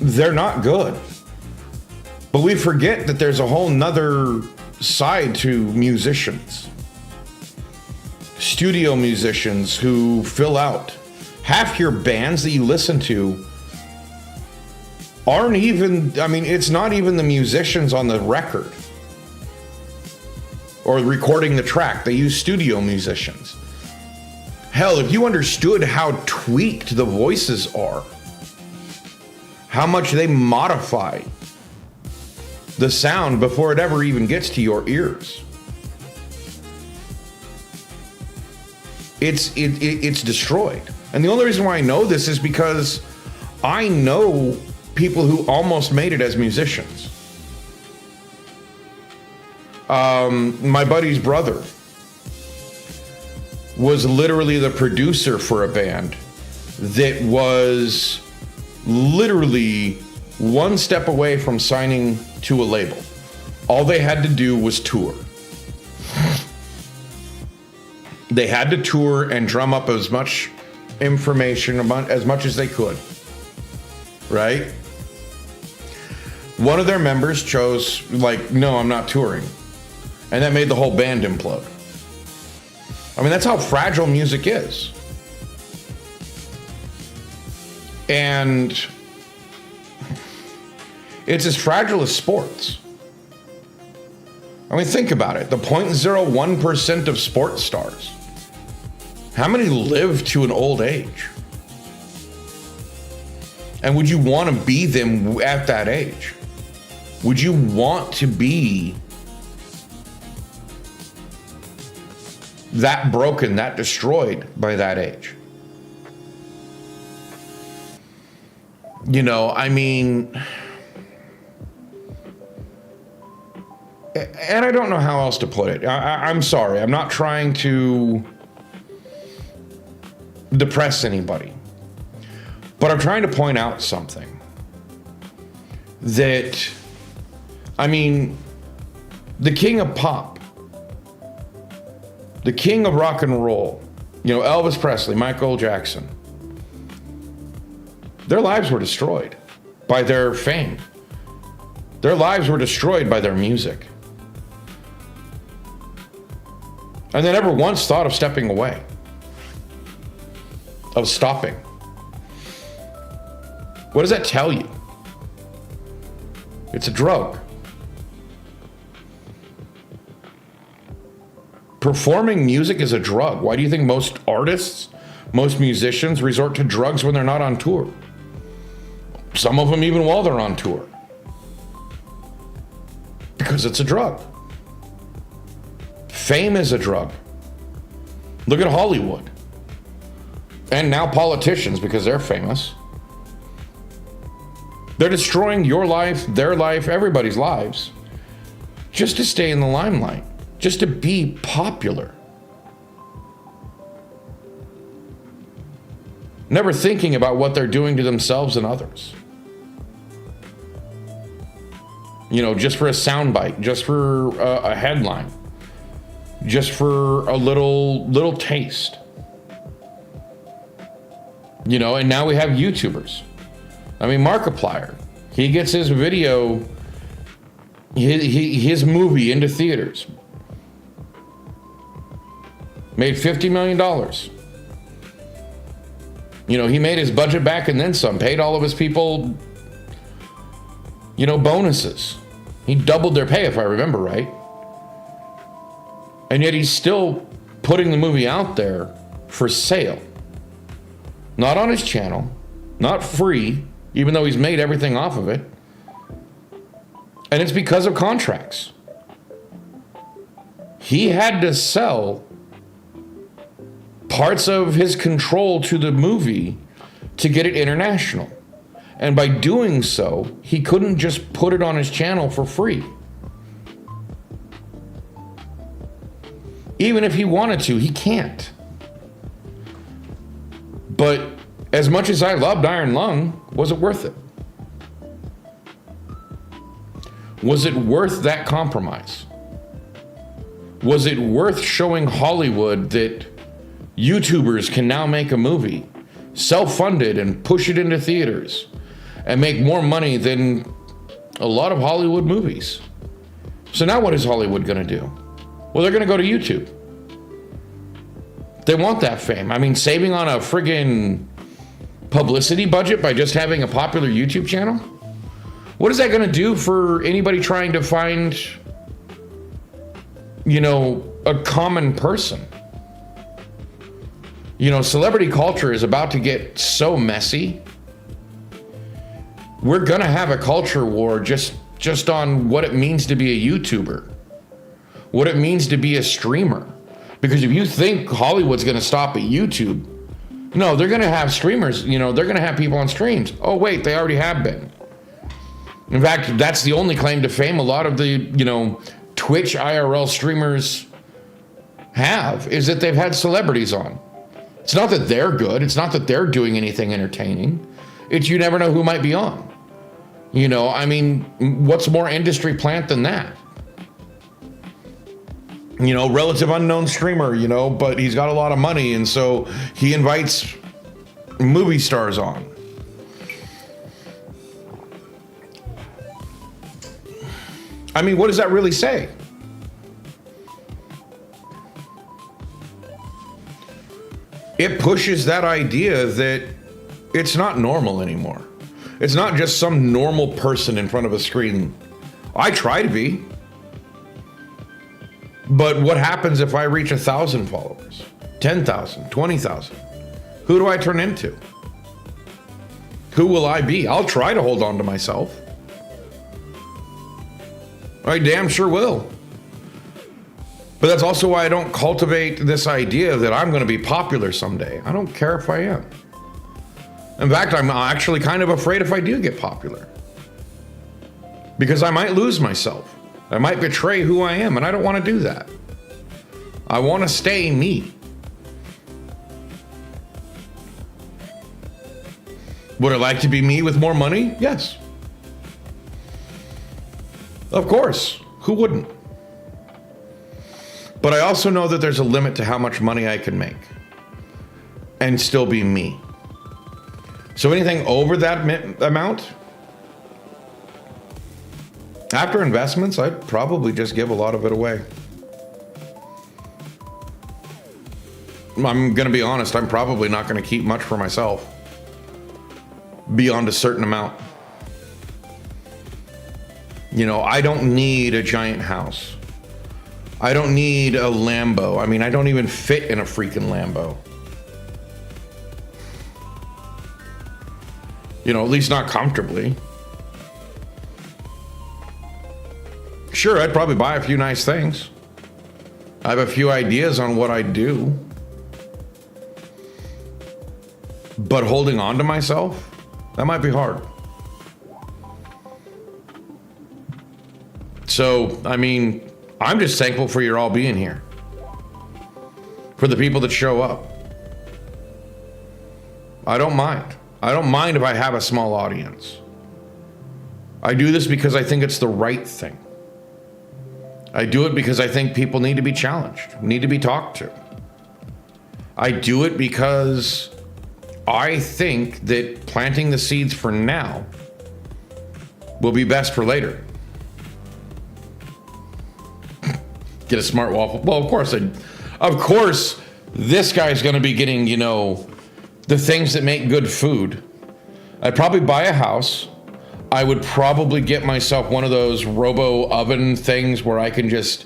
Speaker 1: They're not good. But we forget that there's a whole nother side to musicians. Studio musicians who fill out. Half your bands that you listen to aren't even, I mean, it's not even the musicians on the record or recording the track. They use studio musicians. Hell, if you understood how tweaked the voices are, how much they modify the sound before it ever even gets to your ears. It's destroyed. And the only reason why I know this is because I know people who almost made it as musicians. My buddy's brother was literally the producer for a band that was literally one step away from signing to a label. All they had to do was tour. They had to tour and drum up as much information as much as they could, right? One of their members chose, like, no, I'm not touring. And that made the whole band implode. I mean, that's how fragile music is. And it's as fragile as sports. I mean, think about it. The 0.01% of sports stars. How many live to an old age? And would you want to be them at that age? Would you want to be that broken, that destroyed by that age? You know, I mean, and I don't know how else to put it. I'm sorry. I'm not trying to depress anybody. But I'm trying to point out something. That, I mean, the king of pop, the king of rock and roll, you know, Elvis Presley, Michael Jackson, their lives were destroyed by their fame. Their lives were destroyed by their music. And they never once thought of stepping away, of stopping. What does that tell you? It's a drug. Performing music is a drug. Why do you think most artists, most musicians resort to drugs when they're not on tour? Some of them even while they're on tour. Because it's a drug. Fame is a drug. Look at Hollywood. And now politicians, because they're famous. They're destroying your life, their life, everybody's lives, just to stay in the limelight, just to be popular. Never thinking about what they're doing to themselves and others. You know, just for a soundbite, just for a headline, just for a little taste. You know, and now we have YouTubers. I mean, Markiplier, He gets his video, his movie into theaters. Made $50 million. You know, he made his budget back and then some. Paid all of his people, you know, bonuses. He doubled their pay, if I remember right. And yet he's still putting the movie out there for sale. Not on his channel, not free, even though he's made everything off of it. And it's because of contracts. He had to sell parts of his control to the movie to get it international. And by doing so, he couldn't just put it on his channel for free. Even if he wanted to, he can't. But as much as I loved Iron Lung, was it worth it? Was it worth that compromise? Was it worth showing Hollywood that YouTubers can now make a movie, self-funded, and push it into theaters and make more money than a lot of Hollywood movies? So now what is Hollywood going to do? Well, they're going to go to YouTube. They want that fame. I mean, saving on a friggin' publicity budget by just having a popular YouTube channel? What is that going to do for anybody trying to find, you know, a common person? You know, celebrity culture is about to get so messy. We're going to have a culture war just on what it means to be a YouTuber, what it means to be a streamer. Because if you think Hollywood's going to stop at YouTube, no, they're going to have streamers, you know, they're going to have people on streams. Oh, wait, they already have been. In fact, that's the only claim to fame a lot of the, you know, Twitch IRL streamers have, is that they've had celebrities on. It's not that they're good. It's not that they're doing anything entertaining. It's you never know who might be on. You know, I mean, what's more industry plant than that? You know, relative unknown streamer, you know, but he's got a lot of money, and so he invites movie stars on. I mean, what does that really say? It pushes that idea that it's not normal anymore. It's not just some normal person in front of a screen. I try to be. But what happens if I reach 1,000 followers, 10,000, 20,000? Who do I turn into? Who will I be? I'll try to hold on to myself. I damn sure will. But that's also why I don't cultivate this idea that I'm going to be popular someday. I don't care if I am. In fact, I'm actually kind of afraid if I do get popular. Because I might lose myself. I might betray who I am, and I don't want to do that. I want to stay me. Would I like to be me with more money? Yes. Of course. Who wouldn't? But I also know that there's a limit to how much money I can make and still be me. So anything over that amount, after investments, I'd probably just give a lot of it away. I'm going to be honest, I'm probably not going to keep much for myself beyond a certain amount. You know, I don't need a giant house. I don't need a Lambo. I mean, I don't even fit in a freaking Lambo. You know, at least not comfortably. Sure, I'd probably buy a few nice things. I have a few ideas on what I'd do. But holding on to myself, that might be hard. So, I mean, I'm just thankful for you all being here. For the people that show up. I don't mind. I don't mind if I have a small audience. I do this because I think it's the right thing. I do it because I think people need to be challenged, need to be talked to. I do it because I think that planting the seeds for now will be best for later. Get a smart waffle. Well, of course, this guy's going to be getting, the things that make good food. I'd probably buy a house. I would probably get myself one of those robo oven things where I can just,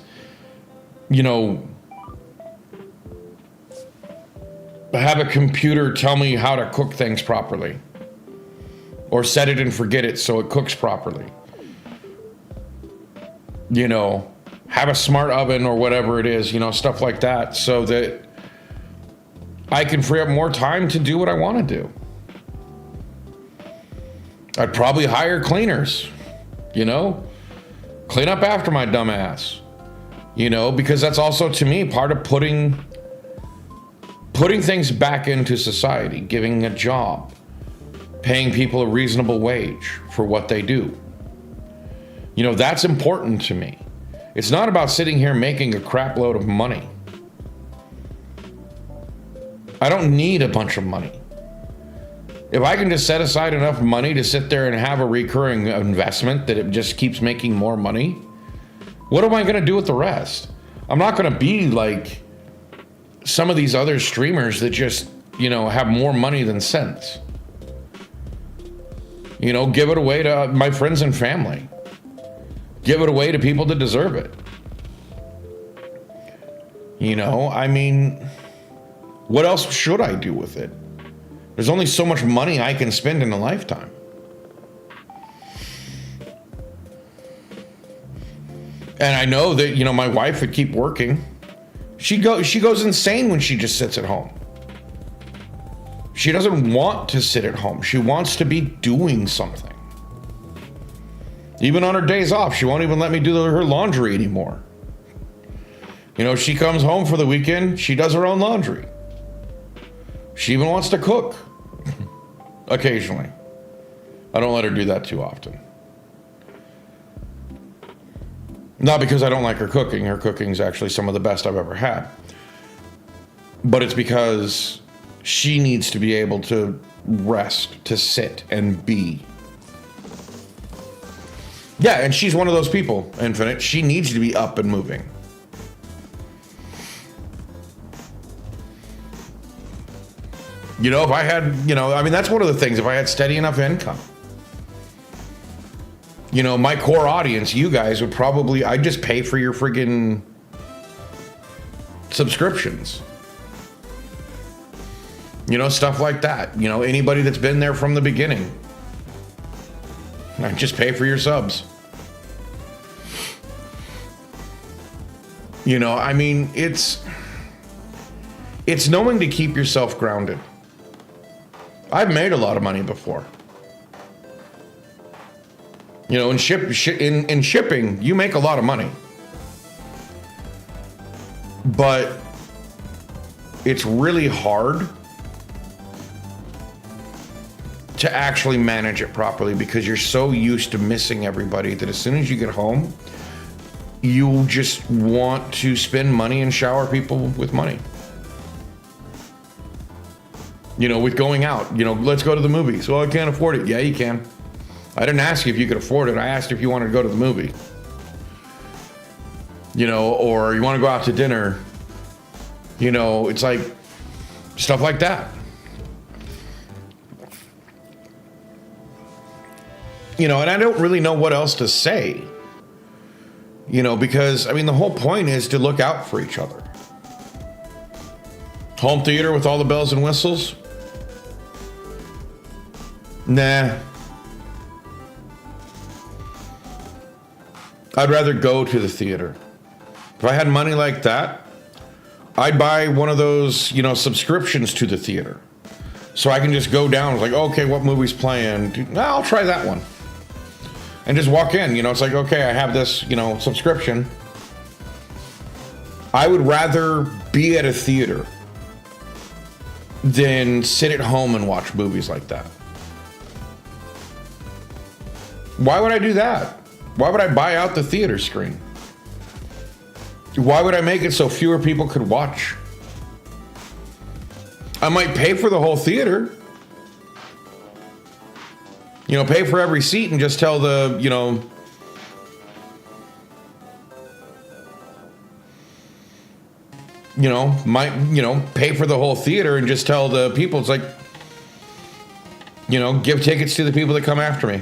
Speaker 1: have a computer tell me how to cook things properly. Or set it and forget it so it cooks properly. Have a smart oven or whatever it is, stuff like that, so that I can free up more time to do what I want to do. I'd probably hire cleaners, clean up after my dumb ass, because that's also, to me, part of putting things back into society, giving a job, paying people a reasonable wage for what they do. That's important to me. It's not about sitting here making a crap load of money. I don't need a bunch of money. If I can just set aside enough money to sit there and have a recurring investment that it just keeps making more money, what am I going to do with the rest? I'm not going to be like some of these other streamers that just, have more money than sense. Give it away to my friends and family. Give it away to people that deserve it. What else should I do with it? There's only so much money I can spend in a lifetime. And I know that, my wife would keep working. She goes insane when she just sits at home. She doesn't want to sit at home. She wants to be doing something. Even on her days off, she won't even let me do her laundry anymore. She comes home for the weekend, she does her own laundry. She even wants to cook. Occasionally. I don't let her do that too often. Not because I don't like her cooking. Her cooking is actually some of the best I've ever had. But it's because she needs to be able to rest, to sit and be. Yeah, and she's one of those people, Infinite. She needs to be up and moving. If I had, that's one of the things. If I had steady enough income, my core audience, you guys would probably, I'd just pay for your friggin' subscriptions. Stuff like that. Anybody that's been there from the beginning. Just pay for your subs. It's knowing to keep yourself grounded. I've made a lot of money before. In shipping, you make a lot of money. But it's really hard to actually manage it properly because you're so used to missing everybody that as soon as you get home, you just want to spend money and shower people with money. With going out, let's go to the movies. Well, I can't afford it. Yeah, you can. I didn't ask you if you could afford it. I asked if you wanted to go to the movie. Or you want to go out to dinner. It's like stuff like that. And I don't really know what else to say. Because, the whole point is to look out for each other. Home theater with all the bells and whistles? Nah. I'd rather go to the theater. If I had money like that, I'd buy one of those, subscriptions to the theater. So I can just go down. It's like, okay, what movie's playing? I'll try that one. And just walk in. It's like, okay, I have this, subscription. I would rather be at a theater than sit at home and watch movies like that. Why would I do that? Why would I buy out the theater screen? Why would I make it so fewer people could watch? I might pay for the whole theater. You know, pay for every seat and just tell the, pay for the whole theater and just tell the people, it's like, give tickets to the people that come after me.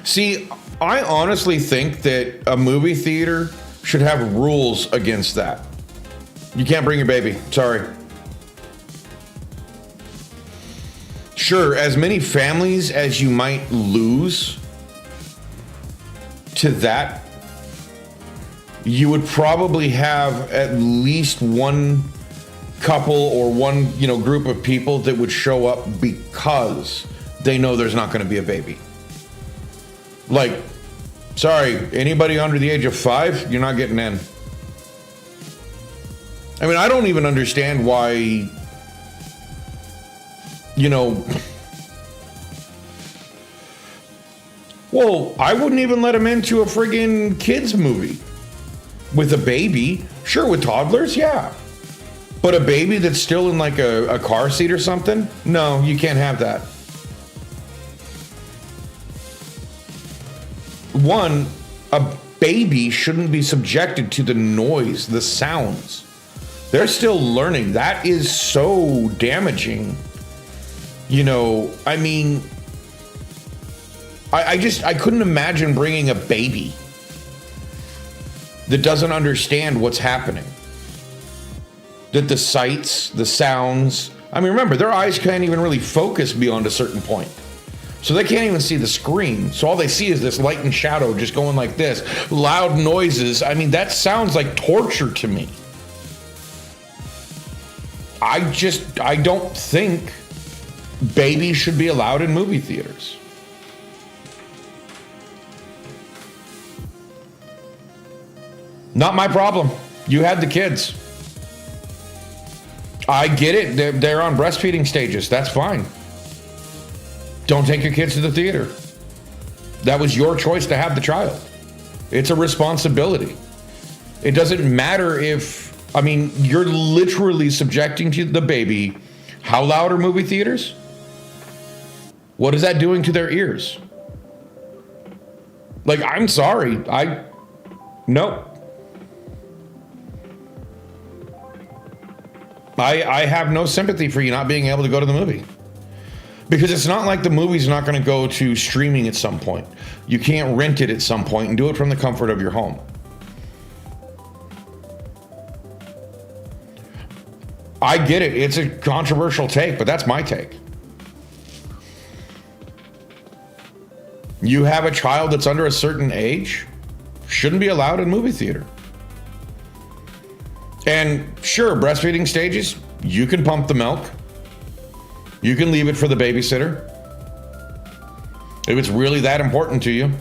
Speaker 1: See, I honestly think that a movie theater should have rules against that. You can't bring your baby. Sorry. Sure, as many families as you might lose to that, you would probably have at least one couple or one, group of people that would show up because they know there's not going to be a baby. Like, sorry, anybody under the age of 5, you're not getting in. I mean, I don't even understand why, well, I wouldn't even let them into a friggin' kids movie with a baby. Sure, with toddlers, yeah. But a baby that's still in like a car seat or something? No, you can't have that. One, a baby shouldn't be subjected to the noise, the sounds. They're still learning. That is so damaging. I mean, I couldn't imagine bringing a baby that doesn't understand what's happening. That the sights, the sounds, I mean, remember, their eyes can't even really focus beyond a certain point. So they can't even see the screen. So all they see is this light and shadow just going like this. Loud noises. I mean, that sounds like torture to me. I don't think babies should be allowed in movie theaters. Not my problem. You had the kids. I get it. They're on breastfeeding stages. That's fine. Don't take your kids to the theater. That was your choice to have the child. It's a responsibility. It doesn't matter if, you're literally subjecting to the baby. How loud are movie theaters? What is that doing to their ears? Like, I'm sorry. No. I have no sympathy for you not being able to go to the movie. Because it's not like the movie's not going to go to streaming at some point. You can't rent it at some point and do it from the comfort of your home. I get it. It's a controversial take, but that's my take. You have a child that's under a certain age, shouldn't be allowed in movie theater. And sure, breastfeeding stages, you can pump the milk. You can leave it for the babysitter. If it's really that important to you.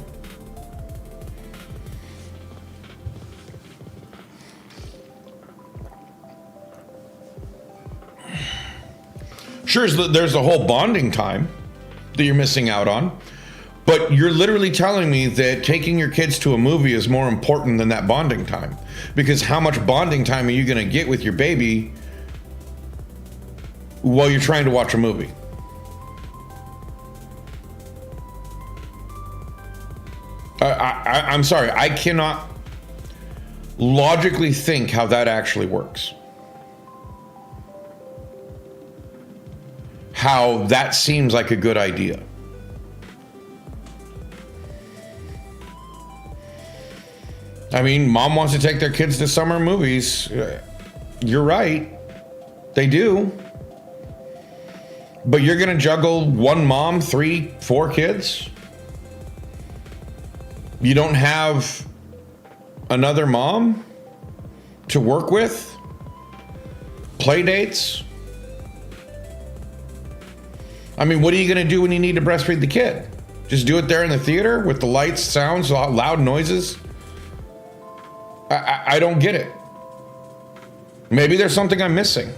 Speaker 1: Sure, there's a whole bonding time that you're missing out on. But you're literally telling me that taking your kids to a movie is more important than that bonding time. Because how much bonding time are you going to get with your baby while you're trying to watch a movie? I'm sorry, I cannot logically think how that actually works. How that seems like a good idea. I mean, mom wants to take their kids to summer movies. You're right. They do. But you're going to juggle one mom, 3, 4 kids? You don't have another mom to work with? Play dates? I mean, what are you going to do when you need to breastfeed the kid? Just do it there in the theater with the lights, sounds, loud noises? I don't get it. Maybe there's something I'm missing.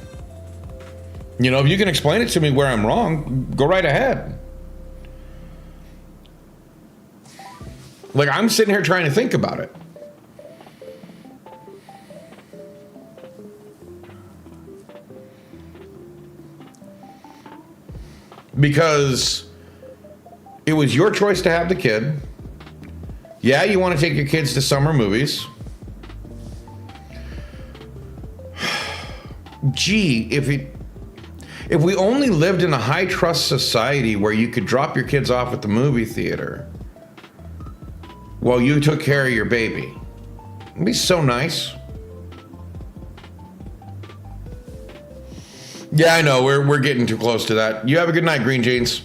Speaker 1: If you can explain it to me where I'm wrong, go right ahead. Like, I'm sitting here trying to think about it. Because it was your choice to have the kid. Yeah, you want to take your kids to summer movies. Gee, if we only lived in a high trust society where you could drop your kids off at the movie theater while you took care of your baby, it'd be so nice. Yeah, I know, we're getting too close to that. You have a good night, Green Jeans.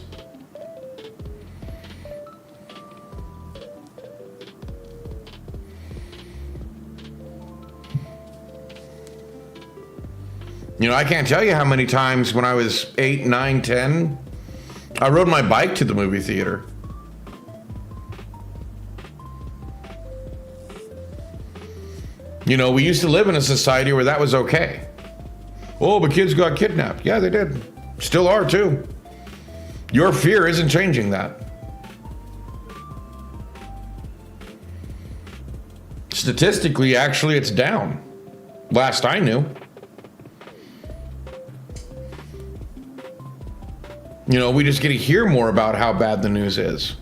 Speaker 1: You know, I can't tell you how many times when I was 8, 9, 10, I rode my bike to the movie theater. You know, we used to live in a society where that was okay. Oh, but kids got kidnapped. Yeah, they did. Still are, too. Your fear isn't changing that. Statistically, actually, it's down. Last I knew. You know, we just get to hear more about how bad the news is,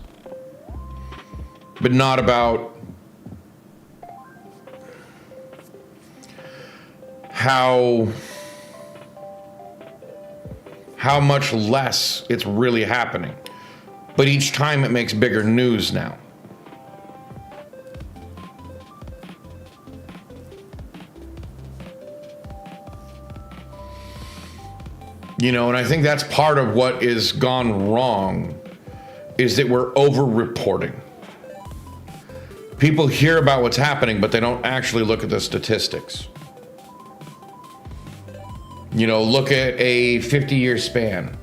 Speaker 1: but not about how much less it's really happening. But each time it makes bigger news now. You know, and I think that's part of what is gone wrong, is that we're over-reporting. People hear about what's happening, but they don't actually look at the statistics. You know, look at a 50-year span,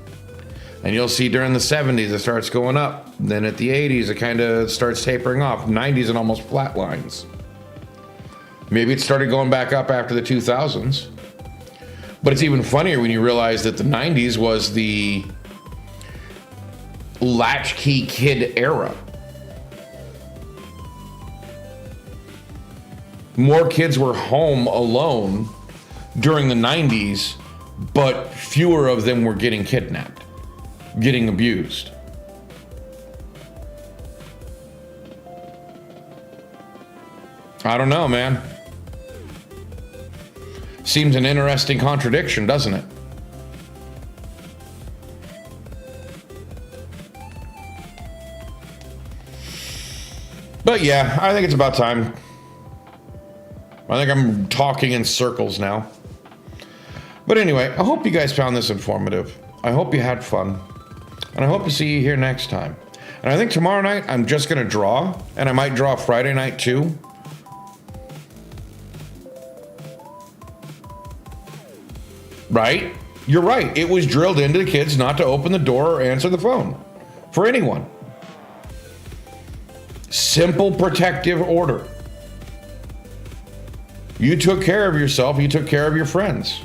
Speaker 1: and you'll see during the 70s it starts going up. Then at the 80s it kind of starts tapering off. 90s it almost flatlines. Maybe it started going back up after the 2000s. But it's even funnier when you realize that the 90s was the latchkey kid era. More kids were home alone during the 90s, but fewer of them were getting kidnapped, getting abused. I don't know, man. Seems an interesting contradiction, doesn't it? But yeah, I think it's about time. I think I'm talking in circles now. But anyway, I hope you guys found this informative. I hope you had fun. And I hope to see you here next time. And I think tomorrow night I'm just going to draw. And I might draw Friday night too. Right? You're right. It was drilled into the kids not to open the door or answer the phone for anyone. Simple protective order. You took care of yourself. You took care of your friends.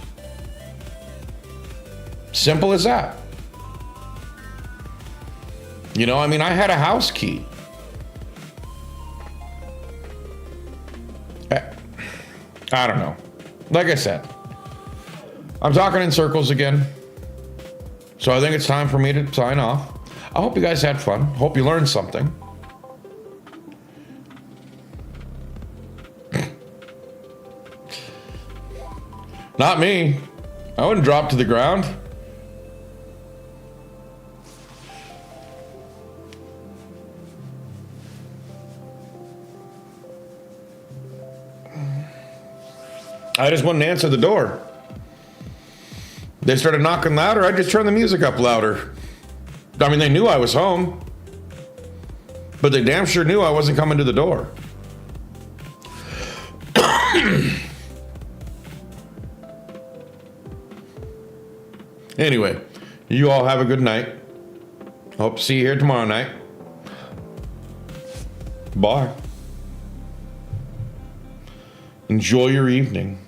Speaker 1: Simple as that. You know, I mean, I had a house key. I don't know. Like I said, I'm talking in circles again. So I think it's time for me to sign off. I hope you guys had fun. Hope you learned something. Not me. I wouldn't drop to the ground. I just wouldn't answer the door. They started knocking louder, I just turned the music up louder. I mean, they knew I was home, but they damn sure knew I wasn't coming to the door. Anyway, you all have a good night. Hope to see you here tomorrow night. Bye. Enjoy your evening.